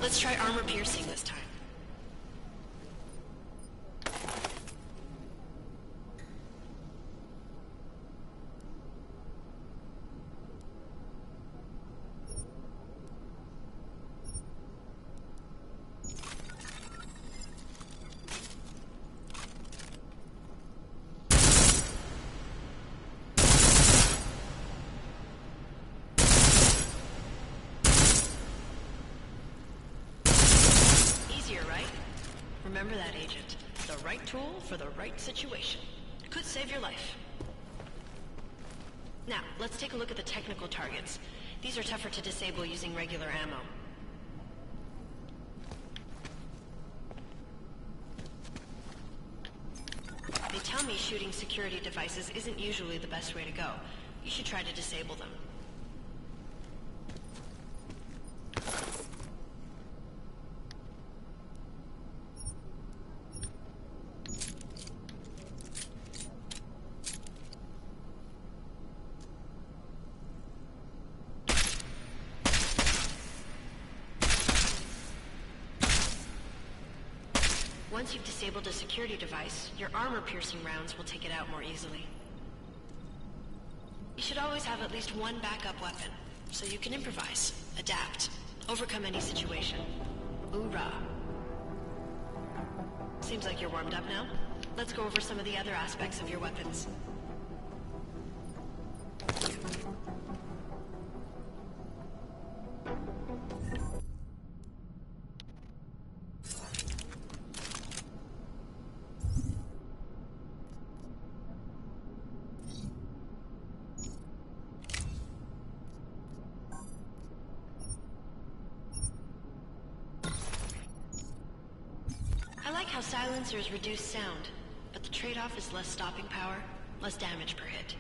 Let's try armor piercing this time. Remember that, Agent. The right tool for the right situation. Could save your life. Now, let's take a look at the technical targets. These are tougher to disable using regular ammo. They tell me shooting security devices isn't usually the best way to go. You should try to disable them. Once you've disabled a security device, your armor-piercing rounds will take it out more easily. You should always have at least one backup weapon, so you can improvise, adapt, overcome any situation. Hoorah. Seems like you're warmed up now. Let's go over some of the other aspects of your weapons. I like how silencers reduce sound, but the trade-off is less stopping power, less damage per hit.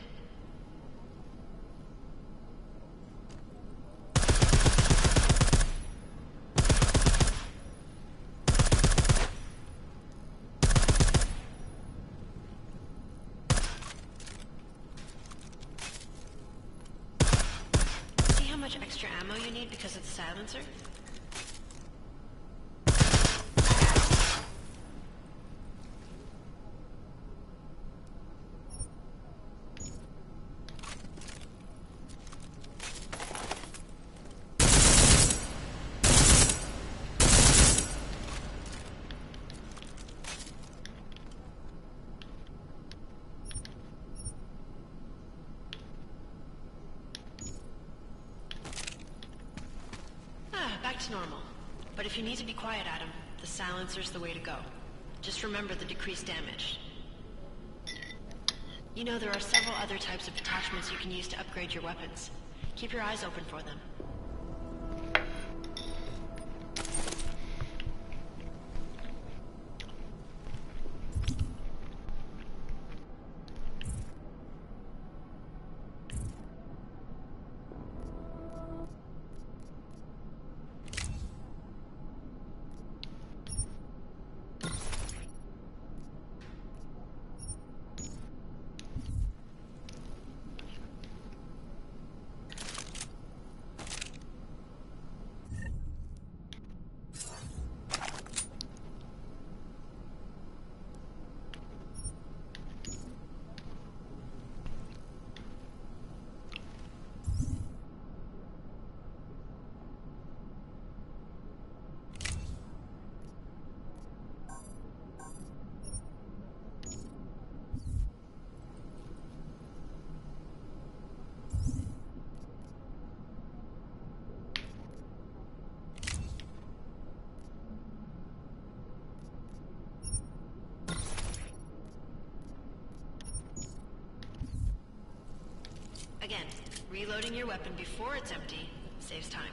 See how much extra ammo you need because of the silencer? Back to normal. But if you need to be quiet, Adam, the silencer's the way to go. Just remember the decreased damage. You know, there are several other types of attachments you can use to upgrade your weapons. Keep your eyes open for them. Again, reloading your weapon before it's empty saves time.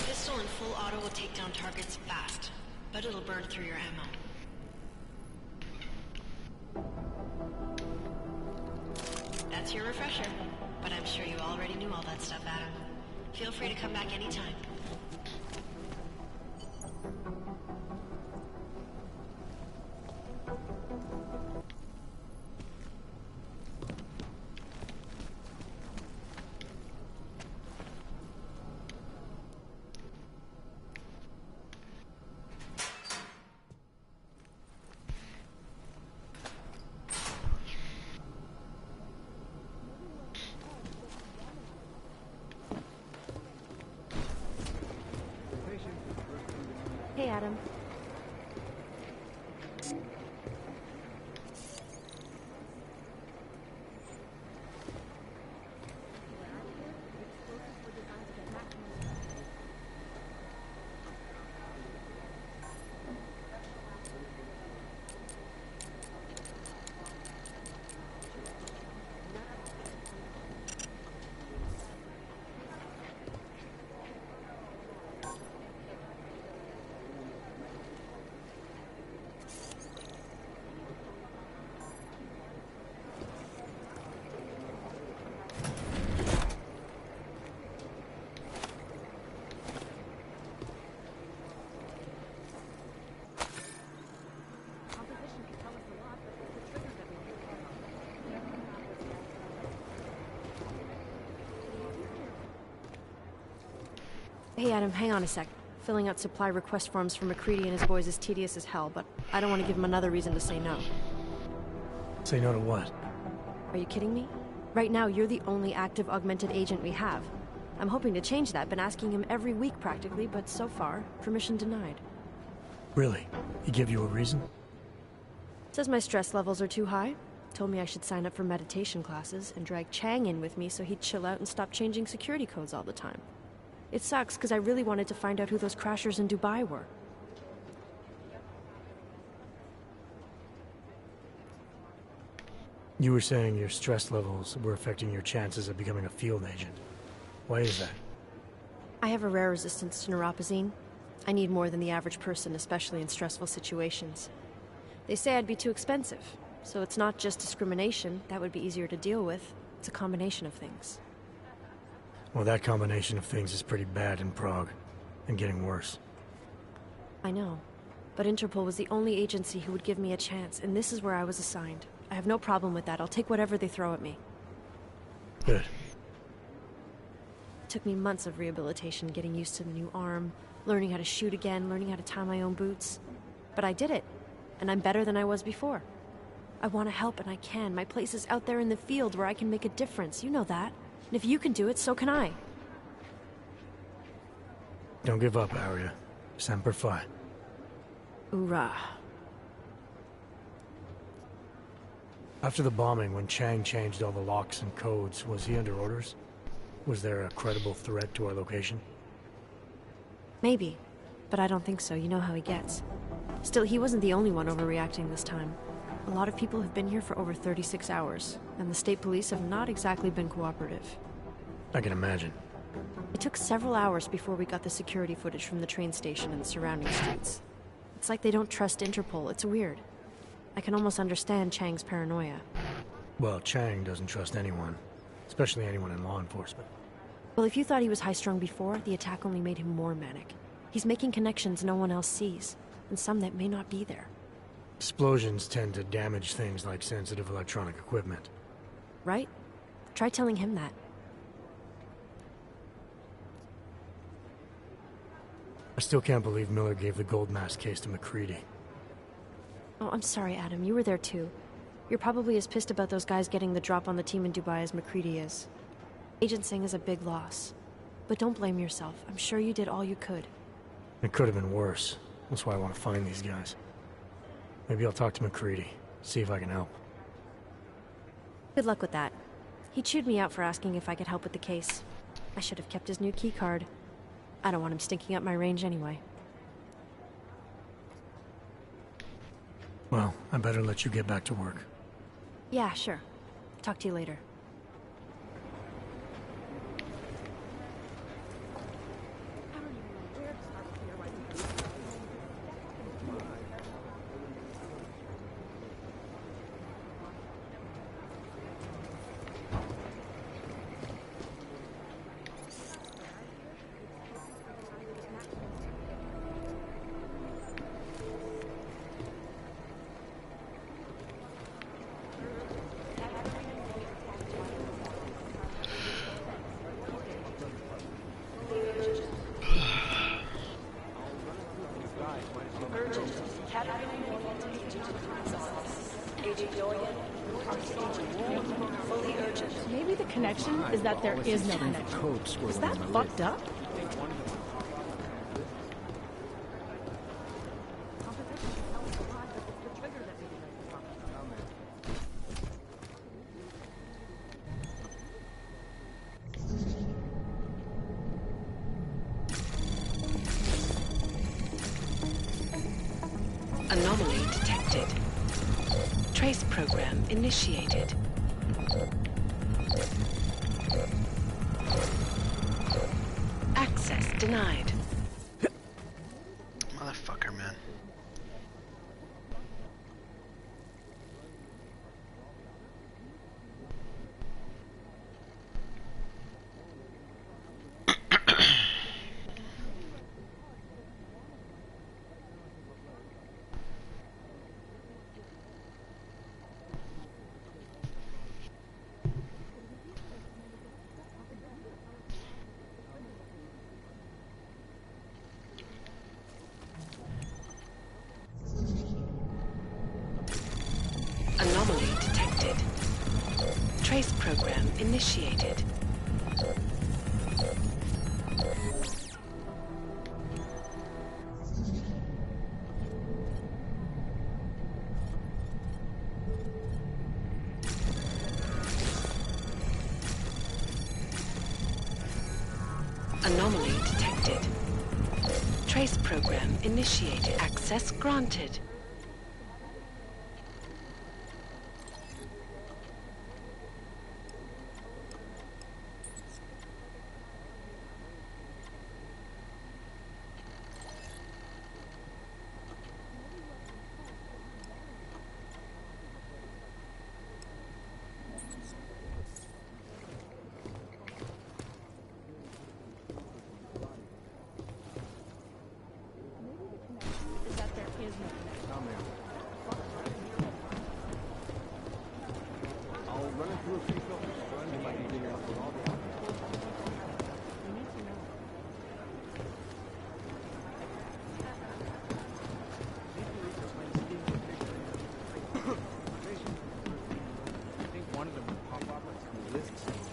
Pistol in full auto will take down targets fast, but it'll burn through your ammo. That's your refresher, but I'm sure you already knew all that stuff, Adam. Feel free to come back anytime. Hey, Adam, hang on a sec. Filling out supply request forms for McCready and his boys is tedious as hell, but I don't want to give him another reason to say no. Say no to what? Are you kidding me? Right now, you're the only active augmented agent we have. I'm hoping to change that, been asking him every week practically, but so far, permission denied. Really? He give you a reason? Says my stress levels are too high. Told me I should sign up for meditation classes and drag Chang in with me so he'd chill out and stop changing security codes all the time. It sucks, because I really wanted to find out who those crashers in Dubai were. You were saying your stress levels were affecting your chances of becoming a field agent. Why is that? I have a rare resistance to neuropazine. I need more than the average person, especially in stressful situations. They say I'd be too expensive, so it's not just discrimination. That would be easier to deal with. It's a combination of things. Well, that combination of things is pretty bad in Prague, and getting worse. I know, but Interpol was the only agency who would give me a chance, and this is where I was assigned. I have no problem with that. I'll take whatever they throw at me. Good. It took me months of rehabilitation, getting used to the new arm, learning how to shoot again, learning how to tie my own boots. But I did it, and I'm better than I was before. I want to help, and I can. My place is out there in the field where I can make a difference. You know that. And if you can do it, so can I. Don't give up, Arya. Semper Fi. Hoorah. After the bombing, when Chang changed all the locks and codes, was he under orders? Was there a credible threat to our location? Maybe, but I don't think so. You know how he gets. Still, he wasn't the only one overreacting this time. A lot of people have been here for over 36 hours, and the state police have not exactly been cooperative. I can imagine. It took several hours before we got the security footage from the train station and the surrounding streets. It's like they don't trust Interpol. It's weird. I can almost understand Chang's paranoia. Well, Chang doesn't trust anyone, especially anyone in law enforcement. Well, if you thought he was high-strung before, the attack only made him more manic. He's making connections no one else sees, and some that may not be there. Explosions tend to damage things like sensitive electronic equipment. Right? Try telling him that. I still can't believe Miller gave the gold mask case to McCready. Oh, I'm sorry, Adam. You were there too. You're probably as pissed about those guys getting the drop on the team in Dubai as McCready is. Agent Singh is a big loss. But don't blame yourself. I'm sure you did all you could. It could have been worse. That's why I want to find these guys. Maybe I'll talk to McCready, see if I can help. Good luck with that. He chewed me out for asking if I could help with the case. I should have kept his new key card. I don't want him stinking up my range anyway. Well, I better let you get back to work. Yeah, sure. Talk to you later. Maybe the connection is that there is no connection. Is that fucked up? Anomaly detected. Trace program initiated. Access denied. Motherfucker, man. Anomaly detected. Trace program initiated. Anomaly detected. Trace program initiated. Access granted. Is that there is no connection. I'll run it through a few filters. You might be figuring out what all the You need to know. I think one of them would pop up on some list somewhere.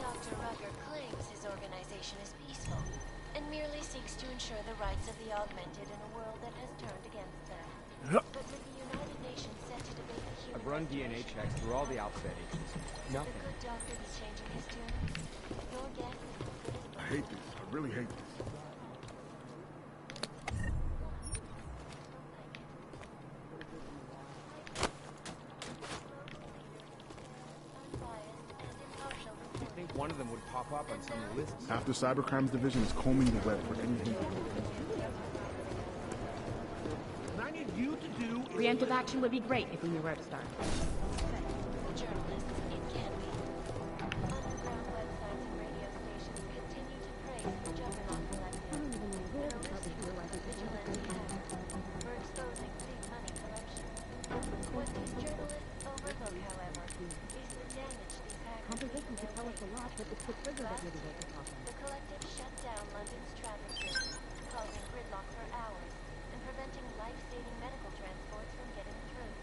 Dr. Rucker claims his organization is peaceful and merely seeks to ensure the rights of the augmented in a world that has turned against them. But with the United Nations set to debate the human I've run DNA checks through all the alphabet agencies. the Nothing. good doctor is changing his tune. Your guess is as good as I hate this. I really hate this. You think one of them would pop up on some list somewhere. After Cybercrimes Division is combing the web for any hint. What I need you to do is... Preemptive action would be great if we knew where to start. Journalists, it can be. Underground websites and radio stations continue to praise the Juggernaut Collective, an elusive vigilante hack, for exposing big money corruption. What these journalists overlook, however, is the damage these hackers do to their faith. Last year, the Collective shut down London's traffic system, causing gridlock for hours and preventing life-saving medical transports from getting through.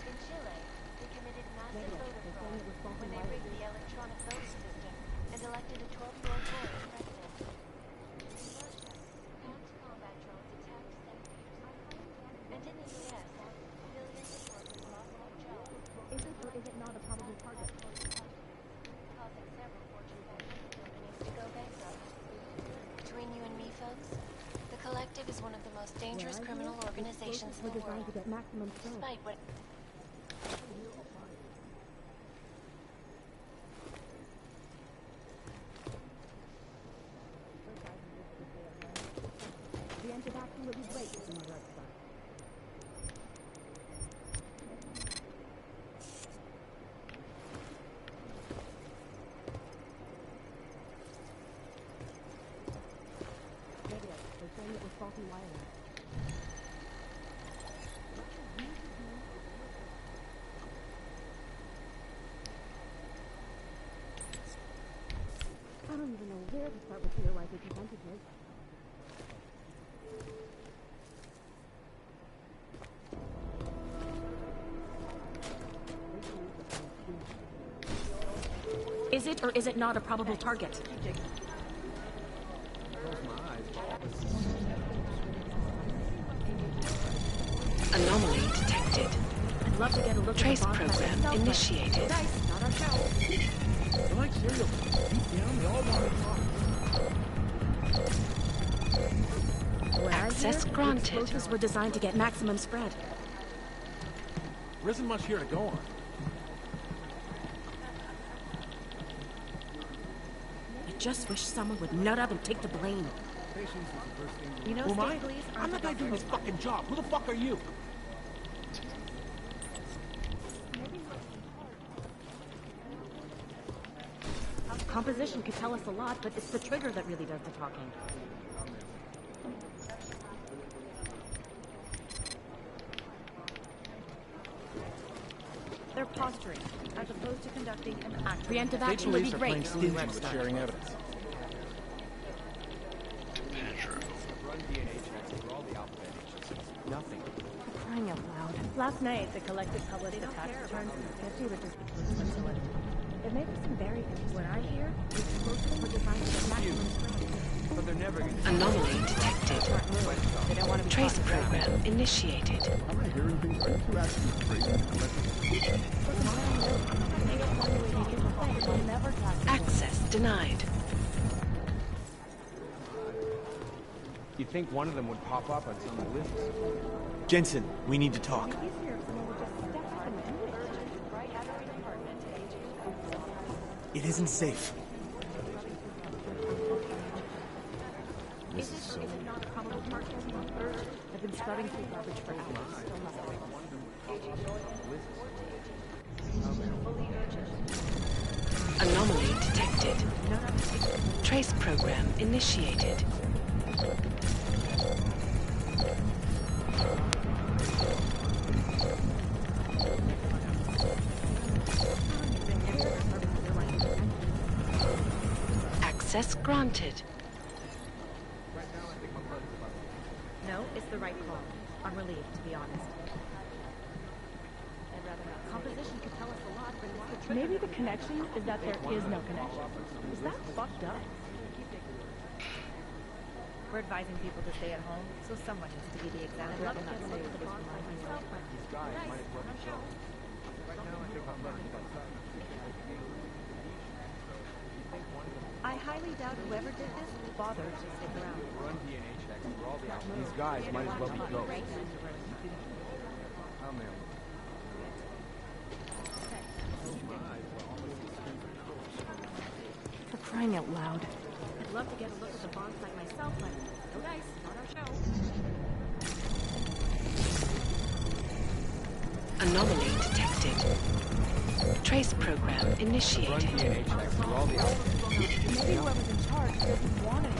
In Chile, they committed massive voter fraud when they rigged the electronic voting system and elected a 12-year-old boy as president. In Russia, armed combat drones attacked centimeters. And in the U.S., millions of workers lost their jobs. Is it or is it not a probable target? Causing several Fortune 500 companies to go bankrupt. Between you and me, folks, the Collective is one of the most dangerous criminal organizations in the world. Despite what... Preemptive action would be great if we knew where to start. Radio, they're saying it was faulty wiring. don't even know where to start with theorizing percentages. Is it or is it not a probable target? Anomaly detected. I'd love to get a look Trace at the program initiated. Nice, not our show. They're like serial killers. Deep down, they all want to talk. Access granted. Explosives were designed to get maximum spread. There isn't much here to go on. I just wish someone would nut up and take the blame. You know, who am I? I'm the guy doing his fucking job. Who the fuck are you? Composition could tell us a lot, but it's the trigger that really does the talking. They're posturing, as opposed to conducting an act. Preemptive action would be great. Playing stingy with sharing evidence. Nothing. Crying out loud. Last night, the collective public attack returned from 50 registered facility. It made us very interesting. What I hear, the explosives were designed to get maximum spread. But they're never going to... Anomaly detected. They don't want to be Trace program initiated. Am I hearing things right? You asked me to break the Access denied. You'd think one of them would pop up on some lists. Jensen, we need to talk. It isn't safe. Is it not a probable target? I've been scrubbing through garbage for hours. Still nothing. Anomaly detected. Trace program initiated. Access granted. No, it's the right call. I'm relieved, to be honest. I'd rather not. Composition could tell us a lot, but it's the trigger. Maybe the connection is that there is no connection. Is that fucked up? We're advising people to stay at home, so someone needs to be the example. I'd love to get a look at the bonds by myself, but These guys might as well be shown. Right now, I think I'm learning about something. I highly doubt whoever did this bothered to stick around. Run DNA checks for all the outfits. These guys might as well be ghosts. Oh, man. For crying out loud. I'd love to get a look at the bonds like myself, but no dice, not our show. Anomaly detected. Trace program initiated. Run DNA checks for all the outfits. Maybe whoever's in charge doesn't want it.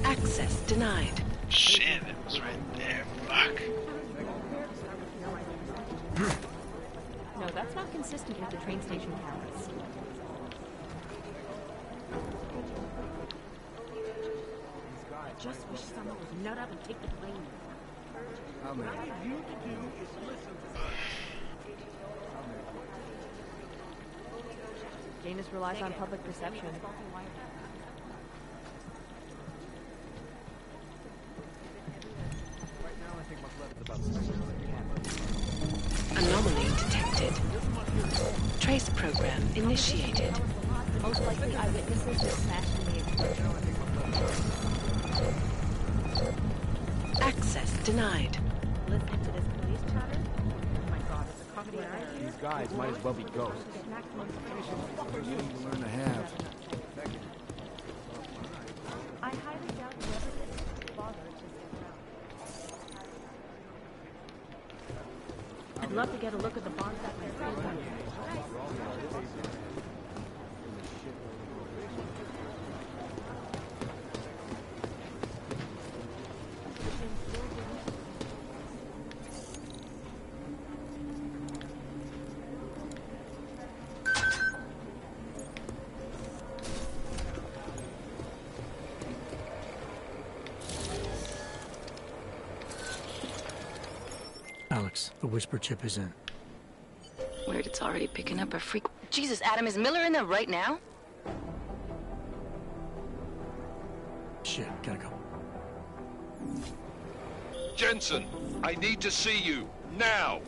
Access denied. Shit, it was right there. Fuck. No, that's not consistent with the train station cameras. I just wish someone would nut up and take the blame. Oh, man. Janus relies on public perception. Anomaly detected. Trace program initiated. Most likely eyewitnesses were smashed in the explosion. Access denied. Listening to this police chatter? Oh my god, it's a comedy of errors. These guys might as well be ghosts. You need to learn to have. I highly doubt whoever did this bothered to stick around. I'd love to get a look at the bonds that myself. box the whisper chip is in. Weird, it's already picking up a freak. Jesus, Adam, is Miller in there right now? Shit, gotta go. Jensen, I need to see you, now!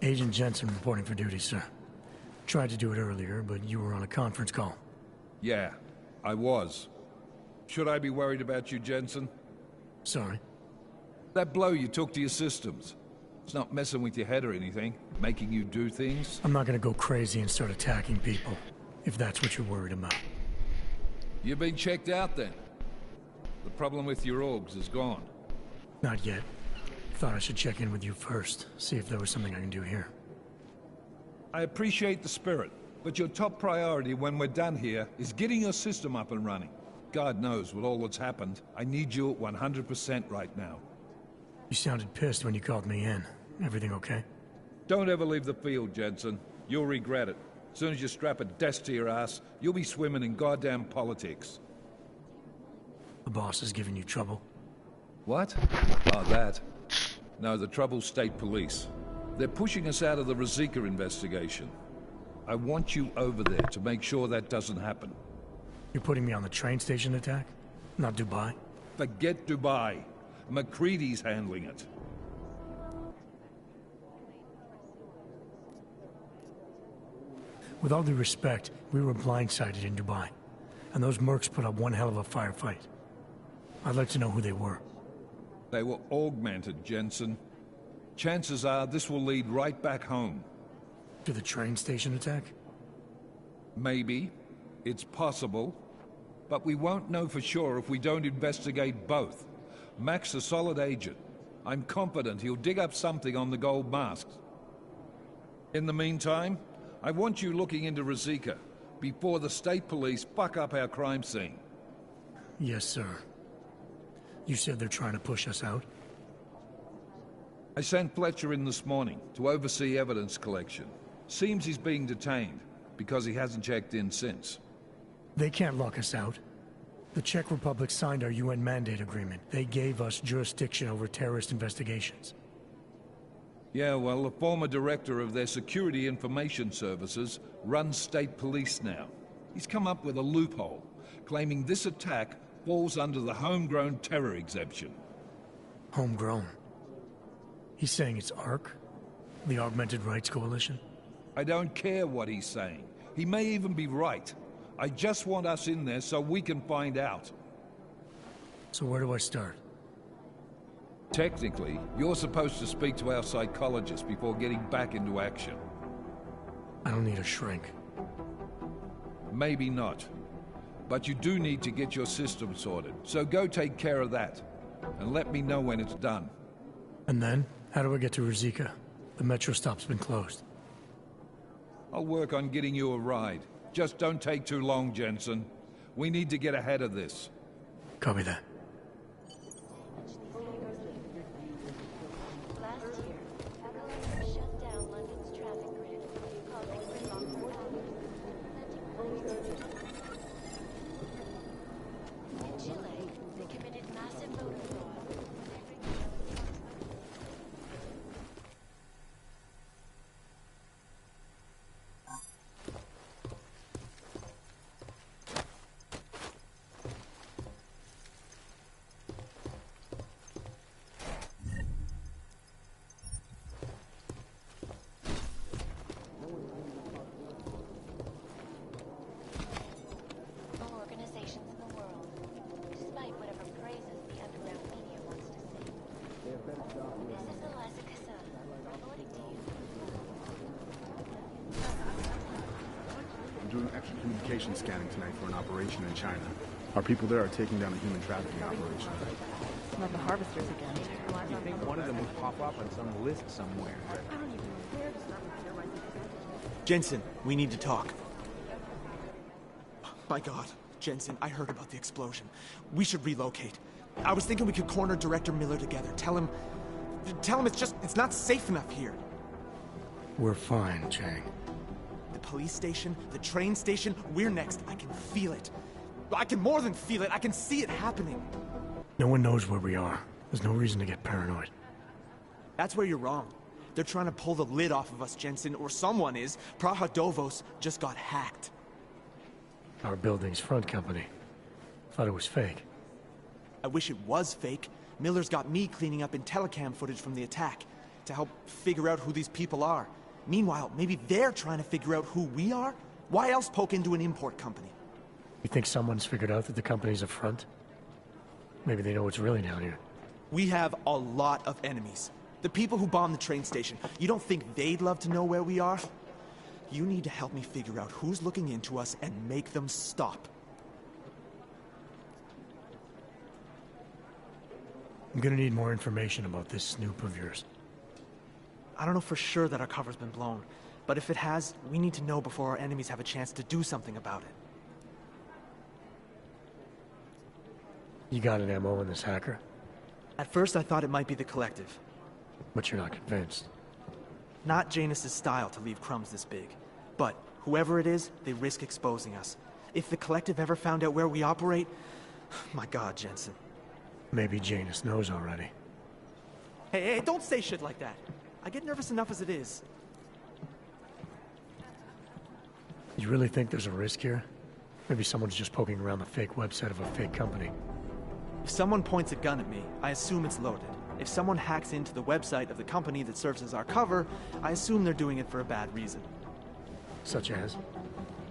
Agent Jensen reporting for duty, sir. Tried to do it earlier, but you were on a conference call. Yeah, I was. Should I be worried about you, Jensen? Sorry? That blow you took to your systems. It's not messing with your head or anything, making you do things? I'm not gonna go crazy and start attacking people, if that's what you're worried about. You've been checked out then? The problem with your orgs is gone? Not yet. Thought I should check in with you first, see if there was something I can do here. I appreciate the spirit, but your top priority when we're done here is getting your system up and running. God knows, with all that's happened, I need you at 100% right now. You sounded pissed when you called me in. Everything okay? Don't ever leave the field, Jensen. You'll regret it. As soon as you strap a desk to your ass, you'll be swimming in goddamn politics. The boss is giving you trouble? What? Oh, that. No, the trouble's state police. They're pushing us out of the Ruzicka investigation. I want you over there to make sure that doesn't happen. You're putting me on the train station attack? Not Dubai? Forget Dubai. McCready's handling it. With all due respect, we were blindsided in Dubai. And those mercs put up one hell of a firefight. I'd like to know who they were. They were augmented, Jensen. Chances are this will lead right back home. To the train station attack? Maybe. It's possible. But we won't know for sure if we don't investigate both. Mac's a solid agent. I'm confident he'll dig up something on the gold masks. In the meantime, I want you looking into Ruzicka before the state police fuck up our crime scene. Yes, sir. You said they're trying to push us out? I sent Fletcher in this morning to oversee evidence collection. Seems he's being detained, because he hasn't checked in since. They can't lock us out. The Czech Republic signed our UN mandate agreement. They gave us jurisdiction over terrorist investigations. Yeah, well, the former director of their security information services runs state police now. He's come up with a loophole, claiming this attack falls under the homegrown terror exemption. Homegrown? He's saying it's ARC? The Augmented Rights Coalition? I don't care what he's saying. He may even be right. I just want us in there so we can find out. So where do I start? Technically, you're supposed to speak to our psychologist before getting back into action. I don't need a shrink. Maybe not. But you do need to get your system sorted, so go take care of that. And let me know when it's done. And then? How do I get to Ruzicka? The metro stop's been closed. I'll work on getting you a ride. Just don't take too long, Jensen. We need to get ahead of this. Copy that. I'm doing extra communication scanning tonight for an operation in China. Our people there are taking down a human trafficking operation. Not the harvesters again. You think one of them would pop up on some list somewhere? I don't even know where to start with theorizing. Jensen, we need to talk. My God, Jensen, I heard about the explosion. We should relocate. I was thinking we could corner Director Miller together. Tell him it's not safe enough here. We're fine, Chang. The police station, the train station, we're next. I can feel it. I can more than feel it. I can see it happening. No one knows where we are. There's no reason to get paranoid. That's where you're wrong. They're trying to pull the lid off of us, Jensen, or someone is. Praha Dovos just got hacked. Our building's front company. Thought it was fake. I wish it was fake. Miller's got me cleaning up IntelliCam footage from the attack to help figure out who these people are. Meanwhile, maybe they're trying to figure out who we are? Why else poke into an import company? You think someone's figured out that the company's a front? Maybe they know what's really down here. We have a lot of enemies. The people who bombed the train station. You don't think they'd love to know where we are? You need to help me figure out who's looking into us and make them stop. I'm gonna need more information about this snoop of yours. I don't know for sure that our cover's been blown, but if it has, we need to know before our enemies have a chance to do something about it. You got an MO in this hacker? At first I thought it might be the Collective. But you're not convinced? Not Janus's style to leave crumbs this big. But whoever it is, they risk exposing us. If the Collective ever found out where we operate... My God, Jensen. Maybe Janus knows already. Hey, don't say shit like that. I get nervous enough as it is. You really think there's a risk here? Maybe someone's just poking around the fake website of a fake company. If someone points a gun at me, I assume it's loaded. If someone hacks into the website of the company that serves as our cover, I assume they're doing it for a bad reason. Such as?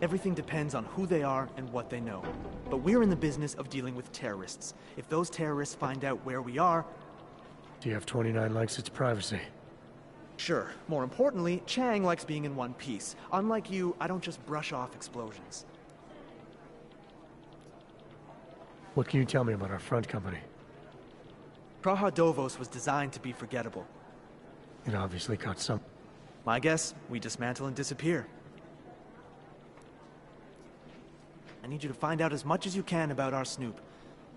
Everything depends on who they are and what they know. But we're in the business of dealing with terrorists. If those terrorists find out where we are... TF-29 likes its privacy. Sure. More importantly, Chang likes being in one piece. Unlike you, I don't just brush off explosions. What can you tell me about our front company? Praha Dovos was designed to be forgettable. It obviously caught some... My guess, we dismantle and disappear. I need you to find out as much as you can about our snoop.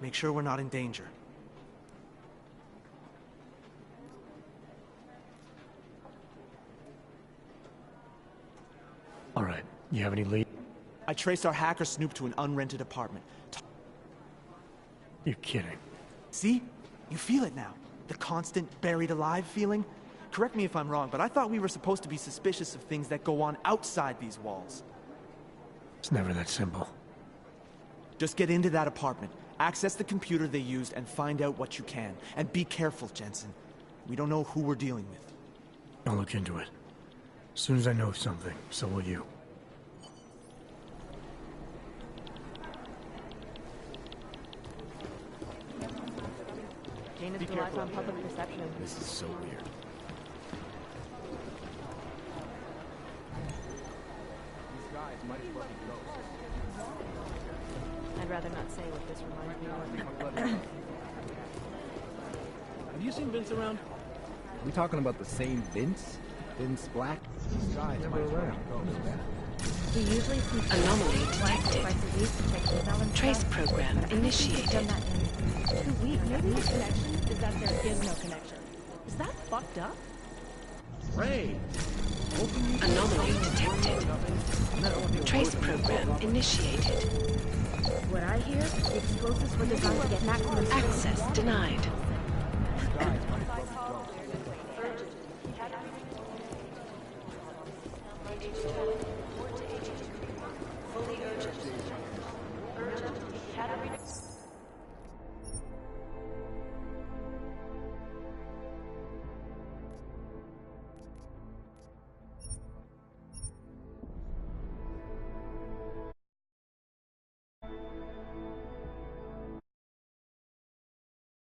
Make sure we're not in danger. All right. You have any lead? I traced our hacker snoop to an unrented apartment. You're kidding. See? You feel it now. The constant buried alive feeling. Correct me if I'm wrong, but I thought we were supposed to be suspicious of things that go on outside these walls. It's never that simple. Just get into that apartment, access the computer they used, and find out what you can. And be careful, Jensen. We don't know who we're dealing with. I'll look into it. As soon as I know something, so will you. Janus relies on public perception. This is so weird. These guys might as well be ghosts. I'd rather not say what this reminds me of. Have you seen Vince around? Are we talking about the same Vince? Vince Black? These guys might as well be ghosts. We usually see Anomaly detected. Trace program initiated. 2 weeks. Maybe the connection is that there is no connection. Is that fucked up? Ray! Anomaly detected. Trace program initiated. What I hear, the explosives were designed to get maximum access denied.